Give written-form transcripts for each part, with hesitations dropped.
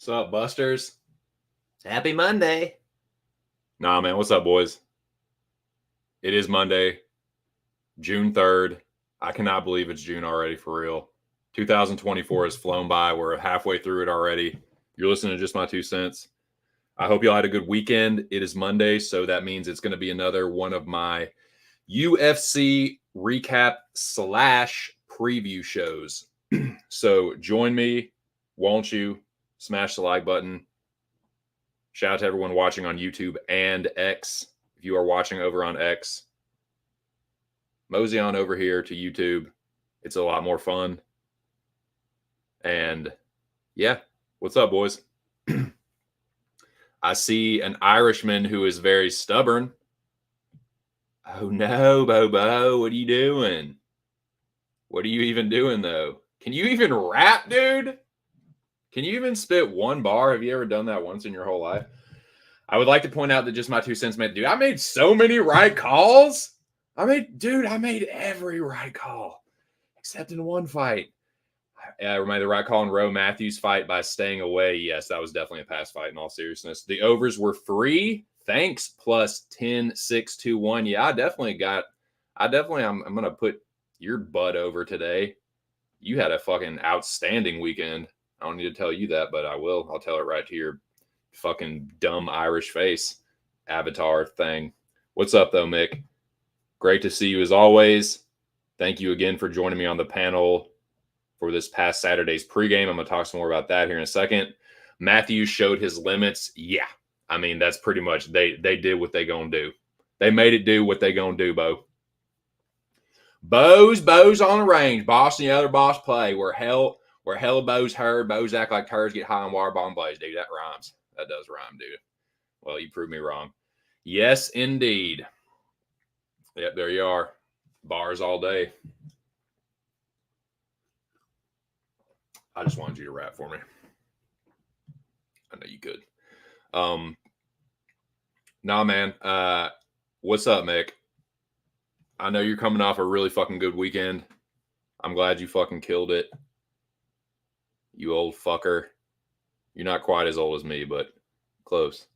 What's up, Busters? Happy Monday. Nah, man. What's up, boys? It is Monday, June 3rd. I cannot believe it's June already, for real. 2024 has flown by. We're halfway through it already. You're listening to Just My Two Cents. I hope y'all had a good weekend. It is Monday, so that means it's going to be another one of my UFC recap / preview shows. So join me, won't you? Smash the like button. Shout out to everyone watching on YouTube and X. If you are watching over on X, mosey on over here to YouTube. It's a lot more fun. And yeah, what's up, boys? I see an Irishman who is very stubborn. Oh no, Bobo, what are you doing? What are you even doing, though? Can you even rap, dude? Can you even spit one bar? Have you ever done that once in your whole life? I would like to point out that Just My Two Cents made, dude, I made so many right calls. I made every right call except in one fight. I made the right call in Roe Matthews' fight by staying away. Yes, that was definitely a pass fight in all seriousness. The overs were free. Thanks, plus 10, 6, 2, 1. Yeah, I'm going to put your butt over today. You had a fucking outstanding weekend. I don't need to tell you that, but I will. I'll tell it right to your fucking dumb Irish face avatar thing. What's up, though, Mick? Great to see you as always. Thank you again for joining me on the panel for this past Saturday's pregame. I'm going to talk some more about that here in a second. Matthews showed his limits. Yeah. I mean, that's pretty much, they did what they going to do. They made it do what they going to do, Bo. Bows on the range. Boss and the other boss play. Where hell of bows heard. Bows act like turds get high on water bomb blaze. Dude, that rhymes. That does rhyme, dude. Well, you proved me wrong. Yes, indeed. Yep, there you are. Bars all day. I just wanted you to rap for me. I know you could. Nah, man. What's up, Mick? I know you're coming off a really fucking good weekend. I'm glad you fucking killed it. You old fucker. You're not quite as old as me, but close.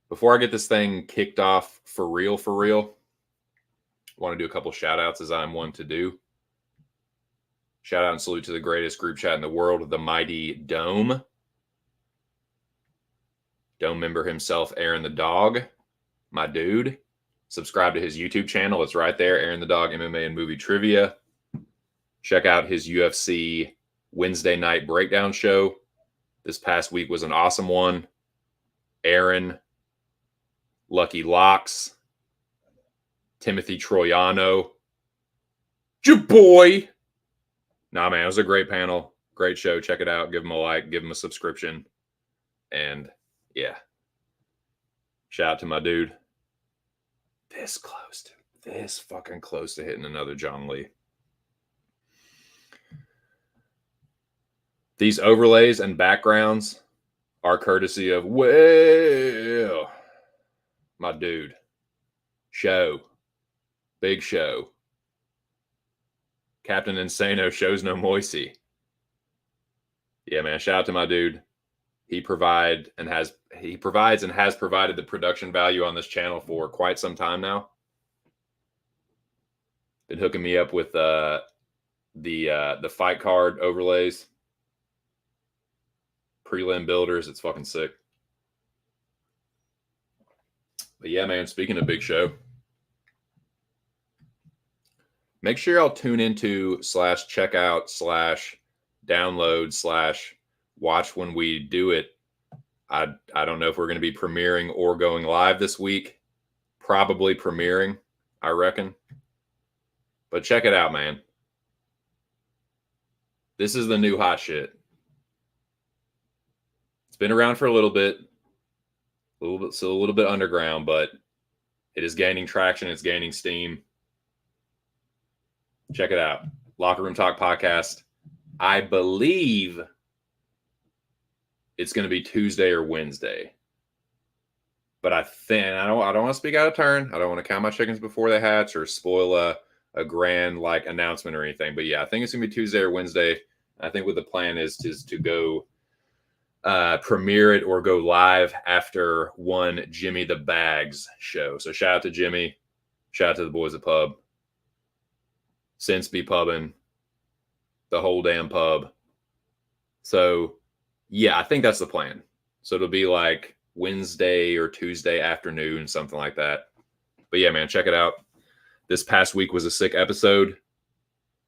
Before I get this thing kicked off for real, I want to do a couple shout outs as I'm one to do. Shout out and salute to the greatest group chat in the world, the mighty Dome. Dome member himself, Aaron the Dog, my dude. Subscribe to his YouTube channel. It's right there, Aaron the Dog, MMA and Movie Trivia. Check out his UFC Wednesday night breakdown show. This past week was an awesome one. Aaron, Lucky Locks, Timothy Troiano, your boy. Nah, man, it was a great panel. Great show. Check it out. Give him a like. Give him a subscription. And yeah. Shout out to my dude. This fucking close to hitting another John Lee. These overlays and backgrounds are courtesy of, well, my dude. Show. Big Show. Captain Insano shows no moisey. Yeah, man. Shout out to my dude. He provides and has provided the production value on this channel for quite some time now. Been hooking me up with the fight card overlays, prelim builders. It's fucking sick. But yeah, man, speaking of Big Show, make sure y'all tune into /check out /download /watch when we do it. I don't know if we're going to be premiering or going live this week. Probably premiering, I reckon. But check it out, man. This is the new hot shit. been around for a little bit, still a little bit underground, but it is gaining traction. It's gaining steam. Check it out. Locker Room Talk Podcast. I believe it's going to be Tuesday or Wednesday. But I don't want to speak out of turn. I don't want to count my chickens before they hatch or spoil a grand like announcement or anything. But yeah, I think it's going to be Tuesday or Wednesday. I think what the plan is to go premiere it or go live after one Jimmy the Bags show. So shout out to Jimmy. Shout out to the boys at Pub. Since be pubbing. The whole damn pub. So yeah, I think that's the plan. So it'll be like Wednesday or Tuesday afternoon, something like that. But yeah, man, check it out. This past week was a sick episode.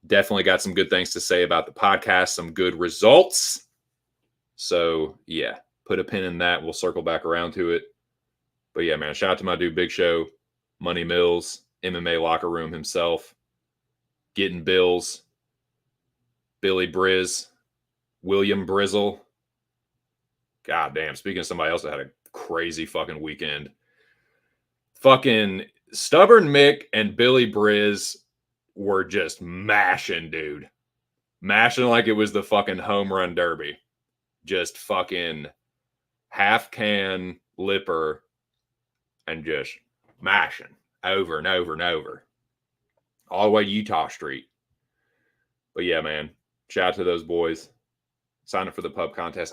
Definitely got some good things to say about the podcast, some good results. So yeah, put a pin in that. We'll circle back around to it. But yeah, man, shout out to my dude Big Show, Money Mills, MMA Locker Room himself, Getting Bills, Billy Briz, William Brizzle. God damn, speaking of somebody else that had a crazy fucking weekend. Fucking Stubborn Mick and Billy Briz were just mashing, dude. Mashing like it was the fucking home run derby. Just fucking half can lipper and just mashing over and over and over. All the way to Utah Street. But yeah, man. Shout out to those boys. Sign up for the pub contest.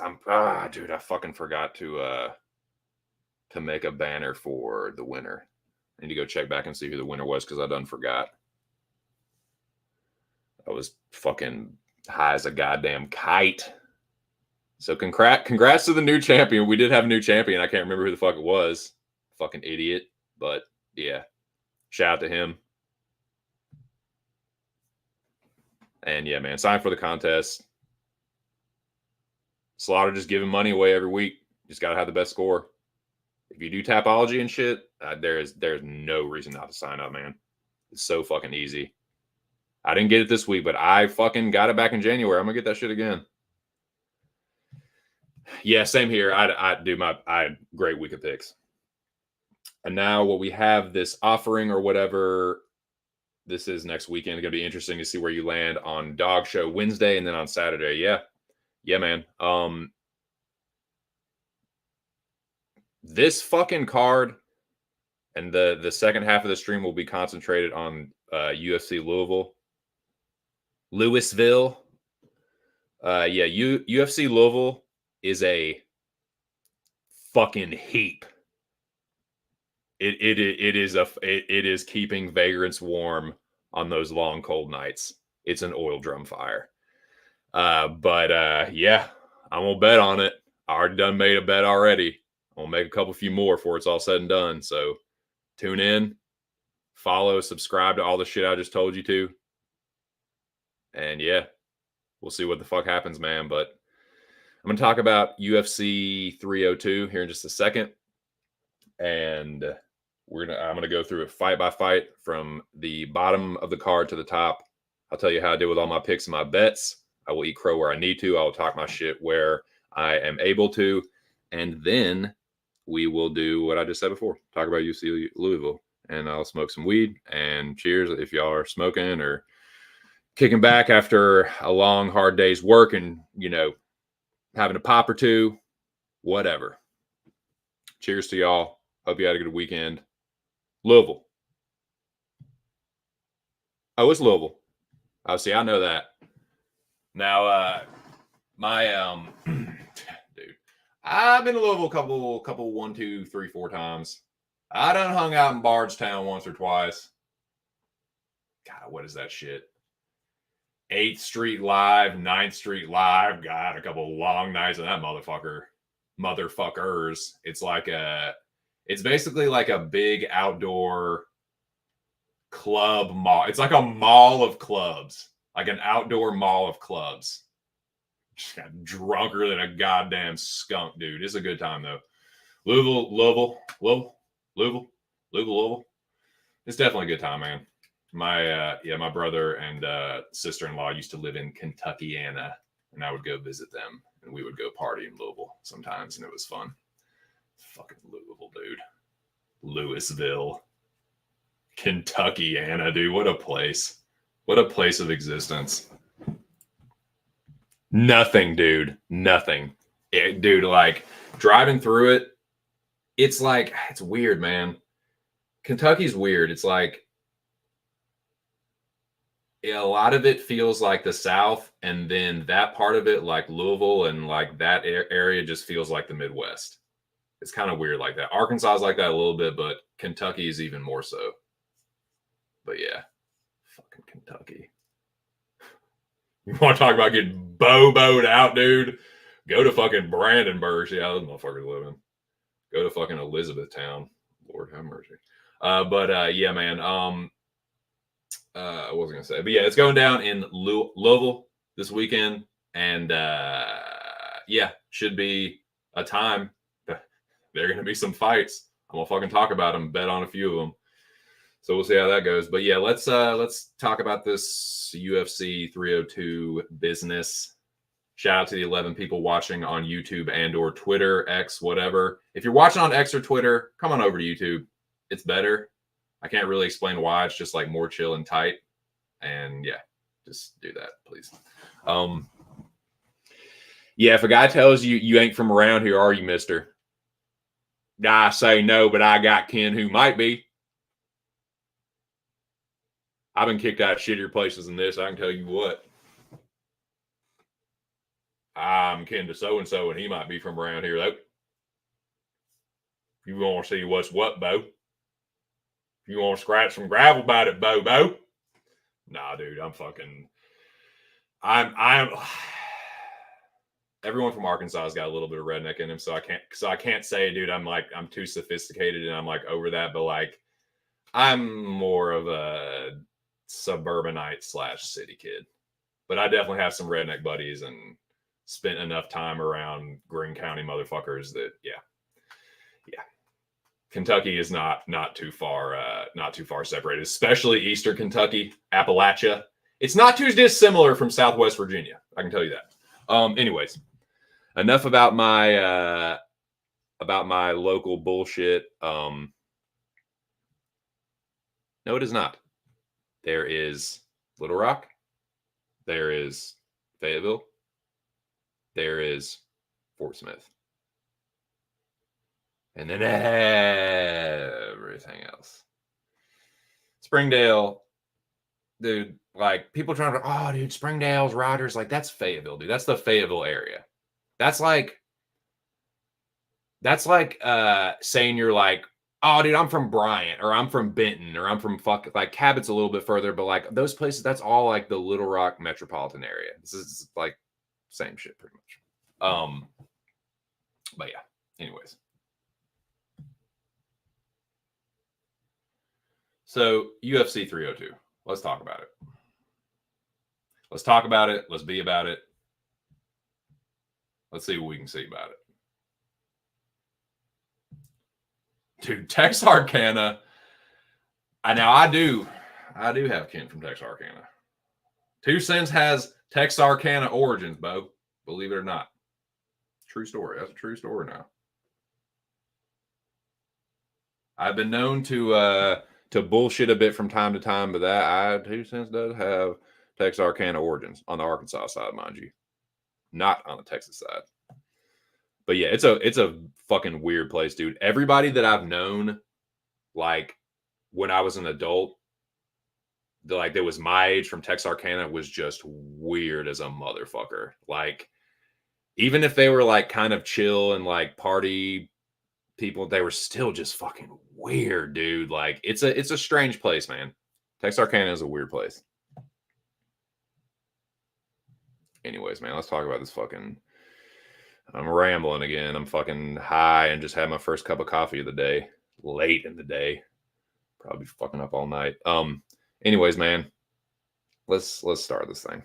Dude, I fucking forgot to make a banner for the winner. I need to go check back and see who the winner was because I done forgot. I was fucking high as a goddamn kite. So congrats to the new champion. We did have a new champion. I can't remember who the fuck it was. Fucking idiot. But yeah, shout out to him. And yeah, man, sign for the contest. Slaughter just giving money away every week. Just got to have the best score. If you do Tapology and shit, there's no reason not to sign up, man. It's so fucking easy. I didn't get it this week, but I fucking got it back in January. I'm going to get that shit again. Yeah, same here. I had great week of picks. And now what we have this offering or whatever this is next weekend. It's going to be interesting to see where you land on Dog Show Wednesday and then on Saturday. Yeah, man. This fucking card and the second half of the stream will be concentrated on UFC Louisville. UFC Louisville is a fucking heap. It is keeping vagrants warm on those long cold nights. It's an oil drum fire. But yeah, I'm gonna bet on it. I already done made a bet already. I'm gonna make a few more before it's all said and done. So tune in, follow, subscribe to all the shit I just told you to. And yeah, we'll see what the fuck happens, man. But I'm gonna talk about UFC 302 here in just a second. And I'm gonna go through it fight by fight from the bottom of the card to the top. I'll tell you how I did with all my picks and my bets. I will eat crow where I need to. I will talk my shit where I am able to. And then we will do what I just said before. Talk about UFC Louisville. And I'll smoke some weed. And cheers if y'all are smoking or kicking back after a long, hard day's work and, having a pop or two, whatever. Cheers to y'all. Hope you had a good weekend. Louisville. Oh, it's Louisville. Oh, see, I know that. Now, my dude, I've been to Louisville a couple 1, 2, 3, 4 times. I done hung out in Bardstown once or twice. God, what is that shit? 8th Street Live, 9th Street Live. God, a couple long nights on that motherfuckers. It's basically like a big outdoor club mall. It's like a mall of clubs, like an outdoor mall of clubs. Just got drunker than a goddamn skunk, dude. It's a good time though. Louisville. It's definitely a good time, man. My brother and sister-in-law used to live in Kentuckiana, and I would go visit them and we would go party in Louisville sometimes, and it was fun. Fucking Louisville, dude. Louisville. Kentucky, Anna, dude. What a place. What a place of existence. Nothing, dude. Nothing. Dude, like, driving through it, it's like, it's weird, man. Kentucky's weird. It's like, a lot of it feels like the South, and then that part of it, like Louisville and like that area, just feels like the Midwest. It's kind of weird like that. Arkansas is like that a little bit, but Kentucky is even more so. But yeah, fucking Kentucky. You want to talk about getting boboed out, dude? Go to fucking Brandenburg. See how those motherfuckers living. Go to fucking Elizabethtown. Lord have mercy. Yeah, man. I wasn't gonna say, but yeah, it's going down in Louisville this weekend, and yeah, should be a time. There are gonna be some fights. I'm gonna fucking talk about them. Bet on a few of them. So we'll see how that goes. But yeah, let's talk about this UFC 302 business. Shout out to the 11 people watching on YouTube and or Twitter, X, whatever. If you're watching on X or Twitter, come on over to YouTube. It's better. I can't really explain why. It's just like more chill and tight. And yeah, just do that, please. Yeah, if a guy tells you you ain't from around here, are you, mister? I say no, but I got kin who might be. I've been kicked out of shittier places than this. I can tell you what. I'm kin to so-and-so, and he might be from around here, though. You want to see what's what, Bo? You want to scratch some gravel about it, Bo? Nah, dude, I'm everyone from Arkansas has got a little bit of redneck in him, so I can't say, dude, I'm too sophisticated and I'm like over that, but like I'm more of a suburbanite / city kid. But I definitely have some redneck buddies and spent enough time around Greene County motherfuckers that yeah. Kentucky is not too far separated, especially Eastern Kentucky, Appalachia. It's not too dissimilar from Southwest Virginia. I can tell you that. Anyways, enough about my local bullshit. No, it is not. There is Little Rock. There is Fayetteville. There is Fort Smith. And then everything else. Springdale, dude, like people trying to, oh, dude, Springdale's Riders, like that's Fayetteville, dude. That's the Fayetteville area. That's like saying you're like, oh, dude, I'm from Bryant or I'm from Benton or I'm from like Cabot's a little bit further, but like those places, that's all like the Little Rock metropolitan area. This is like same shit pretty much. But yeah, anyways. So UFC 302, let's talk about it. Let's talk about it. Let's be about it. Let's see what we can see about it. Dude, Texarkana. I do have kin from Texarkana. Two Cents has Texarkana origins, Bo. Believe it or not. True story. That's a true story now. I've been known to bullshit a bit from time to time, but that 2 Cents does have Texarkana origins on the Arkansas side, mind you, not on the Texas side. But yeah, it's a fucking weird place, dude. Everybody that I've known, like when I was an adult, that was my age from Texarkana was just weird as a motherfucker. Like, even if they were like kind of chill and like party people, they were still just fucking weird, dude. Like it's a strange place, man. Texarkana is a weird place. Anyways, man, let's talk about this fucking. I'm rambling again. I'm fucking high and just had my first cup of coffee of the day, late in the day. Probably fucking up all night. Anyways, man, let's start this thing.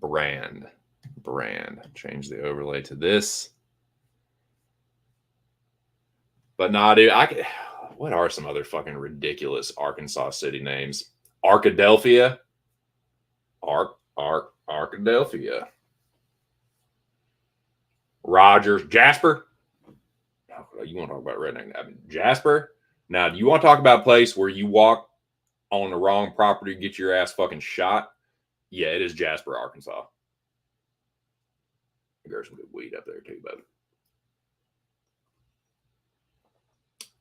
Brand. Change the overlay to this. But nah, dude, what are some other fucking ridiculous Arkansas city names? Arkadelphia. Arkadelphia. Rogers. Jasper. You want to talk about redneck? I mean, Jasper. Now, do you want to talk about a place where you walk on the wrong property, get your ass fucking shot? Yeah, it is Jasper, Arkansas. There's some good weed up there too, bud.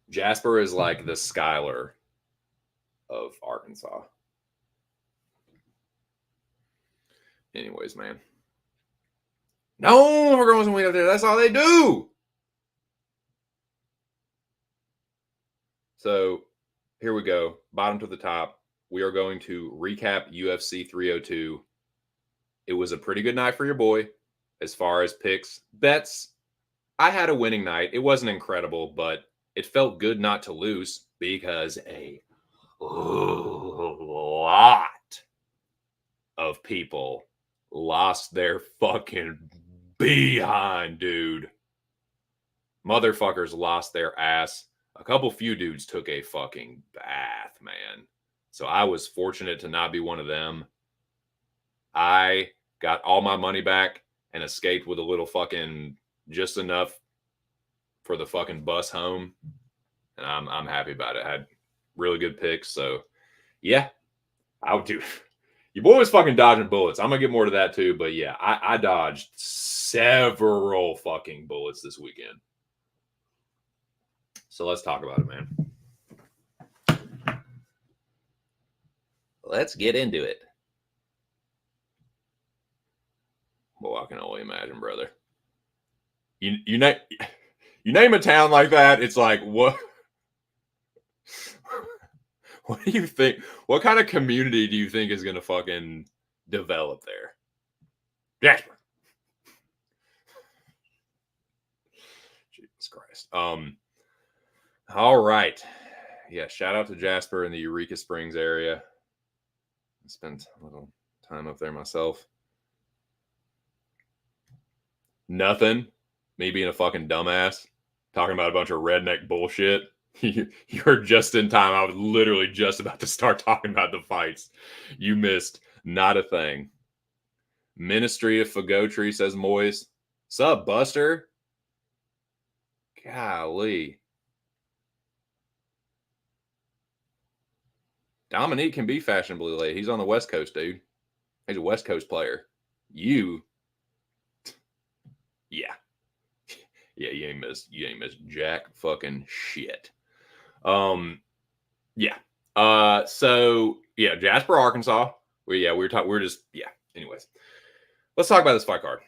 Jasper is like the Schuyler of Arkansas. Anyways, man. No, we're going some weed up there. That's all they do. So here we go. Bottom to the top. We are going to recap UFC 302. It was a pretty good night for your boy as far as picks. Bets, I had a winning night. It wasn't incredible, but it felt good not to lose because a lot of people lost their fucking behind, dude. Motherfuckers lost their ass. A few dudes took a fucking bath, man. So I was fortunate to not be one of them. I got all my money back and escaped with a little fucking just enough for the fucking bus home. And I'm happy about it. I had really good picks. So yeah, I would do. Your boy was fucking dodging bullets. I'm gonna get more to that too. But yeah, I dodged several fucking bullets this weekend. So let's talk about it, man. Let's get into it. Well, I can only imagine, brother. You name a town like that, it's like, what? What do you think? What kind of community do you think is going to fucking develop there? Jasper. Jesus Christ. All right. Yeah, shout out to Jasper in the Eureka Springs area. I spent a little time up there myself. Nothing. Me being a fucking dumbass, talking about a bunch of redneck bullshit. You're just in time. I was literally just about to start talking about the fights. You missed not a thing. Ministry of Fagotry, says Moise. Sup, Buster? Golly. Dominique can be fashionably late. He's on the West Coast, dude. He's a West Coast player. Yeah. Yeah, you ain't missed jack fucking shit. Yeah. So yeah, Jasper, Arkansas. Anyways, let's talk about this fight card.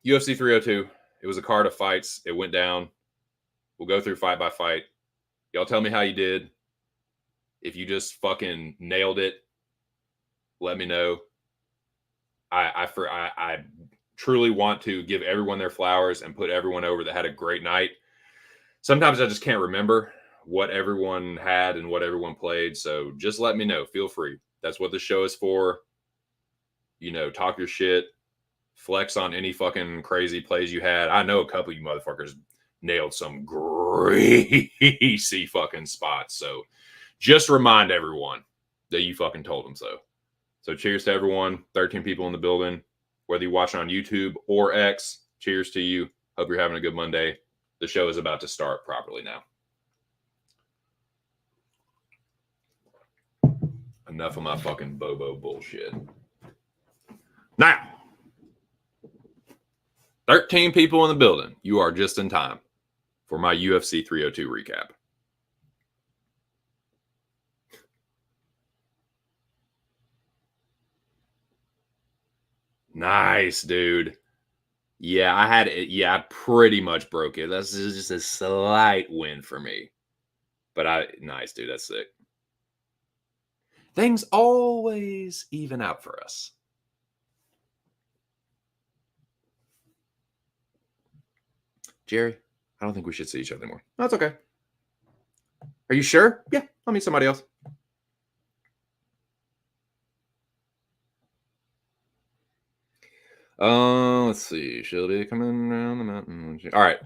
UFC 302. It was a card of fights. It went down. We'll go through fight by fight. Y'all tell me how you did. If you just fucking nailed it, let me know. I truly want to give everyone their flowers and put everyone over that had a great night. Sometimes I just can't remember what everyone had and what everyone played. So just let me know. Feel free. That's what the show is for. You know, talk your shit. Flex on any fucking crazy plays you had. I know a couple of you motherfuckers nailed some greasy fucking spots. So just remind everyone that you fucking told them so. So cheers to everyone. 13 people in the building. Whether you're watching on YouTube or X, cheers to you. Hope you're having a good Monday. The show is about to start properly now. Enough of my fucking Bobo bullshit. Now, 13 people in the building. You are just in time for my UFC 302 recap. Nice, dude. Yeah, I had it. Yeah, I pretty much broke it. That's just a slight win for me. But nice, dude. That's sick. Things always even out for us. Jerry, I don't think we should see each other anymore. That's okay. Are you sure? Yeah, I'll meet somebody else. Let's see. She'll be coming around the mountain. All right.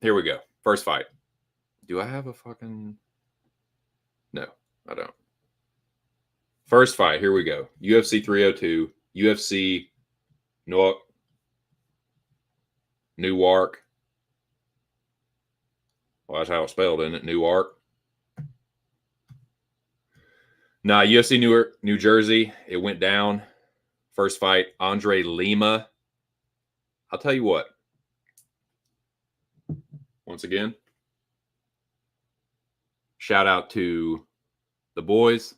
Here we go. First fight. Do I have a fucking... No, I don't. First fight. Here we go. UFC 302. UFC Newark. Well, that's how it's spelled, isn't it? Newark. Nah, UFC Newark, New Jersey. It went down. First fight, Andre Lima. I'll tell you what. Once again, shout out to the boys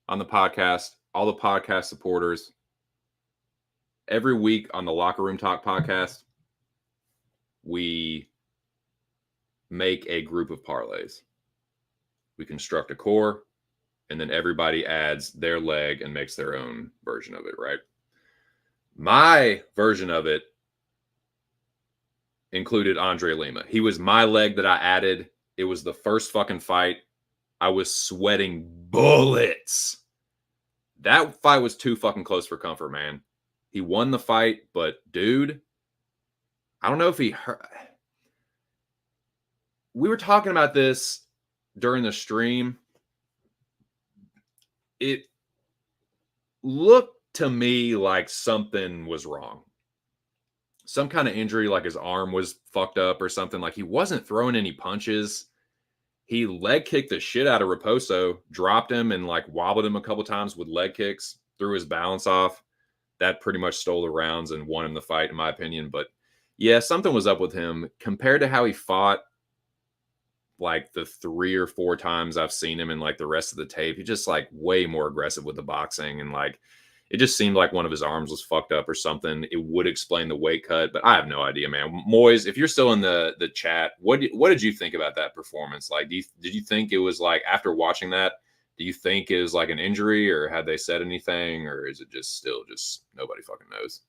on the podcast, all the podcast supporters. Every week on the Locker Room Talk podcast, we make a group of parlays. We construct a core, and then everybody adds their leg and makes their own version of it, right? My version of it included Andre Lima. He was my leg that I added. It was the first fucking fight. I was sweating bullets. That fight was too fucking close for comfort, man. He won the fight, but dude, I don't know if he hurt. We were talking about this during the stream. It looked to me like something was wrong. Some kind of injury, like his arm was fucked up or something. Like he wasn't throwing any punches. He leg kicked the shit out of Raposo, dropped him and like wobbled him a couple times with leg kicks, threw his balance off. That pretty much stole the rounds and won him the fight, in my opinion. But yeah, something was up with him compared to how he fought like the 3 or 4 times I've seen him in like the rest of the tape. He just like way more aggressive with the boxing, and like it just seemed like one of his arms was fucked up or something. It would explain the weight cut, but I have no idea, man. Moyes, if you're still in the chat, what did you think about that performance? Like, did you think it was like, after watching that, do you think it was like an injury, or had they said anything, or is it just still just nobody fucking knows?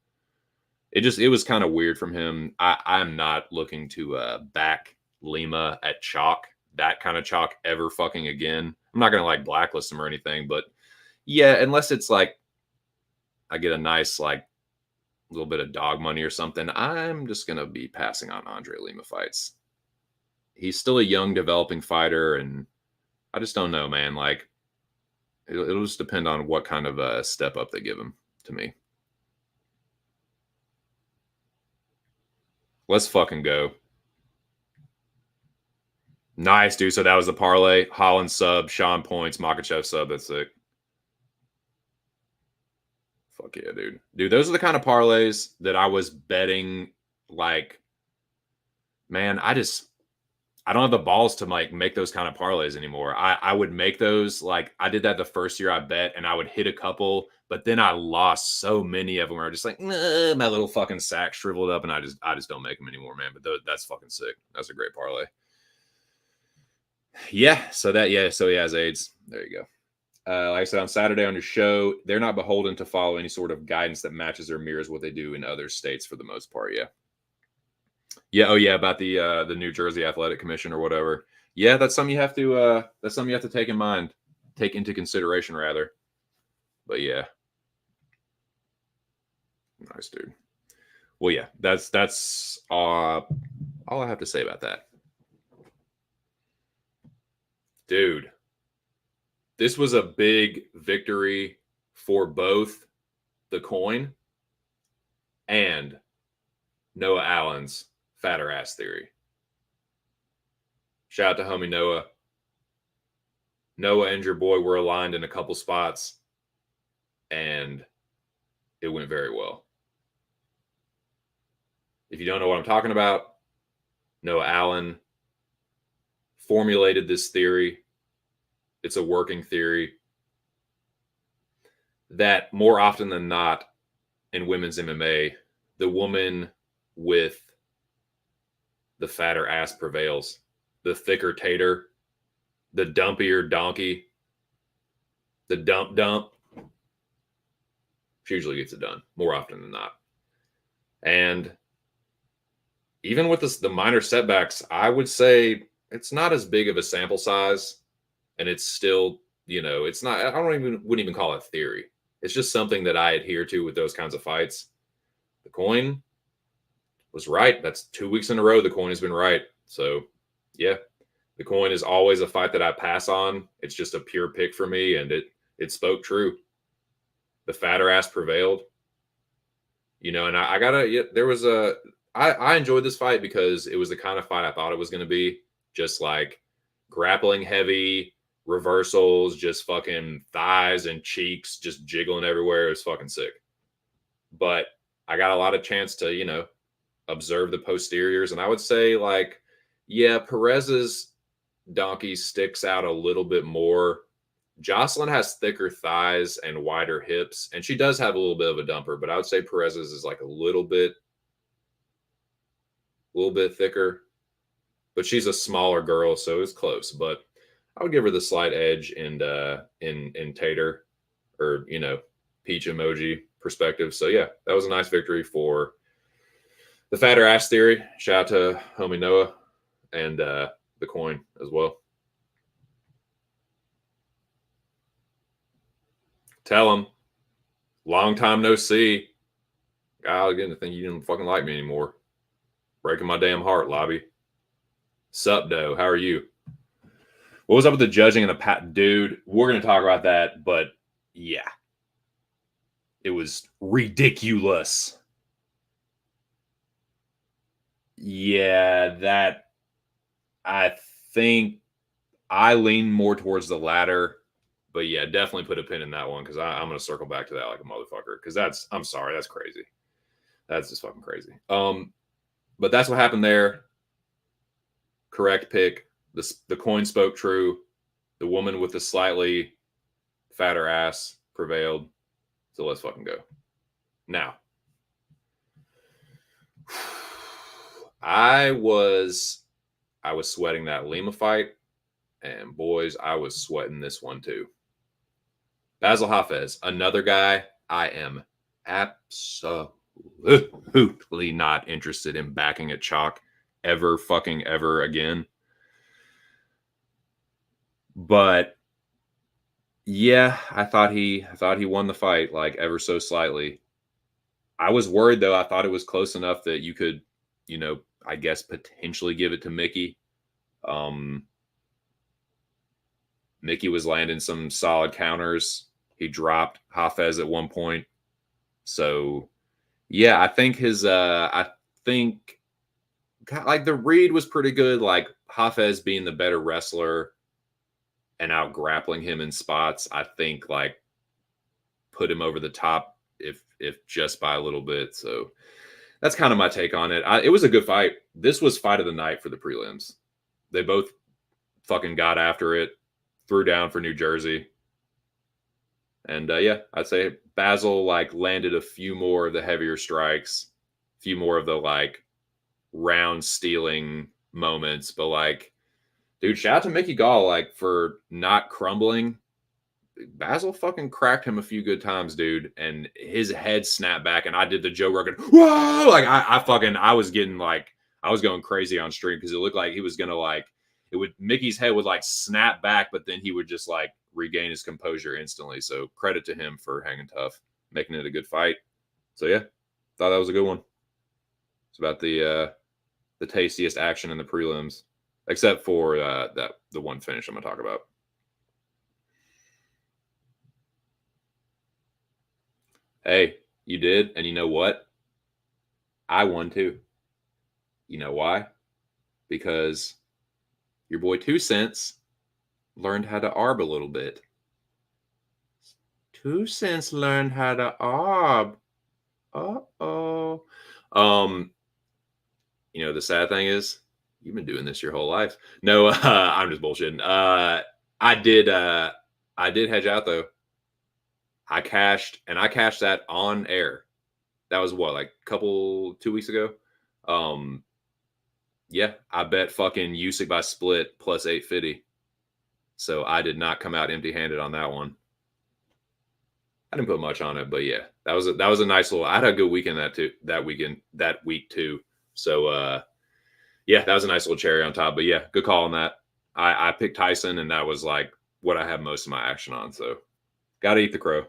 It was kind of weird from him. I'm not looking to back Lima at chalk, that kind of chalk ever fucking again. I'm not gonna like blacklist him or anything, but yeah, unless it's like I get a nice like little bit of dog money or something, I'm just gonna be passing on Andre Lima fights. He's still a young developing fighter, and I just don't know, man. Like it'll just depend on what kind of step up they give him to me. Let's fucking go. Nice, dude. So that was the parlay. Holland sub, Sean points, Makhachev sub. That's it. Fuck yeah, dude. Dude, those are the kind of parlays that I was betting. Like, man, I don't have the balls to like make those kind of parlays anymore. I would make those, like I did that the first year I bet, and I would hit a couple, but then I lost so many of them where I just like, nah, my little fucking sack shriveled up, and I just don't make them anymore, man. But that's fucking sick. That's a great parlay. Yeah. So he has AIDS. There you go. Like I said, on Saturday on your show, they're not beholden to follow any sort of guidance that matches or mirrors what they do in other states for the most part. Yeah. Yeah. Oh yeah. About the New Jersey Athletic Commission or whatever. Yeah. That's something you have to take into consideration rather. But yeah. Nice, dude. Well, yeah, that's all I have to say about that. Dude, this was a big victory for both the coin and Noah Allen's fatter ass theory. Shout out to homie Noah. Noah and your boy were aligned in a couple spots, and it went very well. If you don't know what I'm talking about, Noah Allen formulated this theory. It's a working theory that more often than not in women's MMA, the woman with the fatter ass prevails. The thicker tater, the dumpier donkey, the dump, she usually gets it done more often than not. And even with the minor setbacks, I would say it's not as big of a sample size, and it's still, it's not, wouldn't even call it theory. It's just something that I adhere to with those kinds of fights. The coin was right. That's 2 weeks in a row the coin has been right. So yeah, the coin is always a fight that I pass on. It's just a pure pick for me, and it It spoke true. The fatter ass prevailed. You know, and I gotta. Yeah, there was a. I enjoyed this fight because it was the kind of fight I thought it was going to be. Just like grappling heavy, reversals, just fucking thighs and cheeks just jiggling everywhere. It was fucking sick. But I got a lot of chance to, you know, observe the posteriors. And I would say, like, yeah, Perez's donkey sticks out a little bit more. Jocelyn has thicker thighs and wider hips, and she does have a little bit of a dumper, but I would say Perez's is like a little bit thicker. But she's a smaller girl, so it's close. But I would give her the slight edge in Tater, or you know, peach emoji perspective. So yeah, that was a nice victory for the fatter ass theory. Shout out to homie Noah and the coin as well. Tell him, long time no see. God, again, to think you didn't fucking like me anymore. Breaking my damn heart, Lobby. Sup, Doe? How are you? What was up with the judging and the pat? Dude, we're going to talk about that, but yeah. It was ridiculous. Yeah, that I think I lean more towards the latter. But yeah, definitely put a pin in that one because I'm going to circle back to that like a motherfucker. Because I'm sorry, that's crazy. That's just fucking crazy. But that's what happened there. Correct pick. The coin spoke true. The woman with the slightly fatter ass prevailed. So let's fucking go. Now, I was sweating that Lima fight, and boys, I was sweating this one too. Basil Hafez, another guy I am absolutely not interested in backing at chalk ever fucking ever again. But yeah, I thought he won the fight like ever so slightly. I was worried though. I thought it was close enough that you could, you know, I guess potentially give it to Mickey. Mickey was landing some solid counters. He dropped Hafez at one point. So yeah, I think like the read was pretty good. Like Hafez being the better wrestler and out grappling him in spots, I think like put him over the top if just by a little bit. So that's kind of my take on it. It was a good fight. This was fight of the night for the prelims. They both fucking got after it, threw down for New Jersey. And yeah, I'd say Basil like landed a few more of the heavier strikes, a few more of the like round stealing moments. But like, dude, shout out to Mickey Gall like for not crumbling. Basil fucking cracked him a few good times, dude, and his head snapped back, and I did the Joe Rogan, whoa! Like I was getting like I was going crazy on stream because it looked like he was gonna like Mickey's head would like snap back, but then he would just like regain his composure instantly. So credit to him for hanging tough, making it a good fight. So yeah, thought that was a good one. It's about the tastiest action in the prelims, except for the one finish I'm gonna talk about. Hey, you did, and you know what? I won too. You know why? Because your boy 2 Cents learned how to arb a little bit. 2 Cents learned how to arb. Uh-oh. You know, the sad thing is you've been doing this your whole life. No, I'm just bullshitting. I did hedge out though. I cashed that on air. That was what, like 2 weeks ago? Yeah, I bet fucking Usyk by split plus 850. So I did not come out empty-handed on that one. I didn't put much on it, but yeah, that was a nice little. I had a good weekend that week too. So yeah, that was a nice little cherry on top. But yeah, good call on that. I picked Tyson, and that was like what I have most of my action on. So got to eat the crow.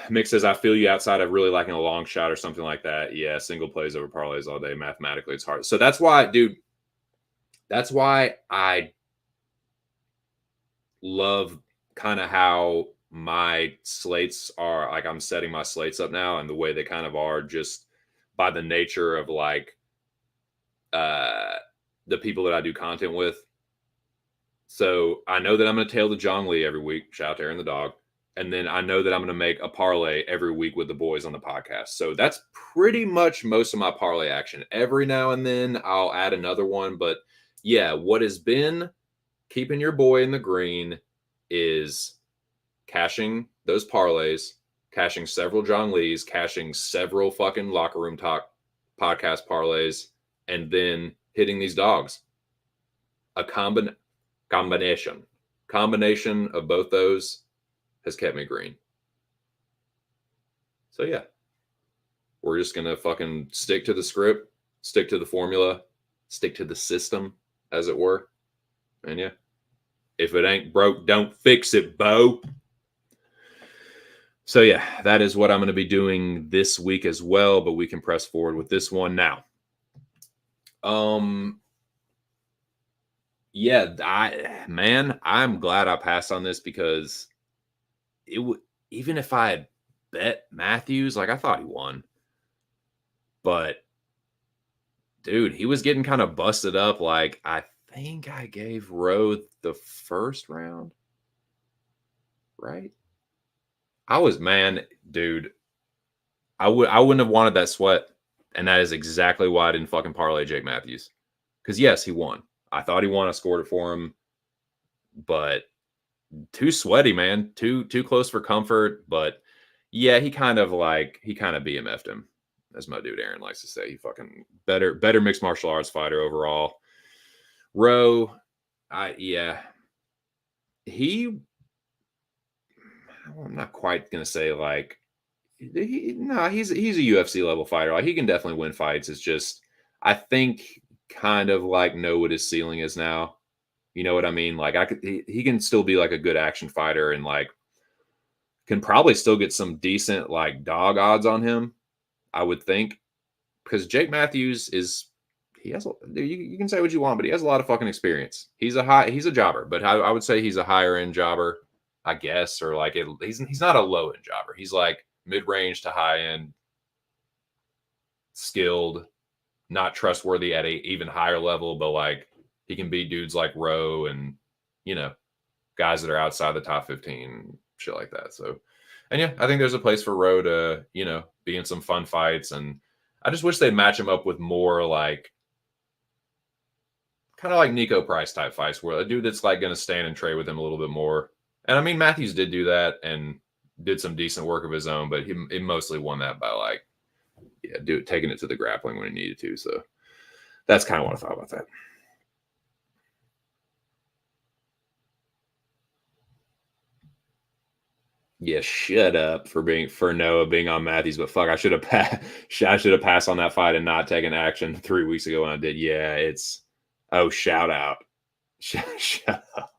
Mick says, I feel you outside of really liking a long shot or something like that. Yeah, single plays over parlays all day. Mathematically, it's hard. So that's why, dude, that's why I love kind of how my slates are, like I'm setting my slates up now and the way they kind of are just by the nature of like the people that I do content with. So I know that I'm going to tail the John Lee every week. Shout out to Aaron the dog. And then I know that I'm going to make a parlay every week with the boys on the podcast. So that's pretty much most of my parlay action. Every now and then I'll add another one. But yeah, what has been keeping your boy in the green is cashing those parlays, cashing several John Lees, cashing several fucking locker room talk podcast parlays, and then hitting these dogs. A combination of both those has kept me green. So yeah, we're just gonna fucking stick to the script, stick to the formula, stick to the system, as it were. And yeah, if it ain't broke, don't fix it, Bo. So yeah, that is what I'm going to be doing this week as well, but we can press forward with this one now. Yeah, I'm glad I passed on this because it would, even if I had bet Matthews, like I thought he won, but dude, he was getting kind of busted up. Like I think I gave Rowe the first round, right? Dude, I wouldn't have wanted that sweat. And that is exactly why I didn't fucking parlay Jake Matthews. Because yes, he won. I thought he won. I scored it for him. But too sweaty, man. Too close for comfort. But yeah, he kind of BMF'd him, as my dude Aaron likes to say. He fucking better mixed martial arts fighter overall. Rowe, I'm not quite gonna say like he's a UFC level fighter. Like he can definitely win fights. It's just I think kind of like know what his ceiling is now. You know what I mean? Like he can still be like a good action fighter and like can probably still get some decent like dog odds on him. I would think because Jake Matthews you can say what you want, but he has a lot of fucking experience. He's a jobber, but I would say he's a higher end jobber, I guess, or like he's not a low end jobber. He's like mid range to high end, skilled, not trustworthy at a even higher level, but like he can beat dudes like Rowe and guys that are outside the top 15, shit like that. So, and yeah, I think there's a place for Rowe to be in some fun fights, and I just wish they'd match him up with more like kind of like Nico Price type fights where a dude that's like going to stand and trade with him a little bit more. And I mean, Matthews did do that and did some decent work of his own, but he mostly won that by like, taking it to the grappling when he needed to. So that's kind of what I thought about that. Yeah, shut up for Noah being on Matthews, but fuck, I should have passed on that fight and not taken action 3 weeks ago when I did. Yeah, shout out. Shut up.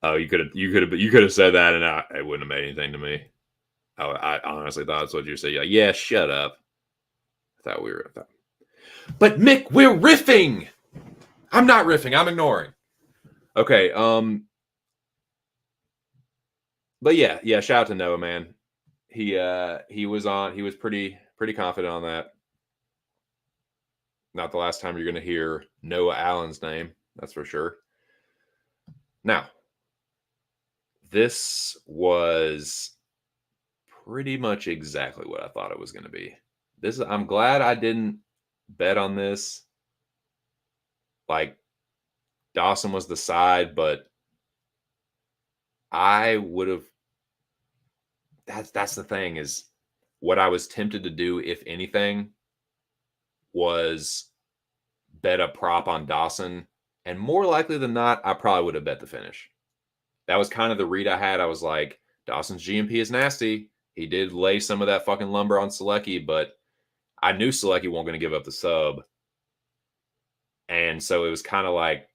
Oh, you could have said that and it wouldn't have made anything to me. I honestly thought that's what you said. Yeah, shut up. I thought we were. But Mick, we're riffing. I'm not riffing. I'm ignoring. Okay. But yeah. Shout out to Noah, man. He was pretty confident on that. Not the last time you're going to hear Noah Allen's name, that's for sure. Now, this was pretty much exactly what I thought it was going to be. I'm glad I didn't bet on this. Like Dawson was the side, but I would have. That's the thing is what I was tempted to do, if anything, was bet a prop on Dawson. And more likely than not, I probably would have bet the finish. That was kind of the read I had. I was like, Dawson's GMP is nasty. He did lay some of that fucking lumber on Selecki, but I knew Selecki wasn't going to give up the sub. And so it was kind of like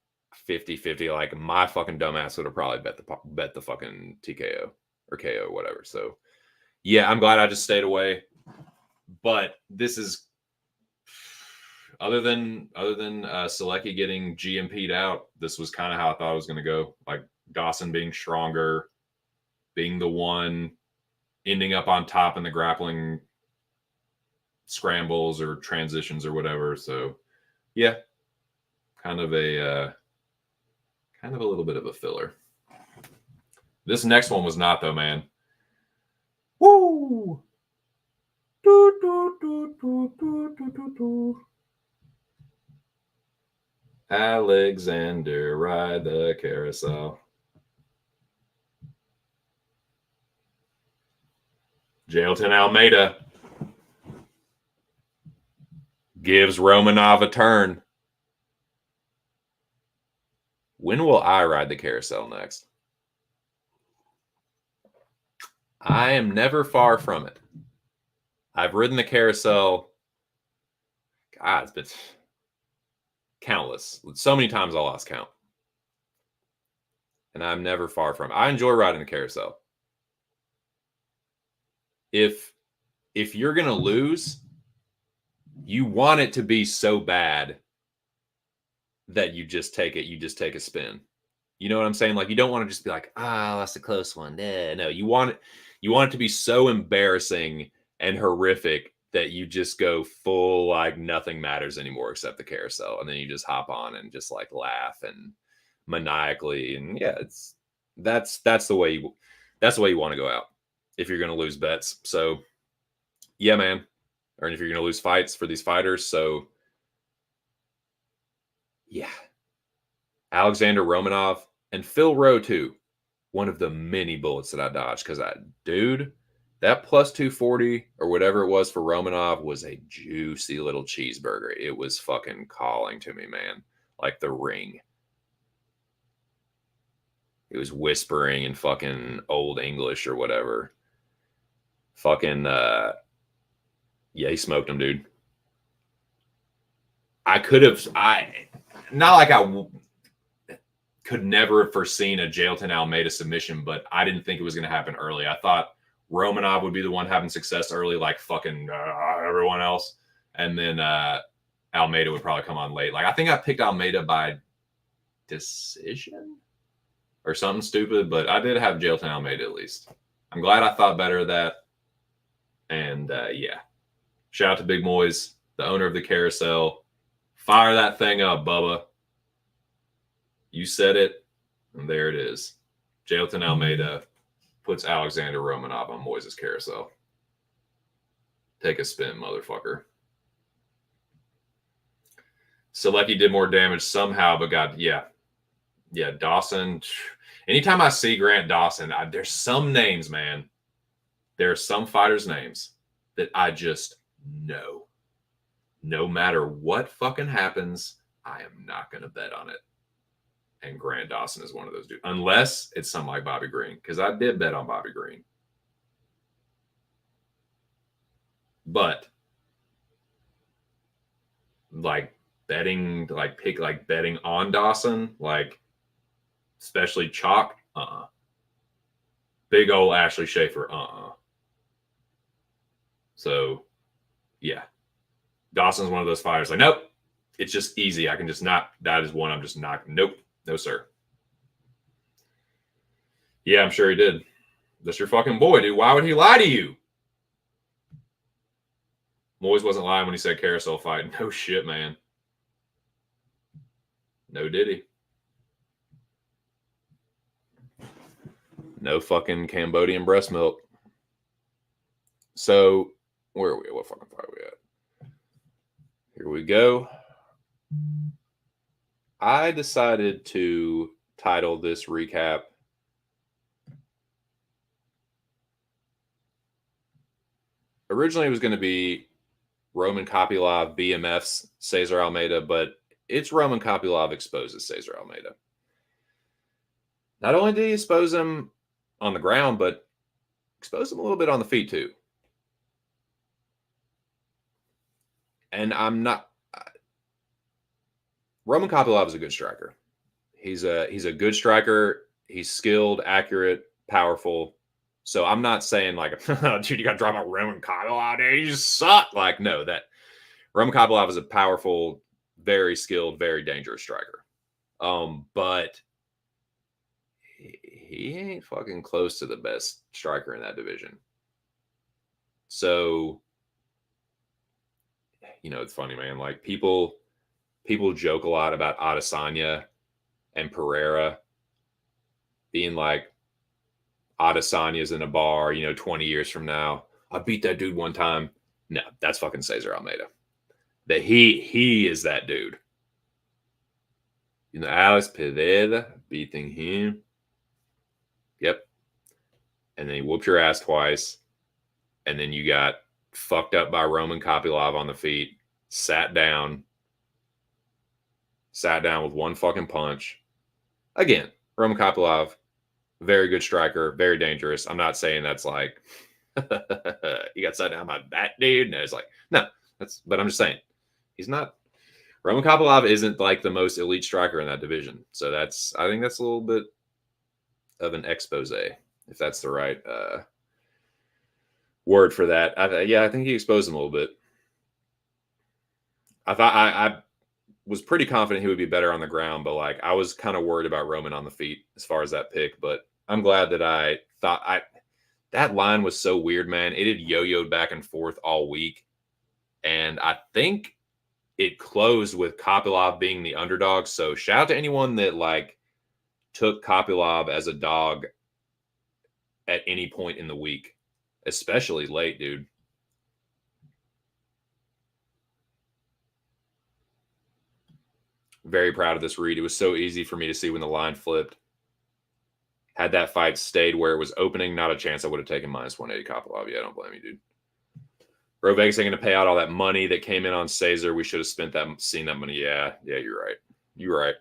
50-50. Like my fucking dumbass would have probably bet the fucking TKO or KO or whatever. So yeah, I'm glad I just stayed away. But this is other than Selecki getting GMP'd out, this was kind of how I thought it was going to go. Like Dawson being stronger, being the one ending up on top in the grappling scrambles or transitions or whatever. So, yeah, kind of a little bit of a filler. This next one was not, though, man. Woo! Do, do, do, do, do, do, do, do. Alexander, ride the carousel. Jailton Almeida gives Romanov a turn. When will I ride the carousel next? I am never far from it. I've ridden the carousel. God, it's been countless. So many times I lost count. And I'm never far from it. I enjoy riding the carousel. If you're going to lose, you want it to be so bad that you just take it. You just take a spin. You know what I'm saying? Like, you don't want to just be like, that's a close one. No, you want it to be so embarrassing and horrific that you just go full, like, nothing matters anymore except the carousel. And then you just hop on and just like laugh and maniacally. And yeah, that's the way you want to go out if you're going to lose bets. So yeah, man. Or if you're going to lose fights for these fighters. So yeah, Alexander Romanov and Phil Rowe too. One of the many bullets that I dodged because that plus 240 or whatever it was for Romanov was a juicy little cheeseburger. It was fucking calling to me, man. Like the Ring. It was whispering in fucking old English or whatever. Fucking, yeah, he smoked him, dude. I could never have foreseen a Jailton Almeida submission, but I didn't think it was going to happen early. I thought Romanov would be the one having success early, like fucking everyone else. And then Almeida would probably come on late. Like, I think I picked Almeida by decision or something stupid, but I did have Jailton Almeida at least. I'm glad I thought better of that. And yeah, shout out to Big Moise, the owner of the carousel. Fire that thing up, Bubba. You said it, and there it is. Jailton Almeida puts Alexander Romanov on Moises' carousel. Take a spin, motherfucker. Selecki did more damage somehow, but yeah, Dawson. Anytime I see Grant Dawson, there's some names, man. There are some fighters' names that I just know. No matter what fucking happens, I am not going to bet on it. And Grant Dawson is one of those dudes. Unless it's something like Bobby Green, because I did bet on Bobby Green. But like betting on Dawson, like especially chalk, big old Ashley Schaefer, So yeah, Dawson's one of those fighters. Like, nope, it's just easy. I can just not. That is one I'm just not. Nope, no sir. Yeah, I'm sure he did. That's your fucking boy, dude. Why would he lie to you? Moise wasn't lying when he said carousel fight. No shit, man. No diddy. No fucking Cambodian breast milk. So, where are we? What fucking fight are we at? Here we go. I decided to title this recap originally it was going to be Roman Kopylov BMFs Cesar Almeida, but it's Roman Kopylov exposes Cesar Almeida. Not only did he expose him on the ground, but expose him a little bit on the feet too. And I'm not. Roman Kopylov is a good striker. He's a good striker. He's skilled, accurate, powerful. So I'm not saying like, dude, you got to drop out Roman Kopylov, dude, you just suck. Like, no, that Roman Kopylov is a powerful, very skilled, very dangerous striker. But he ain't fucking close to the best striker in that division. So, it's funny, man. Like people joke a lot about Adesanya and Pereira being like, Adesanya's in a bar, 20 years from now. I beat that dude one time. No, that's fucking Cesar Almeida. That he is that dude. Alex Pereira beating him. Yep. And then he whooped your ass twice. And then you got fucked up by Roman Kopylov on the feet. Sat down with one fucking punch. Again, Roman Kopylov, very good striker, very dangerous. I'm not saying that's like he got sat down by that dude. No, it's like, no, but I'm just saying he's not. Roman Kopylov isn't like the most elite striker in that division. So I think that's a little bit of an expose, if that's the right word for that. I think he exposed him a little bit. I thought I was pretty confident he would be better on the ground, but like I was kind of worried about Roman on the feet as far as that pick. But I'm glad that I thought that line was so weird, man. It had yo-yoed back and forth all week. And I think it closed with Kopylov being the underdog. So shout out to anyone that like took Kopylov as a dog at any point in the week, especially late, dude. Very proud of this read. It was so easy for me to see when the line flipped. Had that fight stayed where it was opening, not a chance I would have taken minus 180 Kopylov. Yeah, don't blame me, dude. Bro, Vegas ain't going to pay out all that money that came in on Cesar. We should have seen that money. Yeah, you're right.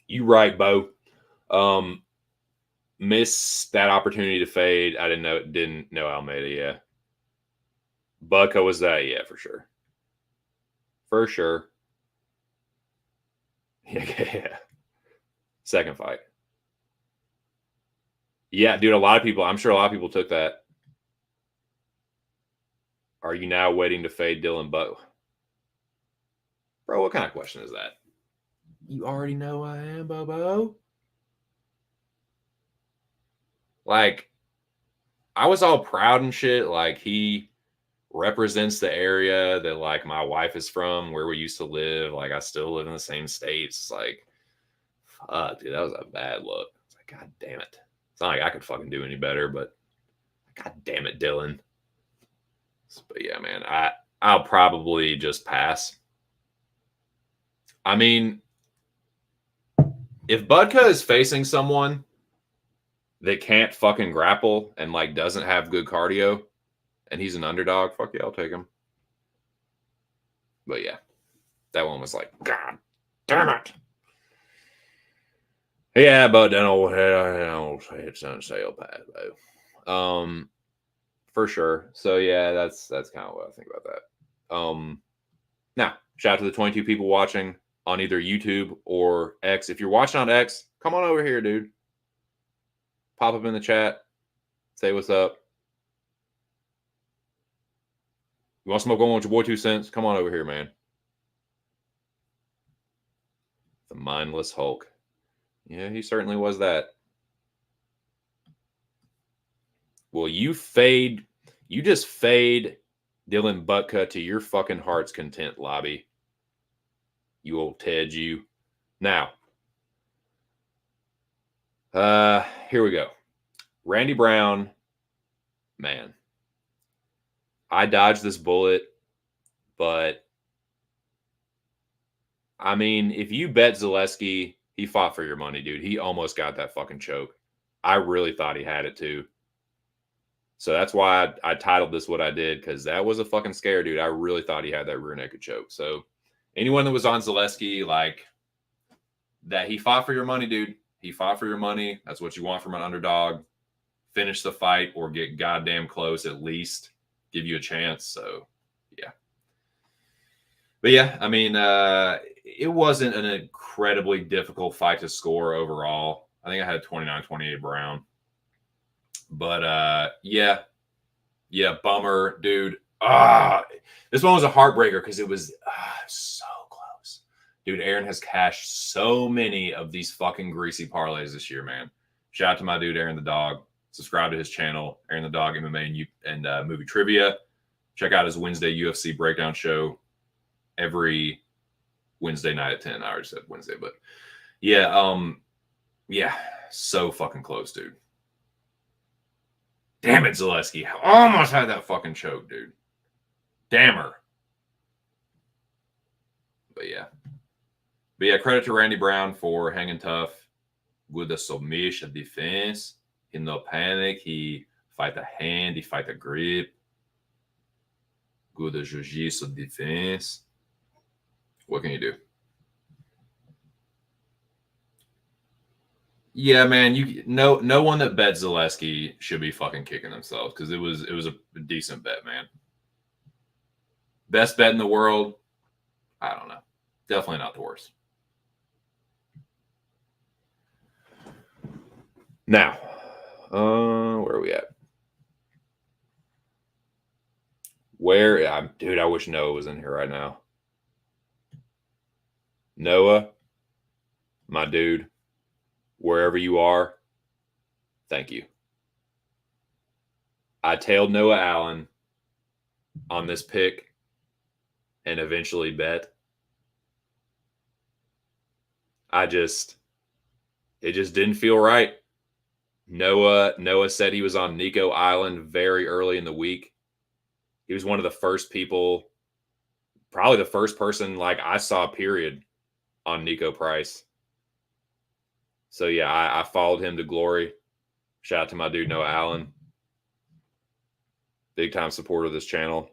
You right, Bo. Missed that opportunity to fade. I didn't know Almeida, yeah. Bucko was that, yeah, for sure. For sure. Yeah. Second fight. Yeah, dude, I'm sure a lot of people took that. Are you now waiting to fade Dylan Bowe? Bro, what kind of question is that? You already know I am, Bobo. Like, I was all proud and shit. Like, he represents the area that, like, my wife is from, where we used to live. Like, I still live in the same states. Like, fuck, dude, that was a bad look. It's like, God damn it. It's not like I could fucking do any better, but God damn it, Dylan. But yeah, man, I'll probably just pass. I mean, if Budka is facing someone that can't fucking grapple and like doesn't have good cardio and he's an underdog, fuck yeah, I'll take him. But yeah, that one was like, God damn it. Yeah, but then I'll say it's on sale pad though. For sure. So yeah, that's kind of what I think about that. Now, shout out to the 22 people watching on either YouTube or X. If you're watching on X, come on over here, dude. Pop up in the chat. Say what's up. You want to smoke one with your boy 2 cents? Come on over here, man. The mindless Hulk. Yeah, he certainly was that. Well, you just fade Dylan Butka to your fucking heart's content, Lobby. You old Ted, you. Now, here we go. Randy Brown, man. I dodged this bullet, but I mean, if you bet Zaleski, he fought for your money, dude. He almost got that fucking choke. I really thought he had it too. So that's why I titled this what I did, because that was a fucking scare, dude. I really thought he had that rear naked choke. So anyone that was on Zaleski, like that, he fought for your money, dude. He fought for your money. That's what you want from an underdog. Finish the fight or get goddamn close at least. Give you a chance. So, yeah. But yeah, I mean, it wasn't an incredibly difficult fight to score overall. I think I had 29-28 Brown. But yeah, bummer, dude. This one was a heartbreaker because it was so close. Dude, Aaron has cashed so many of these fucking greasy parlays this year, man. Shout out to my dude Aaron the Dog. Subscribe to his channel, Aaron the Dog MMA and movie trivia. Check out his Wednesday UFC breakdown show every Wednesday night at 10. I already said Wednesday, but yeah, so fucking close, dude. Damn it, Zaleski. Almost had that fucking choke, dude. Damn her. But yeah, credit to Randy Brown for hanging tough. Good submission defense. He no panic. He fight the hand. He fight the grip. Good jiu-jitsu defense. What can you do? Yeah, man. No one that bet Zaleski should be fucking kicking themselves because it was a decent bet, man. Best bet in the world? I don't know. Definitely not the worst. Now, where are we at? Dude, I wish Noah was in here right now. Noah, my dude, wherever you are, thank you. I tailed Noah Allen on this pick and eventually bet. It just didn't feel right. Noah said he was on Nico Island very early in the week. He was one of the first people, probably the first person like I saw, period, on Nico Price. So yeah, I followed him to glory. Shout out to my dude Noah Allen. Big time supporter of this channel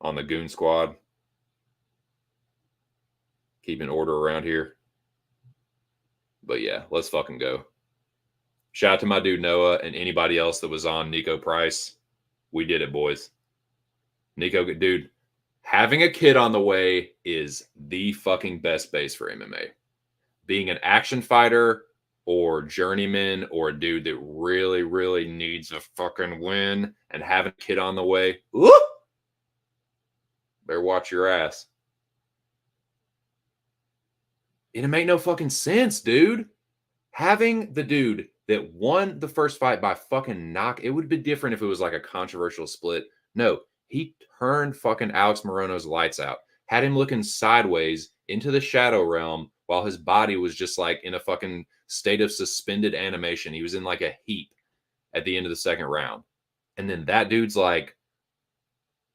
on the Goon Squad. Keeping order around here. But yeah, let's fucking go. Shout out to my dude Noah and anybody else that was on Nico Price. We did it, boys. Nico, dude, having a kid on the way is the fucking best base for MMA. Being an action fighter or journeyman or a dude that really, really needs a fucking win and having a kid on the way, whoop, better watch your ass. It make no fucking sense, dude. Having the dude that won the first fight by fucking knock, it would be different if it was like a controversial split. No, he turned fucking Alex Morono's lights out, had him looking sideways into the shadow realm while his body was just like in a fucking state of suspended animation. He was in like a heap at the end of the second round. And then that dude's like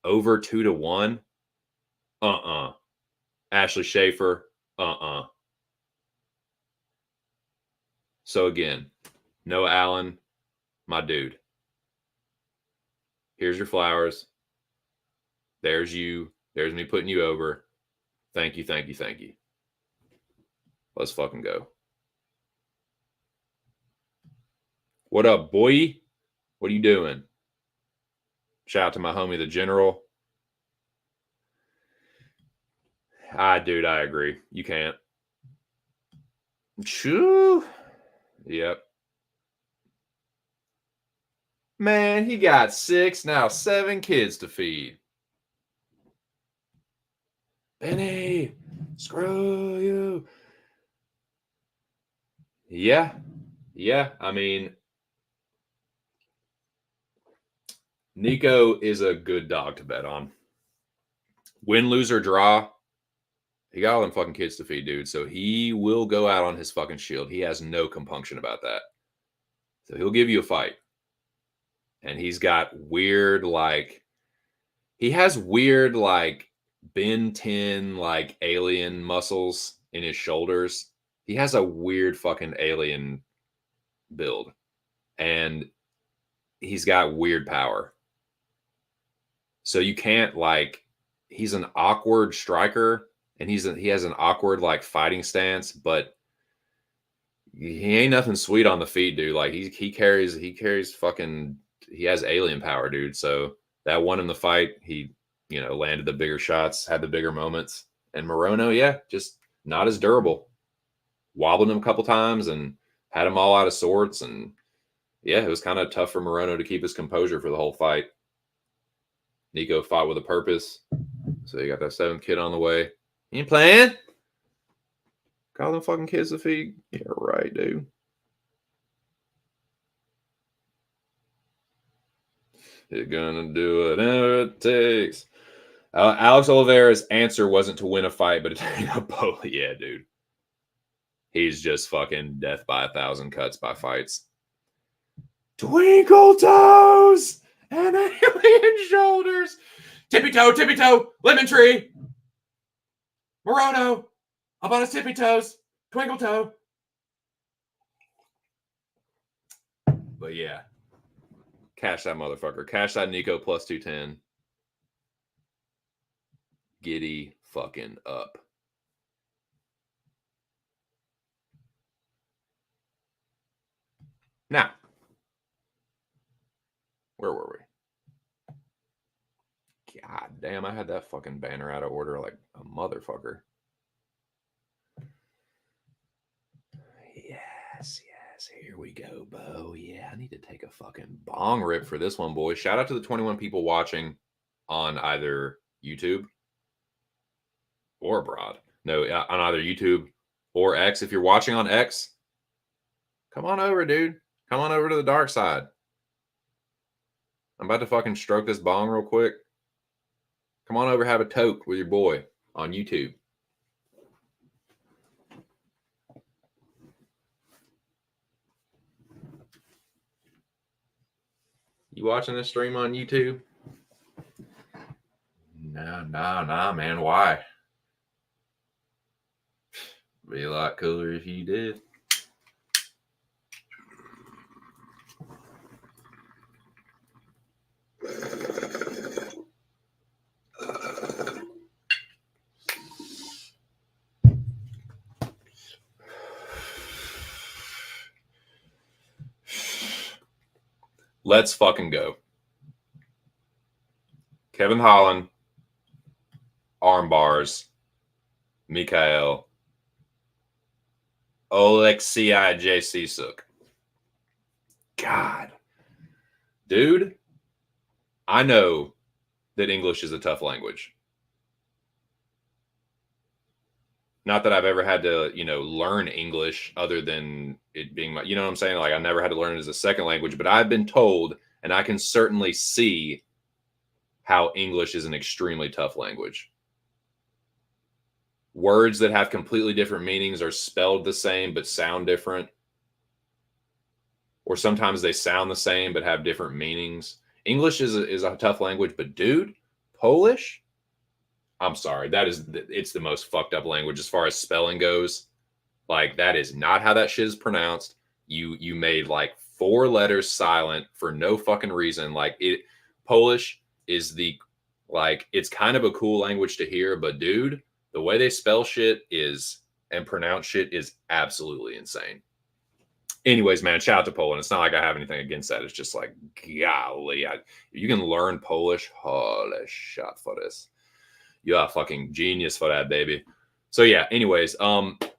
over 2-1. Ashley Schaefer, So again, Noah Allen, my dude. Here's your flowers. There's you. There's me putting you over. Thank you, thank you, thank you. Let's fucking go. What up, boy? What are you doing? Shout out to my homie, the General. Dude, I agree. You can't. Shoo. Yep. Man, he got 6, now 7 kids to feed. Benny, screw you. Yeah. I mean, Nico is a good dog to bet on. Win, lose, or draw. He got all them fucking kids to feed, dude. So he will go out on his fucking shield. He has no compunction about that. So he'll give you a fight. And he's got weird, like, he has weird, like, Ben 10, like, alien muscles in his shoulders. He has a weird fucking alien build. And he's got weird power. So you can't, like, he's an awkward striker. And he has an awkward, like, fighting stance, but he ain't nothing sweet on the feet, dude. Like, he carries fucking, he has alien power, dude. So that won him the fight. He, landed the bigger shots, had the bigger moments. And Morono, yeah, just not as durable. Wobbled him a couple times and had him all out of sorts. And yeah, it was kind of tough for Morono to keep his composure for the whole fight. Nico fought with a purpose. So you got that 7th kid on the way. You ain't playing? Call them fucking kids to feed. Yeah, right, dude. You're gonna do whatever it takes. Alex Oliveira's answer wasn't to win a fight, but to take a bullet. Yeah, dude. He's just fucking death by 1,000 cuts by fights. Twinkle toes and alien shoulders. Tippy toe, lemon tree. Morono, up on his tippy toes, twinkle toe. But yeah, cash that motherfucker. Cash that Nico plus 210. Giddy fucking up. Now, where were we? God damn, I had that fucking banner out of order like a motherfucker. Yes, here we go, Bo. Yeah, I need to take a fucking bong rip for this one, boys. Shout out to the 21 people watching on either YouTube or abroad. No, on either YouTube or X. If you're watching on X, come on over, dude. Come on over to the dark side. I'm about to fucking stroke this bong real quick. Come on over, have a toke with your boy on YouTube. You watching this stream on YouTube? No, man. Why? Be a lot cooler if you did. Let's fucking go. Kevin Holland, arm bars, Mikhail, Oleksiy Jasicuk. God. Dude, I know that English is a tough language. Not that I've ever had to, learn English other than it being my, you know what I'm saying? Like I never had to learn it as a second language, but I've been told, and I can certainly see how English is an extremely tough language. Words that have completely different meanings are spelled the same but sound different. Or sometimes they sound the same but have different meanings. English is a tough language, but dude, Polish? I'm sorry, it's the most fucked up language as far as spelling goes. Like that is not how that shit is pronounced. You made like 4 letters silent for no fucking reason. Like Polish is it's kind of a cool language to hear, but dude, the way they spell shit and pronounce shit is absolutely insane. Anyways, man, shout out to Poland. It's not like I have anything against that. It's just like, golly, you can learn Polish. Holy shit for this. You're a fucking genius for that, baby. So yeah, anyways,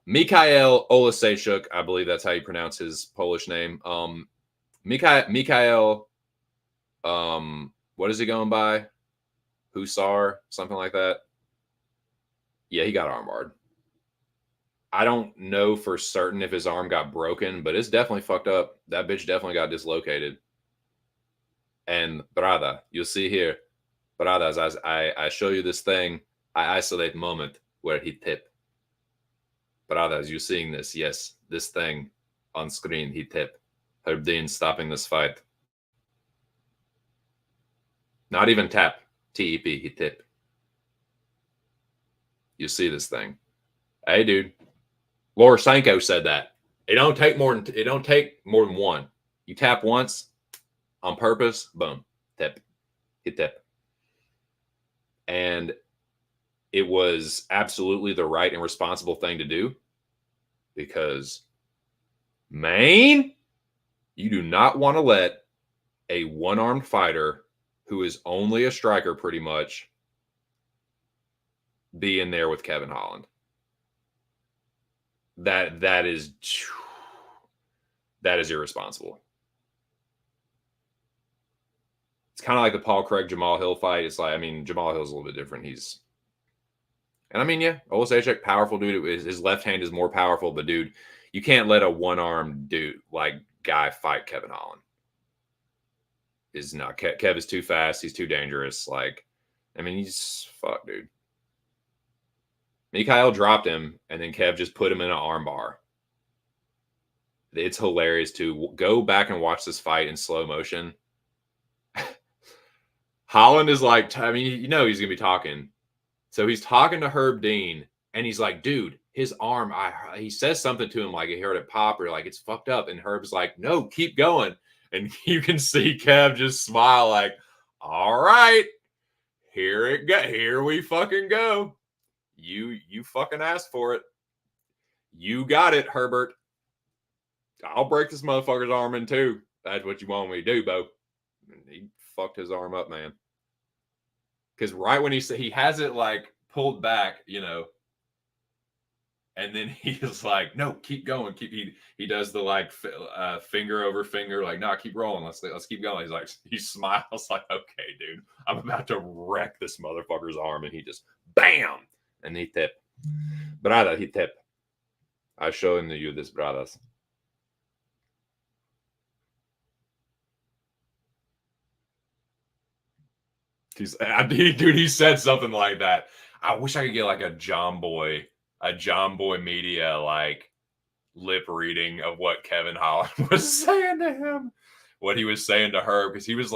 Mikhail Oleksiejczuk, I believe that's how you pronounce his Polish name. Mikhail, what is he going by? Hussar, something like that. Yeah, he got armbarred. I don't know for certain if his arm got broken, but it's definitely fucked up. That bitch definitely got dislocated. And brother, you'll see here, brothers, as I show you this thing, I isolate moment where he tip. Brothers, you seeing this? Yes, this thing on screen, he tip. Herb Dean stopping this fight. Not even tap. TEP, he tip. You see this thing. Hey, dude. Lorosenko said that. It don't take more than one. You tap once on purpose, boom, tip. Hit tip. And it was absolutely the right and responsible thing to do because, man, you do not want to let a one-armed fighter who is only a striker pretty much be in there with Kevin Holland. That is irresponsible. It's kind of like the Paul Craig Jamal Hill fight. It's like, I mean, Jamal Hill's a little bit different. Yeah, Oleksiejczuk, powerful dude. His left hand is more powerful, but dude, you can't let a one-armed dude like guy fight Kevin Holland. is not. Kev is too fast. He's too dangerous. Like, I mean, he's fuck, dude. Mikhail dropped him, and then Kev just put him in an armbar. It's hilarious to go back and watch this fight in slow motion. Holland is like, I mean, you know, he's gonna be talking. So he's talking to Herb Dean, and he's like, dude, his arm, he says something to him like he heard it pop or like it's fucked up. And Herb's like, no, keep going. And you can see Kev just smile like, all right, here we fucking go. You fucking asked for it. You got it, Herbert. I'll break this motherfucker's arm in two. That's what you want me to do, Bo. And he fucked his arm up, man. Because right when he has it like pulled back, you know, and then he's like, no, keep going. He does the like finger over finger, like, no, keep rolling. Let's keep going. He's like, he smiles like, okay, dude, I'm about to wreck this motherfucker's arm. And he just bam. And he tip. Brother, he tip. I'm showing you this, brothers. He said something like that. I wish I could get like a John Boy Media like lip reading of what Kevin Holland was saying to him, what he was saying to her, because he was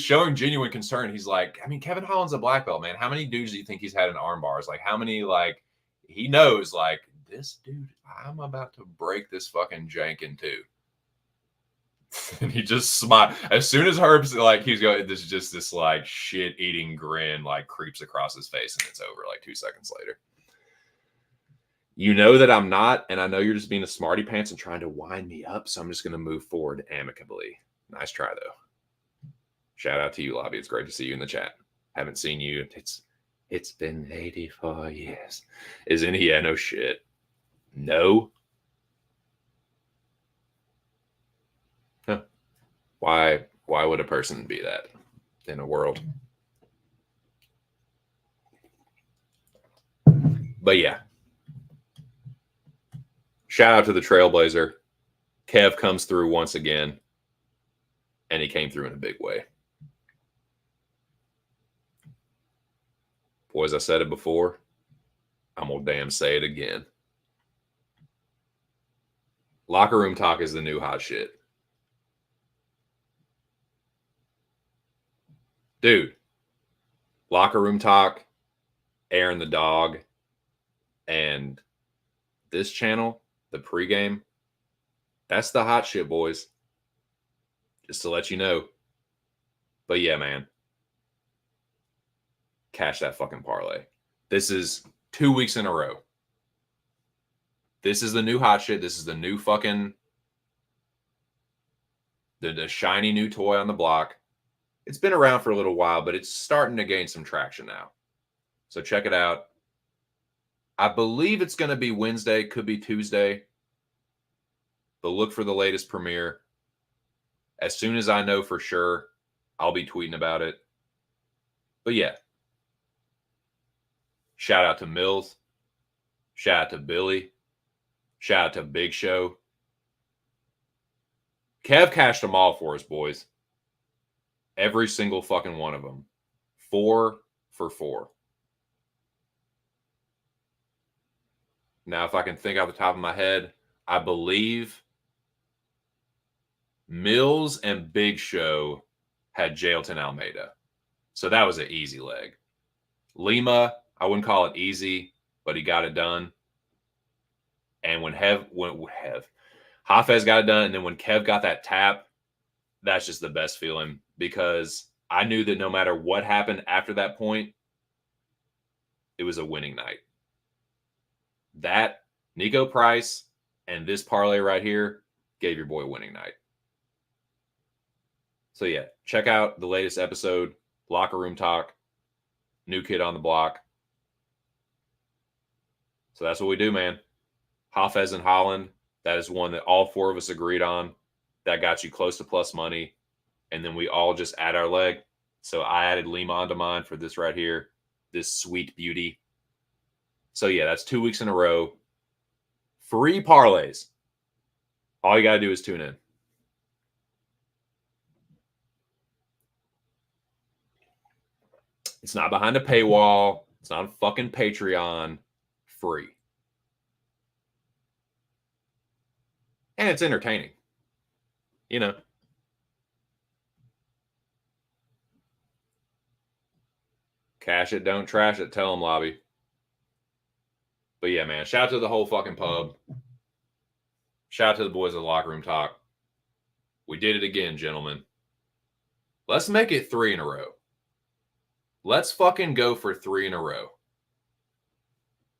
showing genuine concern. He's like, I mean, Kevin Holland's a black belt, man. How many dudes do you think he's had in arm bars? Like, how many, like, he knows, like, this dude, I'm about to break this fucking jank in two. And he just smiled. As soon as Herb's like, he's going, there's just this like shit eating grin like creeps across his face, and it's over like 2 seconds later. You know that I'm not, and I know you're just being a smarty pants and trying to wind me up, so I'm just going to move forward amicably. Nice try, though. Shout out to you, Lobby. It's great to see you in the chat. Haven't seen you. It's been 84 years. Isn't he? Yeah, no shit. No. Huh. Why would a person be that in a world? But yeah. Shout out to the Trailblazer. Kev comes through once again, and he came through in a big way. Boys, I said it before. I'm going to damn say it again. Locker room talk is the new hot shit. Dude, locker room talk, Aaron the dog, and this channel, the pregame, that's the hot shit, boys. Just to let you know. But yeah, man. Cash that fucking parlay. This is 2 weeks in a row. This is the new hot shit. This is the new fucking the shiny new toy on the block. It's been around for a little while, but it's starting to gain some traction now. So check it out. I believe it's going to be Wednesday, could be Tuesday. But look for the latest premiere. As soon as I know for sure, I'll be tweeting about it. But yeah. Shout out to Mills. Shout out to Billy. Shout out to Big Show. Kev cashed them all for us, boys. Every single fucking one of them. 4 for 4. Now, if I can think off the top of my head, I believe Mills and Big Show had Jailton Almeida. So that was an easy leg. Lima, I wouldn't call it easy, but he got it done. And when Hafez got it done, and then when Kev got that tap, that's just the best feeling, because I knew that no matter what happened after that point, it was a winning night. That, Nico Price, and this parlay right here gave your boy a winning night. So yeah, check out the latest episode, Locker Room Talk, new kid on the block. So that's what we do, man. Hafez and Holland, that is one that all 4 of us agreed on. That got you close to plus money. And then we all just add our leg. So I added Lima onto mine for this right here, this sweet beauty. So yeah, that's 2 weeks in a row. Free parlays. All you got to do is tune in. It's not behind a paywall. It's not a fucking Patreon. Free. And it's entertaining. You know. Cash it, don't trash it. Tell them, Lobby. But yeah, man, shout out to the whole fucking pub. Shout out to the boys at the Locker Room Talk. We did it again, gentlemen. Let's make it 3 in a row. Let's fucking go for 3 in a row.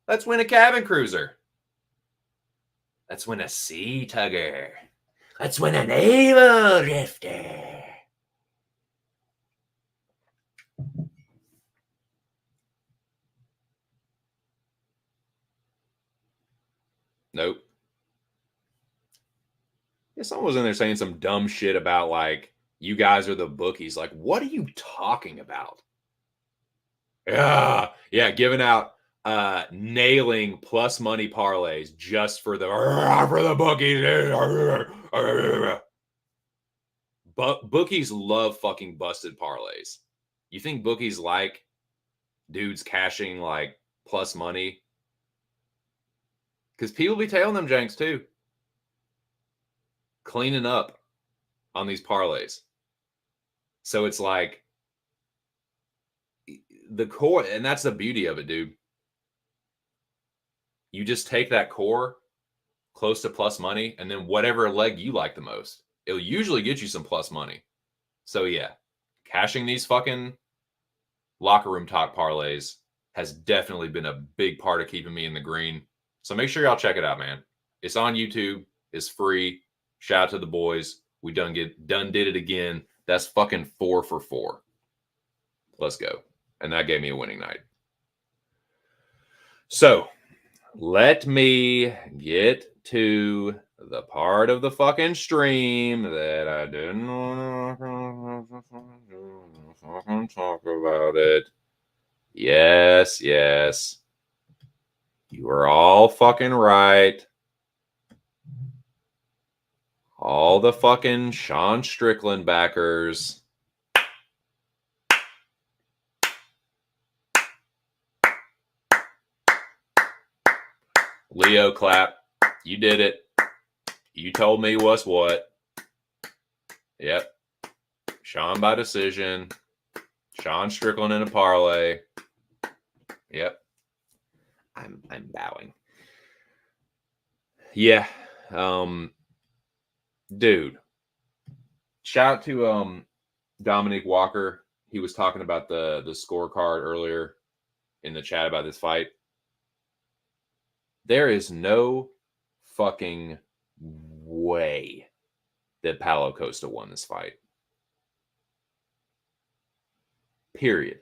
Let's win a cabin cruiser. Let's win a sea tugger. Let's win a naval drifter. Nope. Yeah, someone was in there saying some dumb shit about like, you guys are the bookies. Like, what are you talking about? Yeah, giving out nailing plus money parlays just for the bookies. But bookies love fucking busted parlays. You think bookies like dudes cashing like plus money? Because people be tailing them janks too. Cleaning up on these parlays. So it's like the core, and that's the beauty of it, dude. You just take that core close to plus money, and then whatever leg you like the most, it'll usually get you some plus money. So yeah, cashing these fucking Locker Room Talk parlays has definitely been a big part of keeping me in the green. So make sure y'all check it out, man. It's on YouTube. It's free. Shout out to the boys. We done did it again. That's fucking 4 for 4. Let's go. And that gave me a winning night. So let me get to the part of the fucking stream that I didn't want to fucking talk about it. Yes. You are all fucking right. All the fucking Sean Strickland backers. Leo clap. You did it. You told me what's what. Yep. Sean by decision. Sean Strickland in a parlay. Yep. I'm bowing. Yeah. Dude. Shout out to Dominique Walker. He was talking about the scorecard earlier in the chat about this fight. There is no fucking way that Paulo Costa won this fight. Period.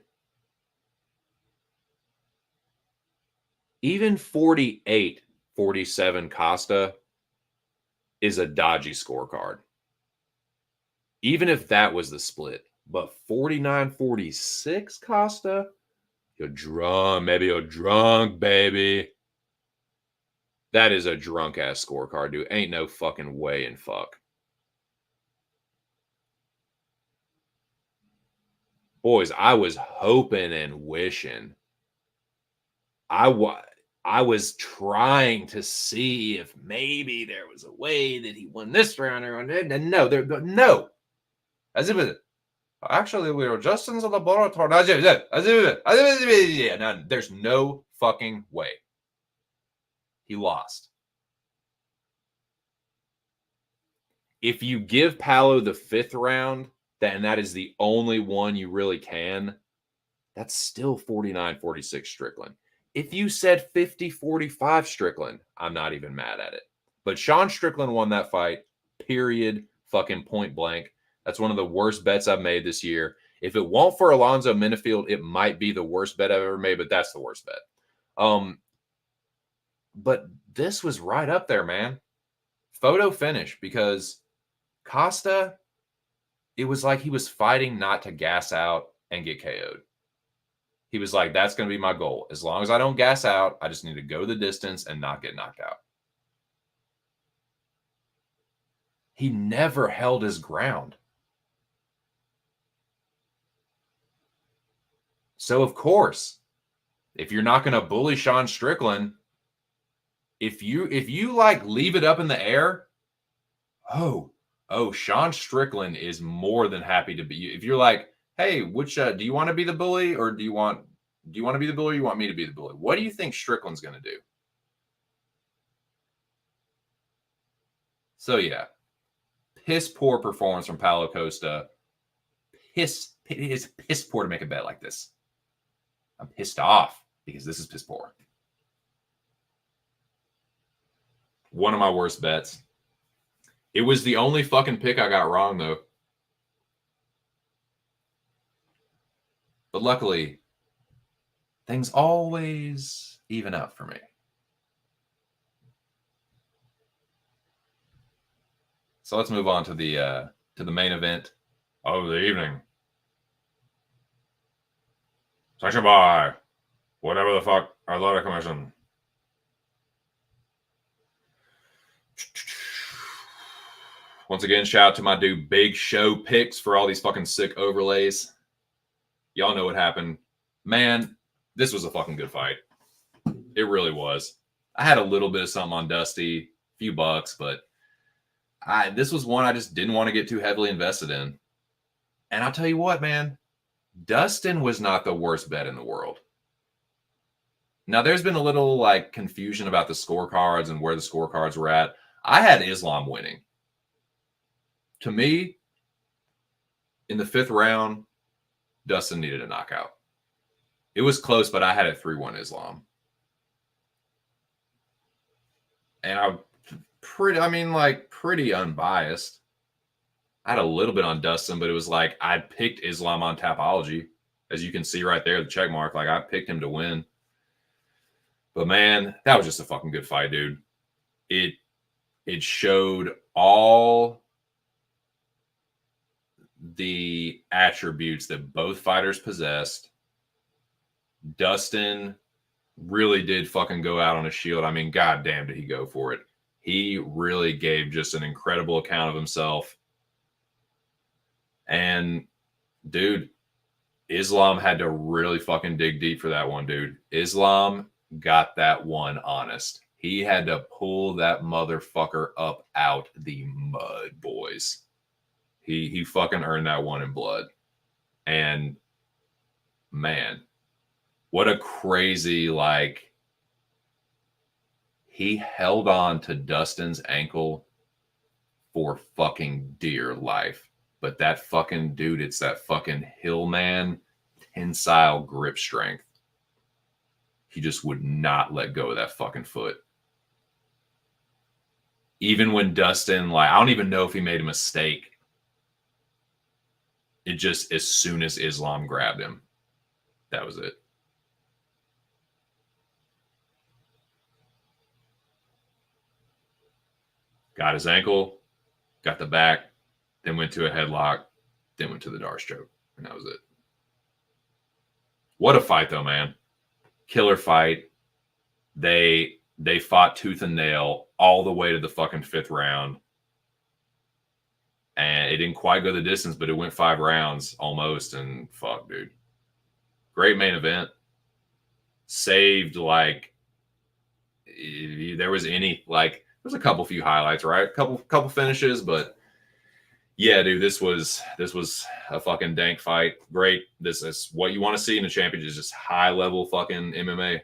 Even 48-47 Costa is a dodgy scorecard. Even if that was the split. But 49-46 Costa, you're drunk. Maybe you're drunk, baby. That is a drunk-ass scorecard, dude. Ain't no fucking way in fuck. Boys, I was hoping and wishing. I was trying to see if maybe there was a way that he won this round or no. As if actually we were just in the laboratory. No, there's no fucking way. He lost. If you give Paulo the 5th round, then that is the only one you really can. That's still 49-46 Strickland. If you said 50-45 Strickland, I'm not even mad at it. But Sean Strickland won that fight, period, fucking point blank. That's one of the worst bets I've made this year. If it weren't for Alonzo Menifield, it might be the worst bet I've ever made, but that's the worst bet. But this was right up there, man. Photo finish, because Costa, it was like he was fighting not to gas out and get KO'd. He was like, that's going to be my goal. As long as I don't gas out, I just need to go the distance and not get knocked out. He never held his ground. So of course, if you're not going to bully Sean Strickland, if you like leave it up in the air, Sean Strickland is more than happy to be. If you're like, hey, which do you want to be the bully, or do you want to be the bully, or you want me to be the bully? What do you think Strickland's going to do? So yeah, piss poor performance from Paulo Costa. It is piss poor to make a bet like this. I'm pissed off because this is piss poor. One of my worst bets. It was the only fucking pick I got wrong, though. But luckily, things always even out for me. So let's move on to the main event of the evening. Sanctioned by whatever the fuck Athletic Commission. Once again, shout out to my dude Big Show Picks for all these fucking sick overlays. Y'all know what happened. Man, this was a fucking good fight. It really was. I had a little bit of something on Dusty, a few bucks, but this was one I just didn't want to get too heavily invested in. And I'll tell you what, man, Dustin was not the worst bet in the world. Now, there's been a little like confusion about the scorecards and where the scorecards were at. I had Islam winning. To me, in the 5th round, Dustin needed a knockout. It was close, but I had it 3-1 Islam. And pretty unbiased. I had a little bit on Dustin, but it was like I picked Islam on Tapology. As you can see right there, the check mark, like I picked him to win. But man, that was just a fucking good fight, dude. It showed all the attributes that both fighters possessed. Dustin really did fucking go out on a shield. I mean, goddamn, did he go for it? He really gave just an incredible account of himself. And, dude, Islam had to really fucking dig deep for that one, dude. Islam got that one honest. He had to pull that motherfucker up out the mud, boys. He fucking earned that one in blood. And, man, what a crazy, like, he held on to Dustin's ankle for fucking dear life. But that fucking dude, it's that fucking Hillman tensile grip strength. He just would not let go of that fucking foot. Even when Dustin, like, I don't even know if he made a mistake. It just, as soon as Islam grabbed him, that was it. Got his ankle, got the back, then went to a headlock, then went to the Darce choke, and that was it. What a fight, though, man. Killer fight. They fought tooth and nail all the way to the fucking 5th round. And it didn't quite go the distance, but it went 5 rounds almost. And fuck, dude. Great main event. Saved, like, there was a couple few highlights, right? Couple finishes, but yeah, dude, this was a fucking dank fight. Great. This is what you want to see in a championship, is just high level fucking MMA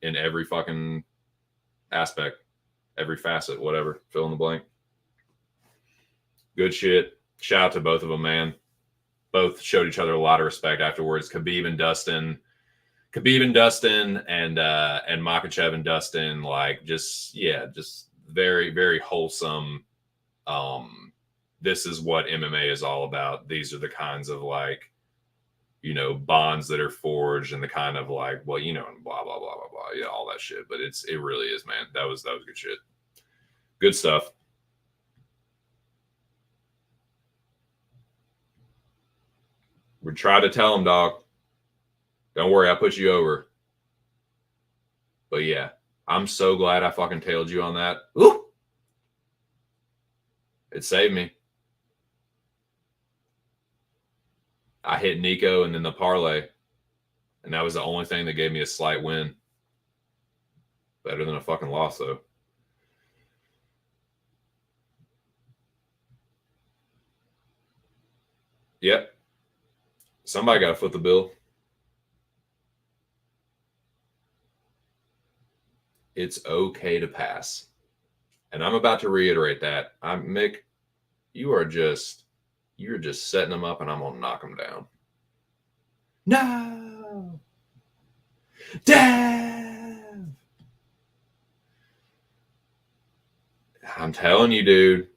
in every fucking aspect, every facet, whatever. Fill in the blank. Good shit. Shout out to both of them, man. Both showed each other a lot of respect afterwards. Khabib and Dustin and Makhachev and Dustin, like, just very, very wholesome. This is what MMA is all about. These are the kinds of, like, you know, bonds that are forged, and the kind of, like, well, you know, and blah blah blah blah blah, yeah, all that shit. But it really is, man. That was good shit. Good stuff. We tried to tell him, dog. Don't worry, I put you over. But yeah, I'm so glad I fucking tailed you on that. Ooh! It saved me. I hit Nico and then the parlay. And that was the only thing that gave me a slight win. Better than a fucking loss, though. Yep. Somebody got to foot the bill. It's okay to pass. And I'm about to reiterate that. Mick, you're just setting them up and I'm going to knock them down. No. Damn. I'm telling you, dude.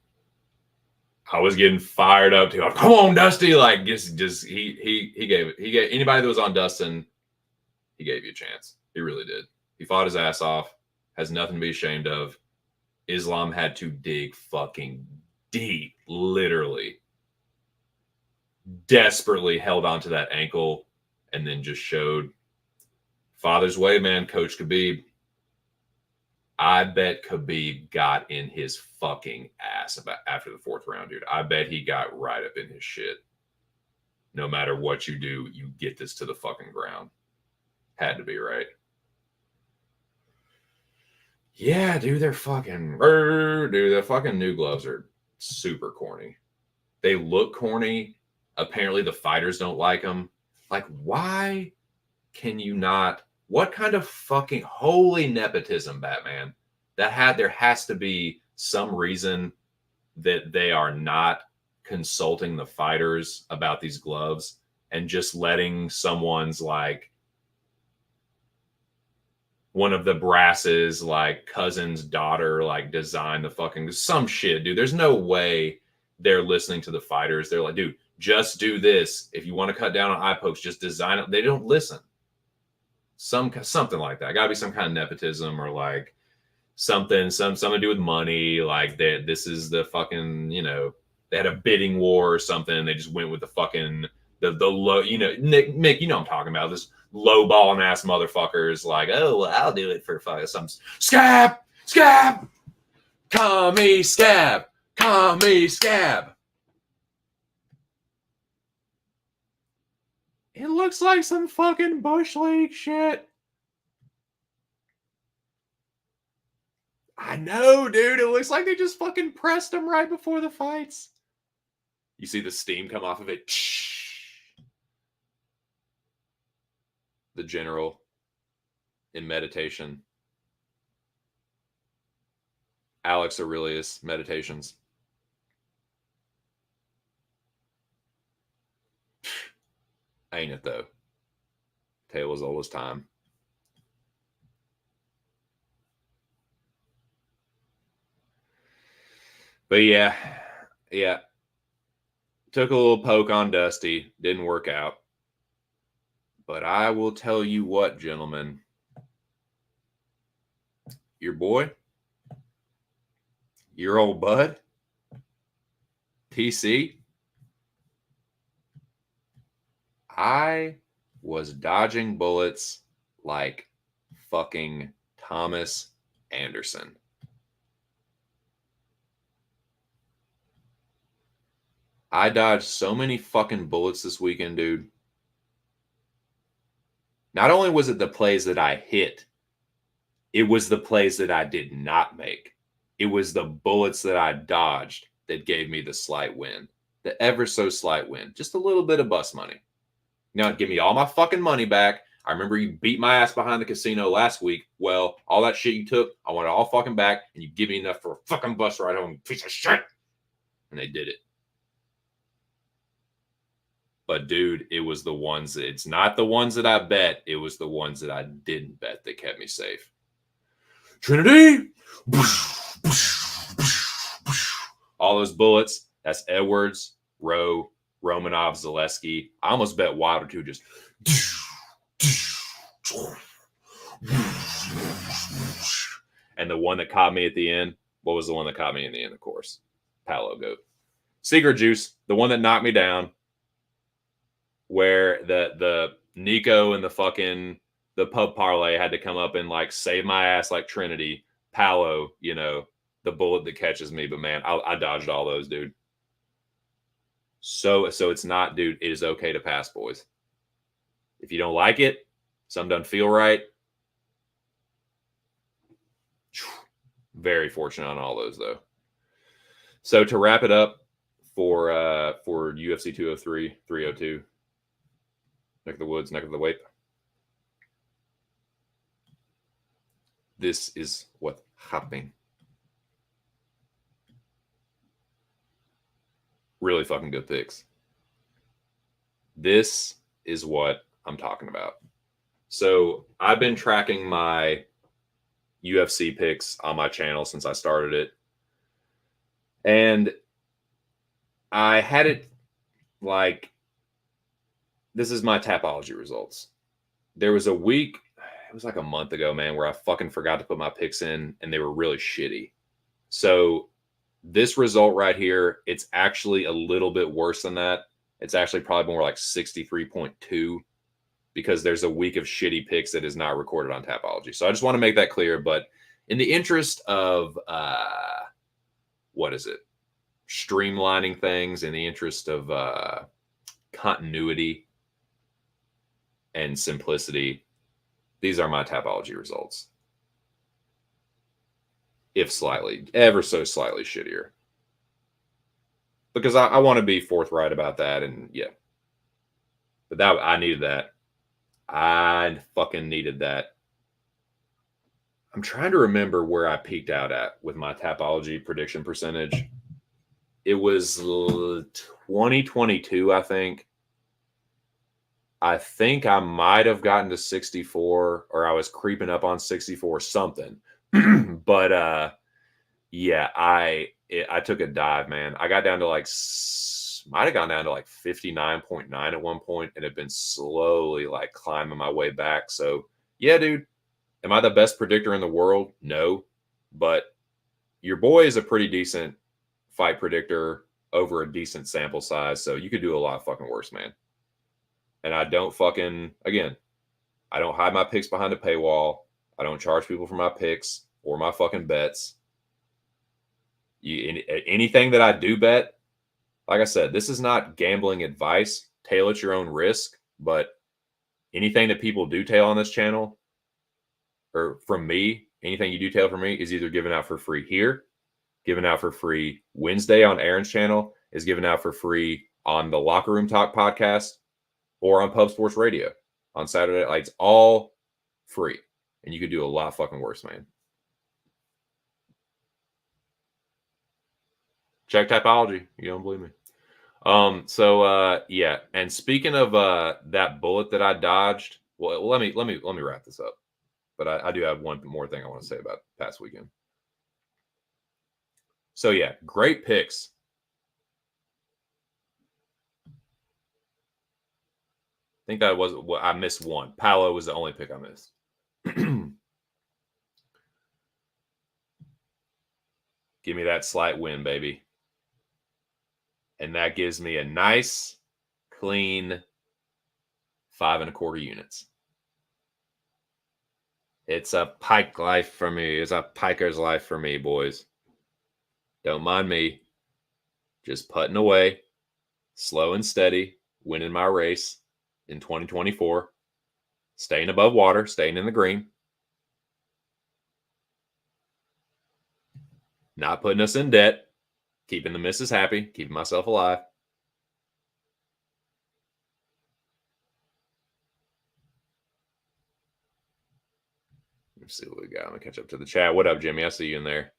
I was getting fired up too. Like, come on, Dusty! Like, just he gave anybody that was on Dustin, he gave you a chance. He really did. He fought his ass off. Has nothing to be ashamed of. Islam had to dig fucking deep, literally, desperately held onto that ankle, and then just showed father's way, man. Coach Khabib. I bet Khabib got in his fucking ass about after the fourth round, dude. I bet he got right up in his shit. No matter what you do, you get this to the fucking ground. Had to be, right? Yeah, dude, the fucking new gloves are super corny. They look corny. Apparently the fighters don't like them. Like, why can you not? What kind of fucking holy nepotism, Batman? There has to be some reason that they are not consulting the fighters about these gloves and just letting someone's like one of the brasses, like cousin's daughter, like design the fucking some shit, dude. There's no way they're listening to the fighters. They're like, dude, just do this. If you want to cut down on eye pokes, just design it. They don't listen. Something like that. Got to be some kind of nepotism or like something to do with money. Like this is the fucking, they had a bidding war or something. And they just went with the fucking the low, Mick, you know what I'm talking about. This low balling ass motherfuckers like, oh, well, I'll do it for some scab, call me scab. It looks like some fucking Bush League shit. I know, dude. It looks like they just fucking pressed him right before the fights. You see the steam come off of it. The general in meditation. Alex Aurelius Meditations. Ain't it though? Tale as old as time. But yeah. Took a little poke on Dusty. Didn't work out. But I will tell you what, gentlemen. Your boy, your old bud, TC, I was dodging bullets like fucking Thomas Anderson. I dodged so many fucking bullets this weekend, dude. Not only was it the plays that I hit, it was the plays that I did not make. It was the bullets that I dodged that gave me the slight win. The ever so slight win. Just a little bit of bus money. Now, give me all my fucking money back. I remember you beat my ass behind the casino last week. Well, all that shit you took, I want it all fucking back, and you give me enough for a fucking bus ride home, piece of shit. And they did it. But, dude, it was the ones that, it's not the ones that I bet. It was the ones that I didn't bet that kept me safe. Trinity! All those bullets. That's Edwards, Rowe, Romanov, Zaleski. I almost bet Wilder too. Just and the one that caught me at the end. What was the one that caught me in the end? Of course, Palo Goat, Secret Juice. The one that knocked me down, where the Nico and the pub parlay had to come up and like save my ass like Trinity. Palo, the bullet that catches me. But man, I dodged all those, dude. So it's not, dude, it is okay to pass, boys. If you don't like it, Some doesn't feel right. Very fortunate on all those, though. So to wrap it up for UFC 203, 302, neck of the woods, neck of the wape. This is what happened. Really fucking good picks. This is what I'm talking about. So I've been tracking my UFC picks on my channel since I started it. And I had it like, this is my Tapology results. There was a week, it was like a month ago, man, where I fucking forgot to put my picks in and they were really shitty. So this result right here, it's actually a little bit worse than that. It's actually probably more like 63.2 because there's a week of shitty picks that is not recorded on Tapology. So I just want to make that clear. But in the interest of, streamlining things, in the interest of continuity and simplicity, these are my Tapology results. If slightly, ever so slightly shittier. Because I want to be forthright about that, and yeah. But that I needed that. I fucking needed that. I'm trying to remember where I peaked out at with my Tapology prediction percentage. It was 2022, I think. I think I might have gotten to 64, or I was creeping up on 64 something. But yeah, I took a dive, man. I got down to might have gone down to like 59.9 at one point, and have been slowly like climbing my way back. So yeah, dude, am I the best predictor in the world? No, but your boy is a pretty decent fight predictor over a decent sample size. So you could do a lot fucking worse, man. And I don't again, I don't hide my picks behind a paywall. I don't charge people for my picks or my fucking bets. Anything that I do bet, like I said, this is not gambling advice. Tail at your own risk. But anything that people do tail on this channel, or from me, anything you do tail from me is either given out for free here, given out for free Wednesday on Aaron's channel, is given out for free on the Locker Room Talk podcast, or on Pub Sports Radio on Saturday. Like, it's all free. And you could do a lot fucking worse, man. Check Tapology. You don't believe me. Yeah. And speaking of that bullet that I dodged, well, let me wrap this up. But I do have one more thing I want to say about past weekend. So yeah, great picks. I think that was what I missed one. Paolo was the only pick I missed. Give me that slight win, baby. And that gives me a nice, clean 5.25 units. It's a pike life for me. It's a piker's life for me, boys. Don't mind me. Just putting away, slow and steady, winning my race in 2024. Staying above water, staying in the green. Not putting us in debt. Keeping the missus happy. Keeping myself alive. Let's see what we got. Let me catch up to the chat. What up, Jimmy? I see you in there.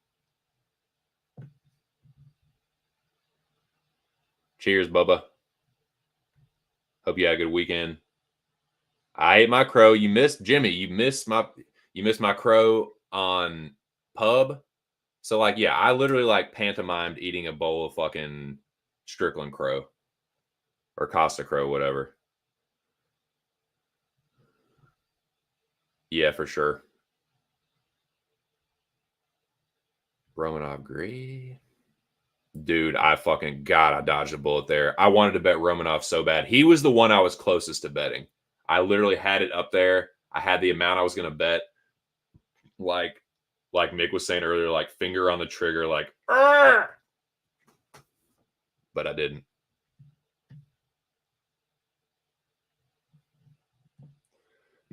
Cheers, Bubba. Hope you had a good weekend. I ate my crow. You missed Jimmy. You missed my crow on Pub. So like, yeah, I literally like pantomimed eating a bowl of fucking Strickland crow or Costa crow, whatever. Yeah, for sure. Romanov Gray. Dude, I dodged a bullet there. I wanted to bet Romanov so bad. He was the one I was closest to betting. I literally had it up there. I had the amount I was going to bet. Like Mick was saying earlier, like finger on the trigger, like, argh! But I didn't.